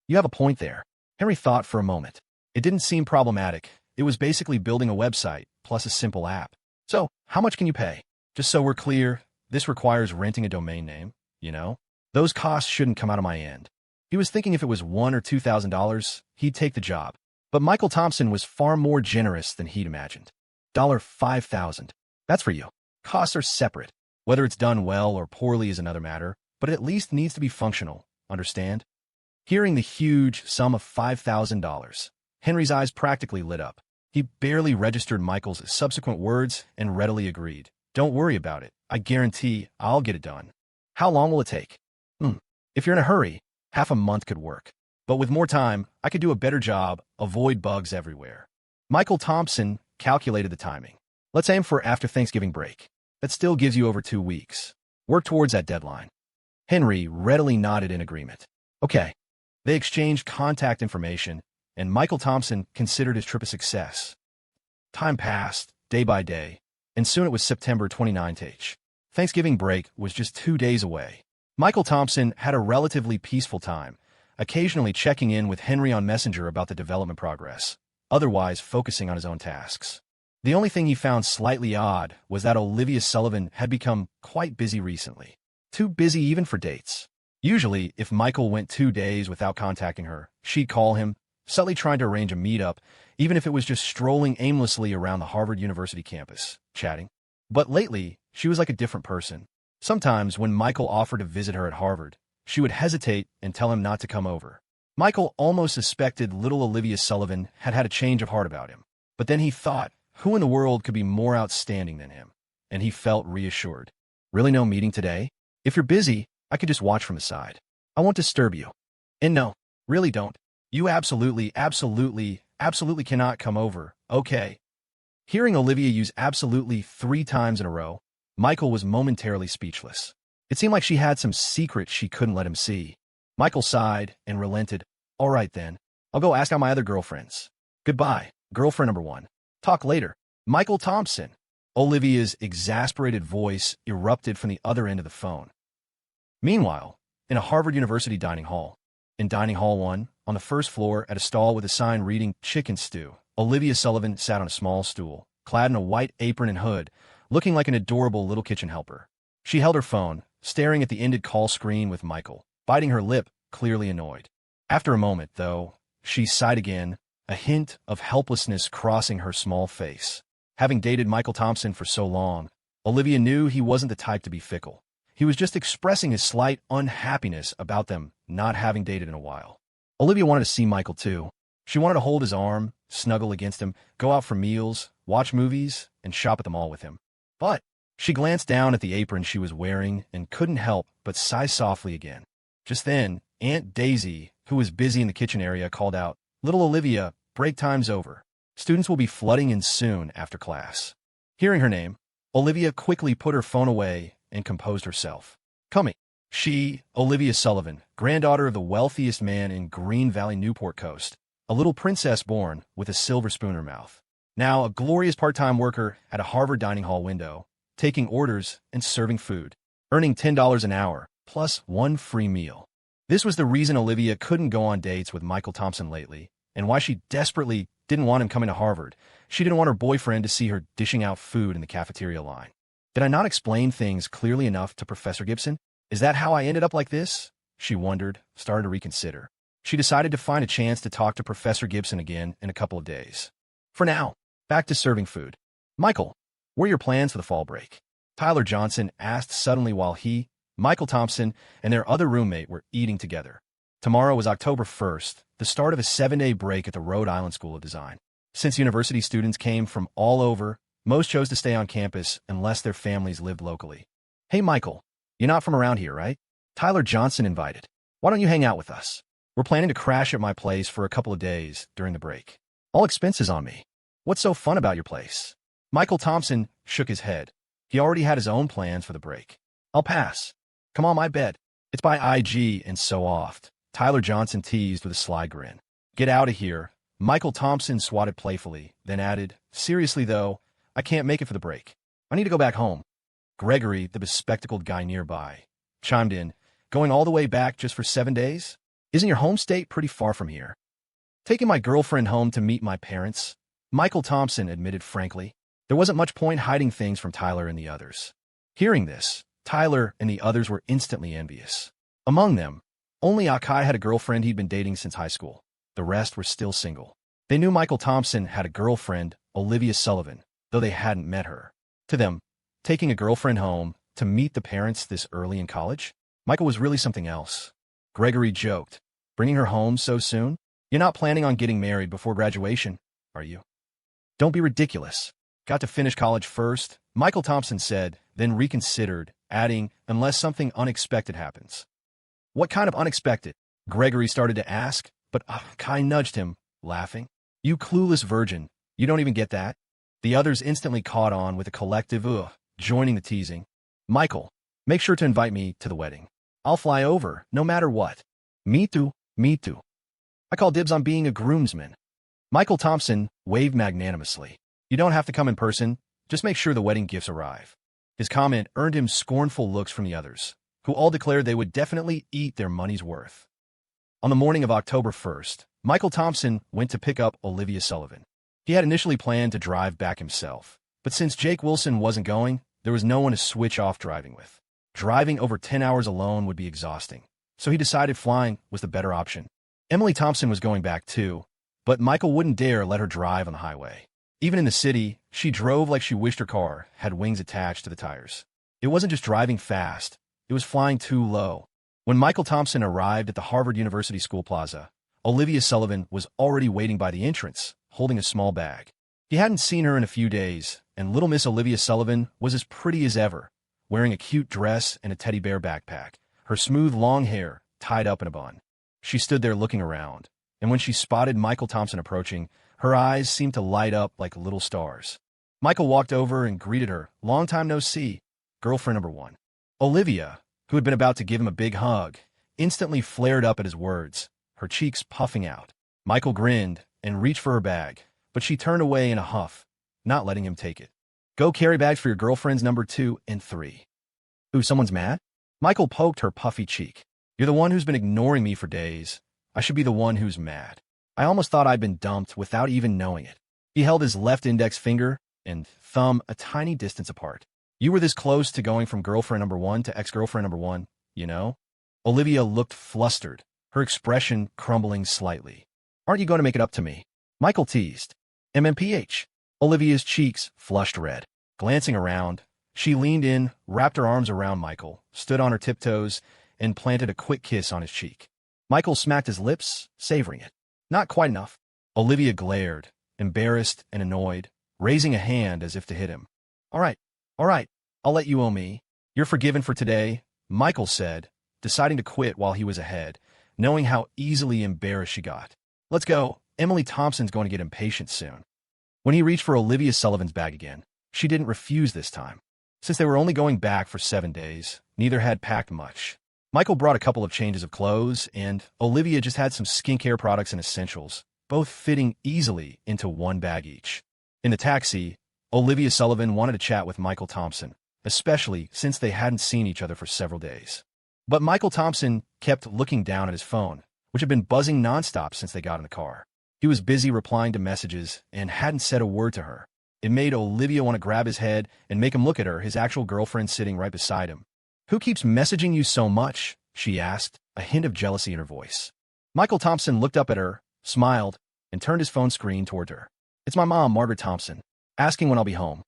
You have a point there. Henry thought for a moment. It didn't seem problematic. It was basically building a website plus a simple app. So, how much can you pay? Just so we're clear, this requires renting a domain name, you know? Those costs shouldn't come out of my end. He was thinking if it was $1,000 or $2,000, he'd take the job. But Michael Thompson was far more generous than he'd imagined. $5,000. That's for you. Costs are separate. Whether it's done well or poorly is another matter, but it at least needs to be functional, understand? Hearing the huge sum of $5,000, Henry's eyes practically lit up. He barely registered Michael's subsequent words and readily agreed. Don't worry about it. I guarantee I'll get it done. How long will it take? If you're in a hurry, half a month could work. But with more time, I could do a better job, avoid bugs everywhere. Michael Thompson calculated the timing. Let's aim for after Thanksgiving break. That still gives you over 2 weeks. Work towards that deadline. Henry readily nodded in agreement. Okay. They exchanged contact information, and Michael Thompson considered his trip a success. Time passed, day by day, and soon it was September 29th. Thanksgiving break was just 2 days away. Michael Thompson had a relatively peaceful time, occasionally checking in with Henry on Messenger about the development progress, otherwise focusing on his own tasks. The only thing he found slightly odd was that Olivia Sullivan had become quite busy recently. Too busy even for dates. Usually, if Michael went 2 days without contacting her, she'd call him, subtly trying to arrange a meetup, even if it was just strolling aimlessly around the Harvard University campus, chatting. But lately, she was like a different person. Sometimes, when Michael offered to visit her at Harvard, she would hesitate and tell him not to come over. Michael almost suspected little Olivia Sullivan had had a change of heart about him. But then he thought, who in the world could be more outstanding than him? And he felt reassured. Really no meeting today? If you're busy, I could just watch from the side. I won't disturb you. And no, really don't. You absolutely cannot come over, okay? Hearing Olivia use absolutely 3 times in a row, Michael was momentarily speechless. It seemed like she had some secret she couldn't let him see. Michael sighed and relented. All right then, I'll go ask out my other girlfriends. Goodbye, girlfriend number 1. Talk later. Michael Thompson. Olivia's exasperated voice erupted from the other end of the phone. Meanwhile, in a Harvard University dining hall, in Dining Hall 1, on the first floor at a stall with a sign reading Chicken Stew, Olivia Sullivan sat on a small stool, clad in a white apron and hood, looking like an adorable little kitchen helper. She held her phone, staring at the ended call screen with Michael, biting her lip, clearly annoyed. After a moment, though, she sighed again, a hint of helplessness crossing her small face. Having dated Michael Thompson for so long, Olivia knew he wasn't the type to be fickle. He was just expressing his slight unhappiness about them not having dated in a while. Olivia wanted to see Michael too. She wanted to hold his arm, snuggle against him, go out for meals, watch movies, and shop at the mall with him. But she glanced down at the apron she was wearing and couldn't help but sigh softly again. Just then, Aunt Daisy, who was busy in the kitchen area, called out, "Little Olivia, break time's over. Students will be flooding in soon after class." Hearing her name, Olivia quickly put her phone away and composed herself. Coming. She, Olivia Sullivan, granddaughter of the wealthiest man in Green Valley, Newport Coast, a little princess born with a silver spoon in her mouth. Now a glorious part-time worker at a Harvard dining hall window, taking orders and serving food, earning $10 an hour, plus 1 free meal. This was the reason Olivia couldn't go on dates with Michael Thompson lately, and why she desperately didn't want him coming to Harvard. She didn't want her boyfriend to see her dishing out food in the cafeteria line. Did I not explain things clearly enough to Professor Gibson? Is that how I ended up like this? She wondered, starting to reconsider. She decided to find a chance to talk to Professor Gibson again in a couple of days. For now, back to serving food. Michael, what are your plans for the fall break? Tyler Johnson asked suddenly while he, Michael Thompson, and their other roommate were eating together. Tomorrow was October 1st, the start of a 7-day break at the Rhode Island School of Design. Since university students came from all over, most chose to stay on campus unless their families lived locally. Hey Michael, you're not from around here, right? Tyler Johnson invited. Why don't you hang out with us? We're planning to crash at my place for a couple of days during the break. All expenses on me. What's so fun about your place? Michael Thompson shook his head. He already had his own plans for the break. I'll pass. Come on my bed. It's by IG and so oft. Tyler Johnson teased with a sly grin. Get out of here. Michael Thompson swatted playfully, then added, "Seriously, though, I can't make it for the break. I need to go back home." Gregory, the bespectacled guy nearby, chimed in, "Going all the way back just for 7 days? Isn't your home state pretty far from here?" "Taking my girlfriend home to meet my parents," Michael Thompson admitted frankly. There wasn't much point hiding things from Tyler and the others. Hearing this, Tyler and the others were instantly envious. Among them, only Akai had a girlfriend he'd been dating since high school. The rest were still single. They knew Michael Thompson had a girlfriend, Olivia Sullivan, though they hadn't met her. To them, taking a girlfriend home to meet the parents this early in college, Michael was really something else. Gregory joked, "Bringing her home so soon? You're not planning on getting married before graduation, are you?" "Don't be ridiculous. Got to finish college first," Michael Thompson said, then reconsidered, adding, "unless something unexpected happens." "What kind of unexpected?" Gregory started to ask, but Kai nudged him, laughing. "You clueless virgin, you don't even get that?" The others instantly caught on with a collective ugh, joining the teasing. "Michael, make sure to invite me to the wedding. I'll fly over, no matter what." Me too. I call dibs on being a groomsman." Michael Thompson waved magnanimously. "You don't have to come in person, just make sure the wedding gifts arrive." His comment earned him scornful looks from the others, who all declared they would definitely eat their money's worth. On the morning of October 1st, Michael Thompson went to pick up Olivia Sullivan. He had initially planned to drive back himself, but since Jake Wilson wasn't going, there was no one to switch off driving with. Driving over 10 hours alone would be exhausting, so he decided flying was the better option. Emily Thompson was going back too, but Michael wouldn't dare let her drive on the highway. Even in the city, she drove like she wished her car had wings attached to the tires. It wasn't just driving fast, it was flying too low. When Michael Thompson arrived at the Harvard University School Plaza, Olivia Sullivan was already waiting by the entrance, holding a small bag. He hadn't seen her in a few days, and little Miss Olivia Sullivan was as pretty as ever, wearing a cute dress and a teddy bear backpack, her smooth long hair tied up in a bun. She stood there looking around, and when she spotted Michael Thompson approaching, her eyes seemed to light up like little stars. Michael walked over and greeted her. "Long time no see, girlfriend number one." Olivia, who had been about to give him a big hug, instantly flared up at his words, her cheeks puffing out. Michael grinned and reached for her bag, but she turned away in a huff, not letting him take it. "Go carry bags for your girlfriends number 2 and 3. "Ooh, someone's mad?" Michael poked her puffy cheek. "You're the one who's been ignoring me for days. I should be the one who's mad. I almost thought I'd been dumped without even knowing it." He held his left index finger and thumb a tiny distance apart. "You were this close to going from girlfriend number 1 to ex-girlfriend number 1, you know?" Olivia looked flustered, her expression crumbling slightly. "Aren't you going to make it up to me?" Michael teased. "MMPH." Olivia's cheeks flushed red. Glancing around, she leaned in, wrapped her arms around Michael, stood on her tiptoes, and planted a quick kiss on his cheek. Michael smacked his lips, savoring it. "Not quite enough." Olivia glared, embarrassed and annoyed, raising a hand as if to hit him. All right, I'll let you owe me. You're forgiven for today," Michael said, deciding to quit while he was ahead, knowing how easily embarrassed she got. "Let's go. Emily Thompson's going to get impatient soon." When he reached for Olivia Sullivan's bag again, she didn't refuse this time. Since they were only going back for 7 days, neither had packed much. Michael brought a couple of changes of clothes, and Olivia just had some skincare products and essentials, both fitting easily into one bag each. In the taxi, Olivia Sullivan wanted to chat with Michael Thompson, especially since they hadn't seen each other for several days. But Michael Thompson kept looking down at his phone, which had been buzzing nonstop since they got in the car. He was busy replying to messages and hadn't said a word to her. It made Olivia want to grab his head and make him look at her, his actual girlfriend sitting right beside him. "Who keeps messaging you so much?" she asked, a hint of jealousy in her voice. Michael Thompson looked up at her, smiled, and turned his phone screen toward her. "It's my mom, Margaret Thompson, asking when I'll be home."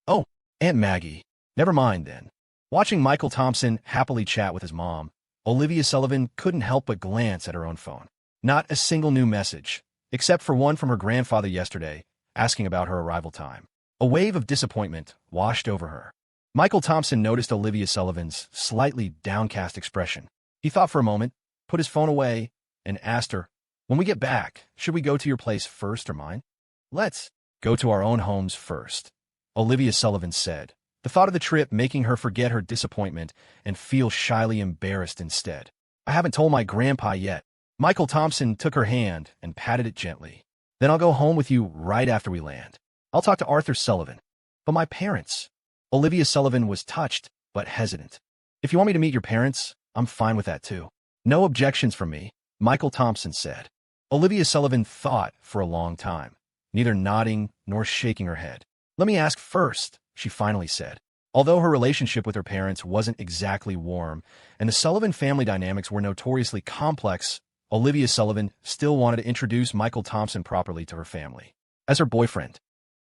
"Oh, Aunt Maggie. Never mind then." Watching Michael Thompson happily chat with his mom, Olivia Sullivan couldn't help but glance at her own phone. Not a single new message, except for one from her grandfather yesterday, asking about her arrival time. A wave of disappointment washed over her. Michael Thompson noticed Olivia Sullivan's slightly downcast expression. He thought for a moment, put his phone away, and asked her, "When we get back, should we go to your place first or mine?" "Let's go to our own homes first," Olivia Sullivan said, the thought of the trip making her forget her disappointment and feel shyly embarrassed instead. "I haven't told my grandpa yet." Michael Thompson took her hand and patted it gently. Then I'll go home with you right after we land. I'll talk to Arthur Sullivan. But my parents. Olivia Sullivan was touched, but hesitant. If you want me to meet your parents, I'm fine with that too. No objections from me, Michael Thompson said. Olivia Sullivan thought for a long time, neither nodding nor shaking her head. Let me ask first, she finally said. Although her relationship with her parents wasn't exactly warm, and the Sullivan family dynamics were notoriously complex, Olivia Sullivan still wanted to introduce Michael Thompson properly to her family as her boyfriend.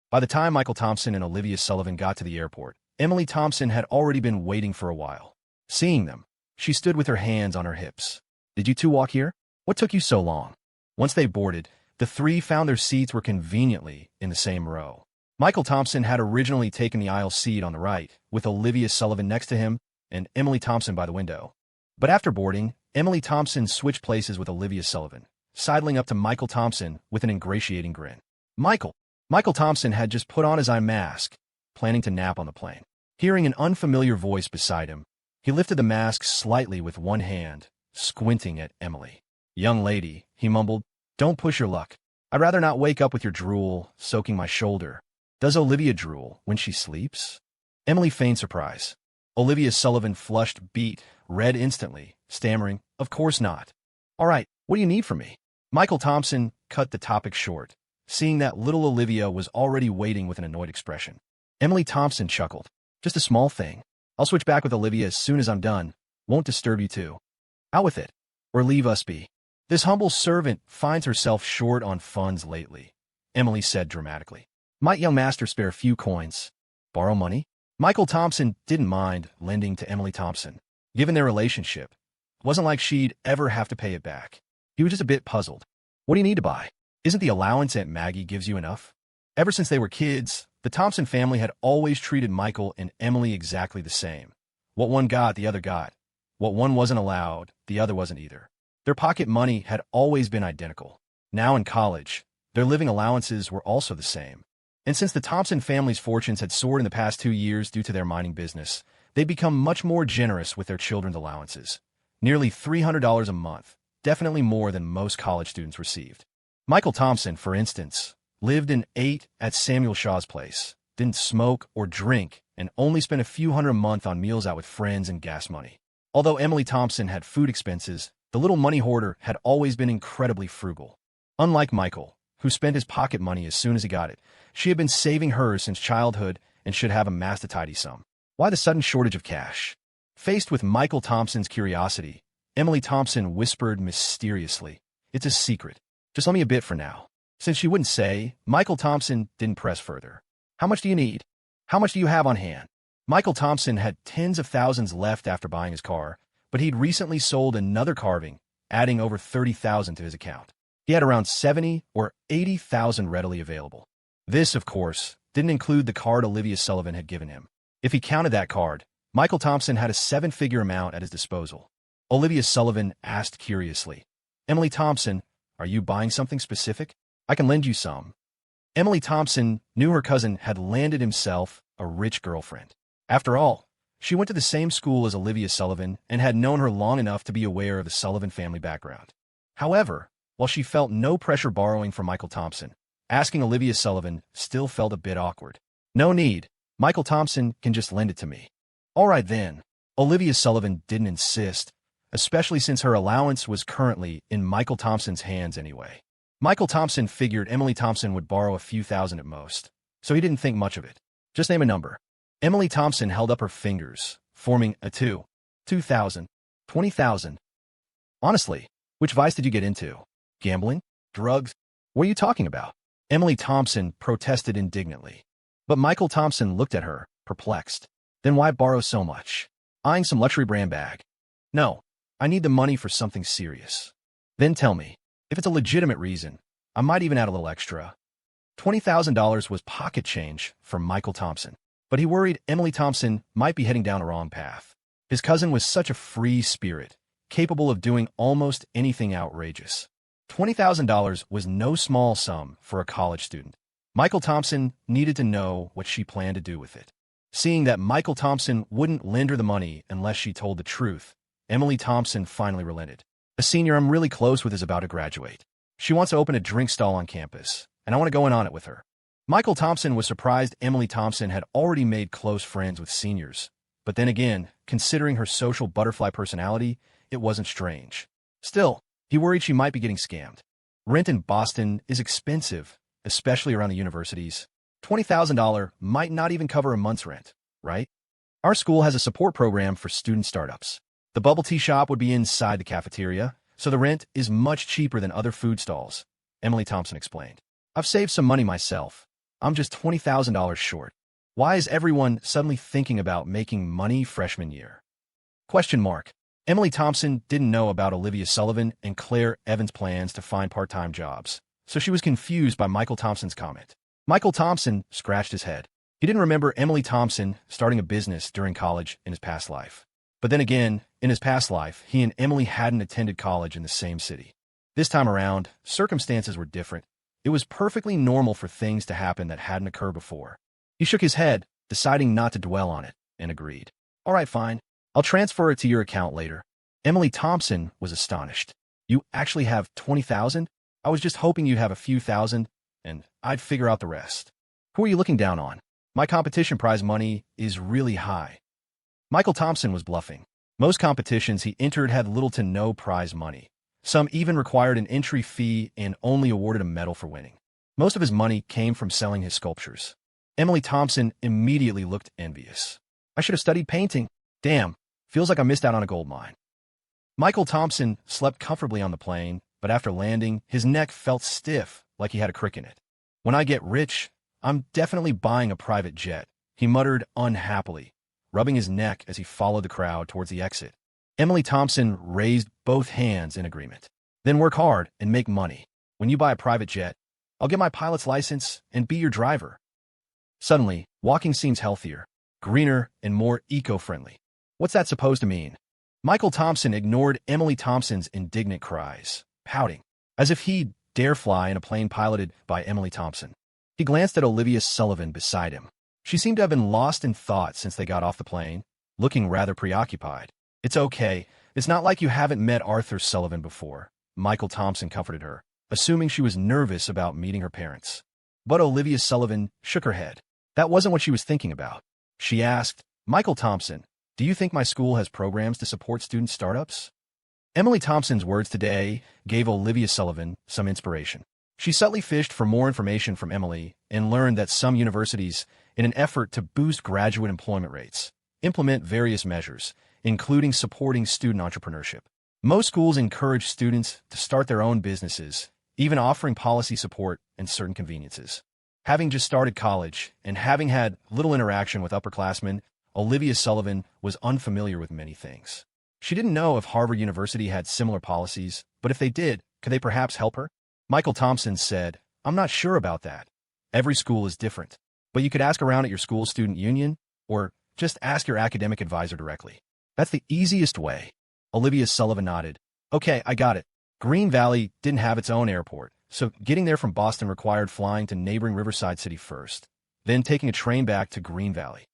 By the time Michael Thompson and Olivia Sullivan got to the airport, Emily Thompson had already been waiting for a while. Seeing them, she stood with her hands on her hips. Did you two walk here? What took you so long? Once they boarded, the three found their seats were conveniently in the same row. Michael Thompson had originally taken the aisle seat on the right, with Olivia Sullivan next to him and Emily Thompson by the window. But after boarding, Emily Thompson switched places with Olivia Sullivan, sidling up to Michael Thompson with an ingratiating grin. Michael Thompson had just put on his eye mask, planning to nap on the plane. Hearing an unfamiliar voice beside him, he lifted the mask slightly with one hand, squinting at Emily. Young lady, he mumbled, don't push your luck. I'd rather not wake up with your drool soaking my shoulder. Does Olivia drool when she sleeps? Emily feigned surprise. Olivia Sullivan flushed beet, red instantly, stammering, of course not. All right, what do you need from me? Michael Thompson cut the topic short, seeing that little Olivia was already waiting with an annoyed expression. Emily Thompson chuckled. Just a small thing. I'll switch back with Olivia as soon as I'm done. Won't disturb you too. Out with it. Or leave us be. This humble servant finds herself short on funds lately, Emily said dramatically. Might young master spare a few coins? Borrow money? Michael Thompson didn't mind lending to Emily Thompson. Given their relationship, it wasn't like she'd ever have to pay it back. He was just a bit puzzled. What do you need to buy? Isn't the allowance Aunt Maggie gives you enough? Ever since they were kids, the Thompson family had always treated Michael and Emily exactly the same. What one got, the other got. What one wasn't allowed, the other wasn't either. Their pocket money had always been identical. Now in college, their living allowances were also the same. And since the Thompson family's fortunes had soared in the past 2 years due to their mining business, they'd become much more generous with their children's allowances. Nearly $300 a month, definitely more than most college students received. Michael Thompson, for instance, lived and ate at Samuel Shaw's place, didn't smoke or drink, and only spent a few hundred a month on meals out with friends and gas money. Although Emily Thompson had food expenses, the little money hoarder had always been incredibly frugal. Unlike Michael, who spent his pocket money as soon as he got it, she had been saving hers since childhood and should have amassed a tidy sum. Why the sudden shortage of cash? Faced with Michael Thompson's curiosity, Emily Thompson whispered mysteriously, "It's a secret. Just let me a bit for now." Since she wouldn't say, Michael Thompson didn't press further. How much do you need? How much do you have on hand? Michael Thompson had tens of thousands left after buying his car, but he'd recently sold another carving, adding over $30,000 to his account. He had around $70,000 or $80,000 readily available. This, of course, didn't include the card Olivia Sullivan had given him. If he counted that card, Michael Thompson had a 7-figure amount at his disposal. Olivia Sullivan asked curiously, "Emily Thompson, are you buying something specific? I can lend you some." Emily Thompson knew her cousin had landed himself a rich girlfriend. After all, she went to the same school as Olivia Sullivan and had known her long enough to be aware of the Sullivan family background. However, while she felt no pressure borrowing from Michael Thompson, asking Olivia Sullivan still felt a bit awkward. "No need. Michael Thompson can just lend it to me." "All right then." Olivia Sullivan didn't insist, especially since her allowance was currently in Michael Thompson's hands anyway. Michael Thompson figured Emily Thompson would borrow a few thousand at most, so he didn't think much of it. "Just name a number." Emily Thompson held up her fingers, forming a 2,000, 20,000. "Honestly, which vice did you get into? Gambling? Drugs? What are you talking about?" Emily Thompson protested indignantly. But Michael Thompson looked at her, perplexed. "Then why borrow so much? Eyeing some luxury brand bag?" "No, I need the money for something serious." "Then tell me. If it's a legitimate reason, I might even add a little extra." $20,000 was pocket change for Michael Thompson, but he worried Emily Thompson might be heading down a wrong path. His cousin was such a free spirit, capable of doing almost anything outrageous. $20,000 was no small sum for a college student. Michael Thompson needed to know what she planned to do with it. Seeing that Michael Thompson wouldn't lend her the money unless she told the truth, Emily Thompson finally relented. "A senior I'm really close with is about to graduate. She wants to open a drink stall on campus, and I want to go in on it with her. Michael Thompson was surprised Emily Thompson had already made close friends with seniors. But then again, considering her social butterfly personality, it wasn't strange. Still, he worried she might be getting scammed. Rent in Boston is expensive, especially around the universities. $20,000 might not even cover a month's rent, right? Our school has a support program for student startups. The bubble tea shop would be inside the cafeteria, so the rent is much cheaper than other food stalls, Emily Thompson explained. I've saved some money myself. I'm just $20,000 short. Why is everyone suddenly thinking about making money freshman year? Question mark. Emily Thompson didn't know about Olivia Sullivan and Claire Evans' plans to find part-time jobs, so she was confused by Michael Thompson's comment. Michael Thompson scratched his head. He didn't remember Emily Thompson starting a business during college in his past life. But then again, in his past life, he and Emily hadn't attended college in the same city. This time around, circumstances were different. It was perfectly normal for things to happen that hadn't occurred before. He shook his head, deciding not to dwell on it, and agreed. All right, fine. I'll transfer it to your account later. Emily Thompson was astonished. You actually have $20,000? I was just hoping you'd have a few thousand, and I'd figure out the rest. Who are you looking down on? My competition prize money is really high. Michael Thompson was bluffing. Most competitions he entered had little to no prize money. Some even required an entry fee and only awarded a medal for winning. Most of his money came from selling his sculptures. Emily Thompson immediately looked envious. I should have studied painting. Damn, feels like I missed out on a gold mine. Michael Thompson slept comfortably on the plane, but after landing, his neck felt stiff, like he had a crick in it. When I get rich, I'm definitely buying a private jet, he muttered unhappily, rubbing his neck as he followed the crowd towards the exit. Emily Thompson raised both hands in agreement. Then work hard and make money. When you buy a private jet, I'll get my pilot's license and be your driver. Suddenly, walking seems healthier, greener, and more eco-friendly. What's that supposed to mean? Michael Thompson ignored Emily Thompson's indignant cries, pouting, as if he'd dare fly in a plane piloted by Emily Thompson. He glanced at Olivia Sullivan beside him. She seemed to have been lost in thought since they got off the plane, looking rather preoccupied. It's okay. It's not like you haven't met Arthur Sullivan before, Michael Thompson comforted her, assuming she was nervous about meeting her parents. But Olivia Sullivan shook her head. That wasn't what she was thinking about. She asked, Michael Thompson, do you think my school has programs to support student startups? Emily Thompson's words today gave Olivia Sullivan some inspiration. She subtly fished for more information from Emily and learned that some universities, in an effort to boost graduate employment rates, implement various measures, including supporting student entrepreneurship. Most schools encourage students to start their own businesses, even offering policy support and certain conveniences. Having just started college and having had little interaction with upperclassmen, Olivia Sullivan was unfamiliar with many things. She didn't know if Harvard University had similar policies, but if they did, could they perhaps help her? Michael Thompson said, I'm not sure about that. Every school is different, but you could ask around at your school's student union, or just ask your academic advisor directly. That's the easiest way. Olivia Sullivan nodded. Okay, I got it. Green Valley didn't have its own airport, so getting there from Boston required flying to neighboring Riverside City first, then taking a train back to Green Valley.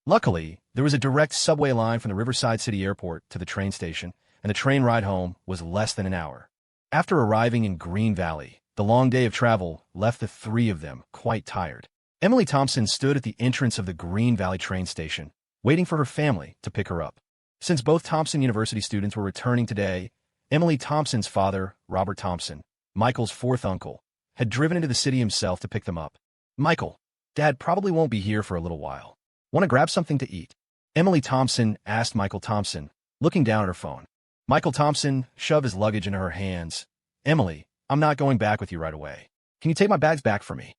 Luckily, there was a direct subway line from the Riverside City Airport to the train station, and the train ride home was less than an hour. After arriving in Green Valley, the long day of travel left the three of them quite tired. Emily Thompson stood at the entrance of the Green Valley train station, waiting for her family to pick her up. Since both Thompson University students were returning today, Emily Thompson's father, Robert Thompson, Michael's fourth uncle, had driven into the city himself to pick them up. Michael, Dad probably won't be here for a little while. Want to grab something to eat? Emily Thompson asked Michael Thompson, looking down at her phone. Michael Thompson shoved his luggage into her hands. Emily, I'm not going back with you right away. Can you take my bags back for me?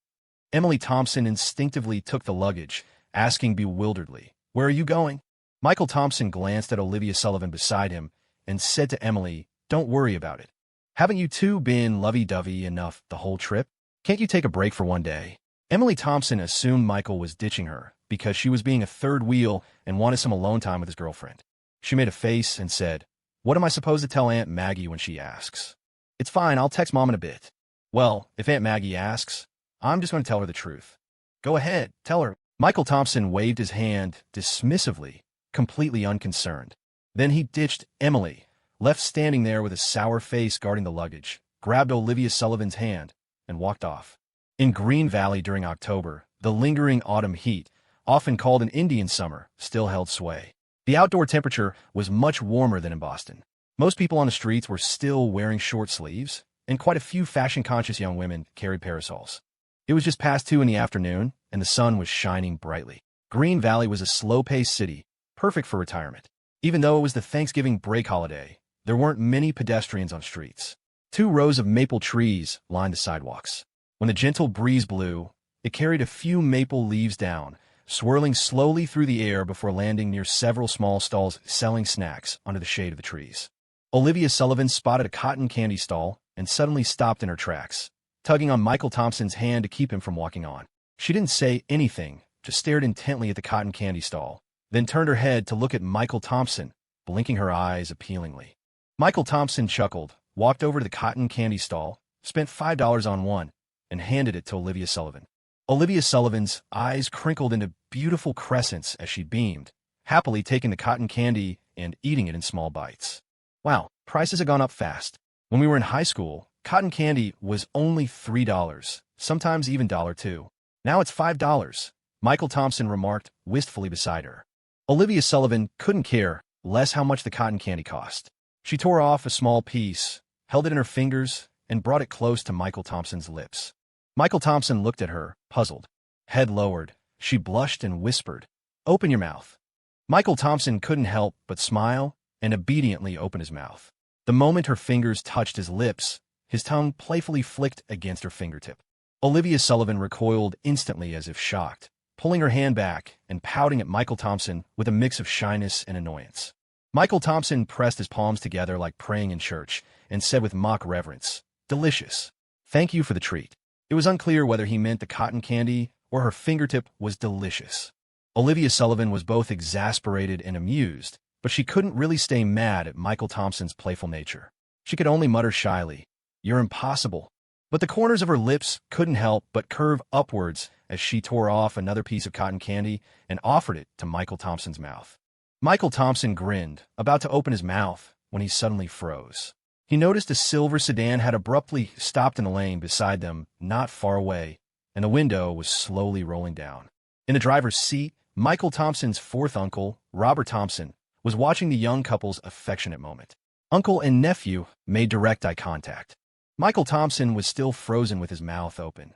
Emily Thompson instinctively took the luggage, asking bewilderedly, Where are you going? Michael Thompson glanced at Olivia Sullivan beside him and said to Emily, Don't worry about it. Haven't you two been lovey-dovey enough the whole trip? Can't you take a break for one day? Emily Thompson assumed Michael was ditching her because she was being a third wheel and wanted some alone time with his girlfriend. She made a face and said, What am I supposed to tell Aunt Maggie when she asks? It's fine, I'll text Mom in a bit. Well, if Aunt Maggie asks, I'm just going to tell her the truth. Go ahead, tell her. Michael Thompson waved his hand dismissively, completely unconcerned. Then he ditched Emily, left standing there with a sour face guarding the luggage, grabbed Olivia Sullivan's hand, and walked off. In Green Valley during October, the lingering autumn heat, often called an Indian summer, still held sway. The outdoor temperature was much warmer than in Boston. Most people on the streets were still wearing short sleeves, and quite a few fashion-conscious young women carried parasols. It was just past 2 in the afternoon, and the sun was shining brightly. Green Valley was a slow-paced city, perfect for retirement. Even though it was the Thanksgiving break holiday, there weren't many pedestrians on streets. 2 rows of maple trees lined the sidewalks. When the gentle breeze blew, it carried a few maple leaves down, swirling slowly through the air before landing near several small stalls selling snacks under the shade of the trees. Olivia Sullivan spotted a cotton candy stall and suddenly stopped in her tracks, tugging on Michael Thompson's hand to keep him from walking on. She didn't say anything, just stared intently at the cotton candy stall, then turned her head to look at Michael Thompson, blinking her eyes appealingly. Michael Thompson chuckled, walked over to the cotton candy stall, spent $5 on one, and handed it to Olivia Sullivan. Olivia Sullivan's eyes crinkled into beautiful crescents as she beamed, happily taking the cotton candy and eating it in small bites. Wow, prices have gone up fast. When we were in high school, cotton candy was only $3, sometimes even $2. Now it's $5, Michael Thompson remarked wistfully beside her. Olivia Sullivan couldn't care less how much the cotton candy cost. She tore off a small piece, held it in her fingers, and brought it close to Michael Thompson's lips. Michael Thompson looked at her, puzzled. Head lowered, she blushed and whispered, "Open your mouth." Michael Thompson couldn't help but smile and obediently opened his mouth. The moment her fingers touched his lips, his tongue playfully flicked against her fingertip. Olivia Sullivan recoiled instantly as if shocked, pulling her hand back and pouting at Michael Thompson with a mix of shyness and annoyance. Michael Thompson pressed his palms together like praying in church and said with mock reverence, "Delicious. Thank you for the treat." It was unclear whether he meant the cotton candy or her fingertip was delicious. Olivia Sullivan was both exasperated and amused, but she couldn't really stay mad at Michael Thompson's playful nature. She could only mutter shyly, "You're impossible." But the corners of her lips couldn't help but curve upwards as she tore off another piece of cotton candy and offered it to Michael Thompson's mouth. Michael Thompson grinned, about to open his mouth, when he suddenly froze. He noticed a silver sedan had abruptly stopped in a lane beside them, not far away, and the window was slowly rolling down. In the driver's seat, Michael Thompson's fourth uncle, Robert Thompson, was watching the young couple's affectionate moment. Uncle and nephew made direct eye contact. Michael Thompson was still frozen with his mouth open.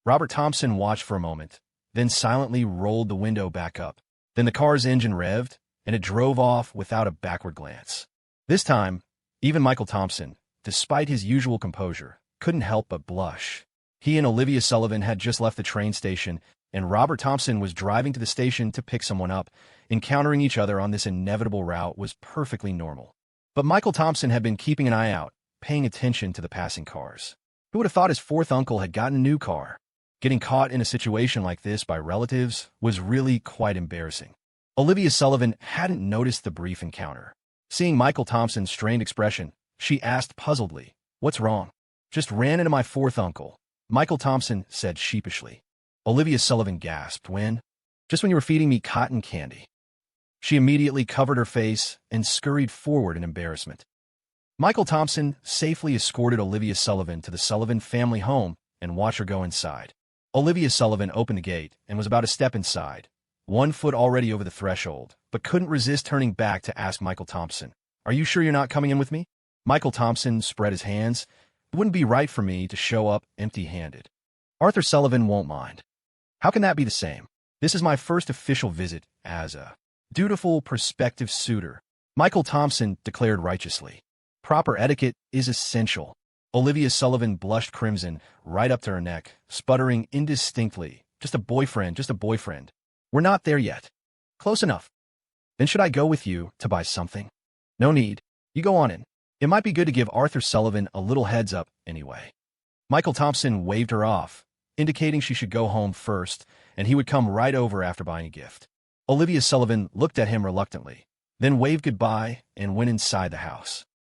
Robert Thompson watched for a moment, then silently rolled the window back up. Then the car's engine revved, and it drove off without a backward glance. This time, even Michael Thompson, despite his usual composure, couldn't help but blush. He and Olivia Sullivan had just left the train station, and Robert Thompson was driving to the station to pick someone up. Encountering each other on this inevitable route was perfectly normal. But Michael Thompson had been keeping an eye out, paying attention to the passing cars. Who would have thought his fourth uncle had gotten a new car? Getting caught in a situation like this by relatives was really quite embarrassing. Olivia Sullivan hadn't noticed the brief encounter. Seeing Michael Thompson's strained expression, she asked puzzledly, "What's wrong?" "Just ran into my fourth uncle," Michael Thompson said sheepishly. Olivia Sullivan gasped, "When?" "Just when you were feeding me cotton candy." She immediately covered her face and scurried forward in embarrassment. Michael Thompson safely escorted Olivia Sullivan to the Sullivan family home and watched her go inside. Olivia Sullivan opened the gate and was about to step inside, 1 foot already over the threshold, but couldn't resist turning back to ask Michael Thompson, "Are you sure you're not coming in with me?" Michael Thompson spread his hands. "It wouldn't be right for me to show up empty-handed. Arthur Sullivan won't mind." "How can that be the same? This is my first official visit as a dutiful prospective suitor," Michael Thompson declared righteously. "Proper etiquette is essential." Olivia Sullivan blushed crimson right up to her neck, sputtering indistinctly, just a boyfriend. "We're not there yet." "Close enough." "Then should I go with you to buy something?" "No need. You go on in. It might be good to give Arthur Sullivan a little heads up anyway." Michael Thompson waved her off, indicating she should go home first, and he would come right over after buying a gift. Olivia Sullivan looked at him reluctantly, then waved goodbye and went inside the house.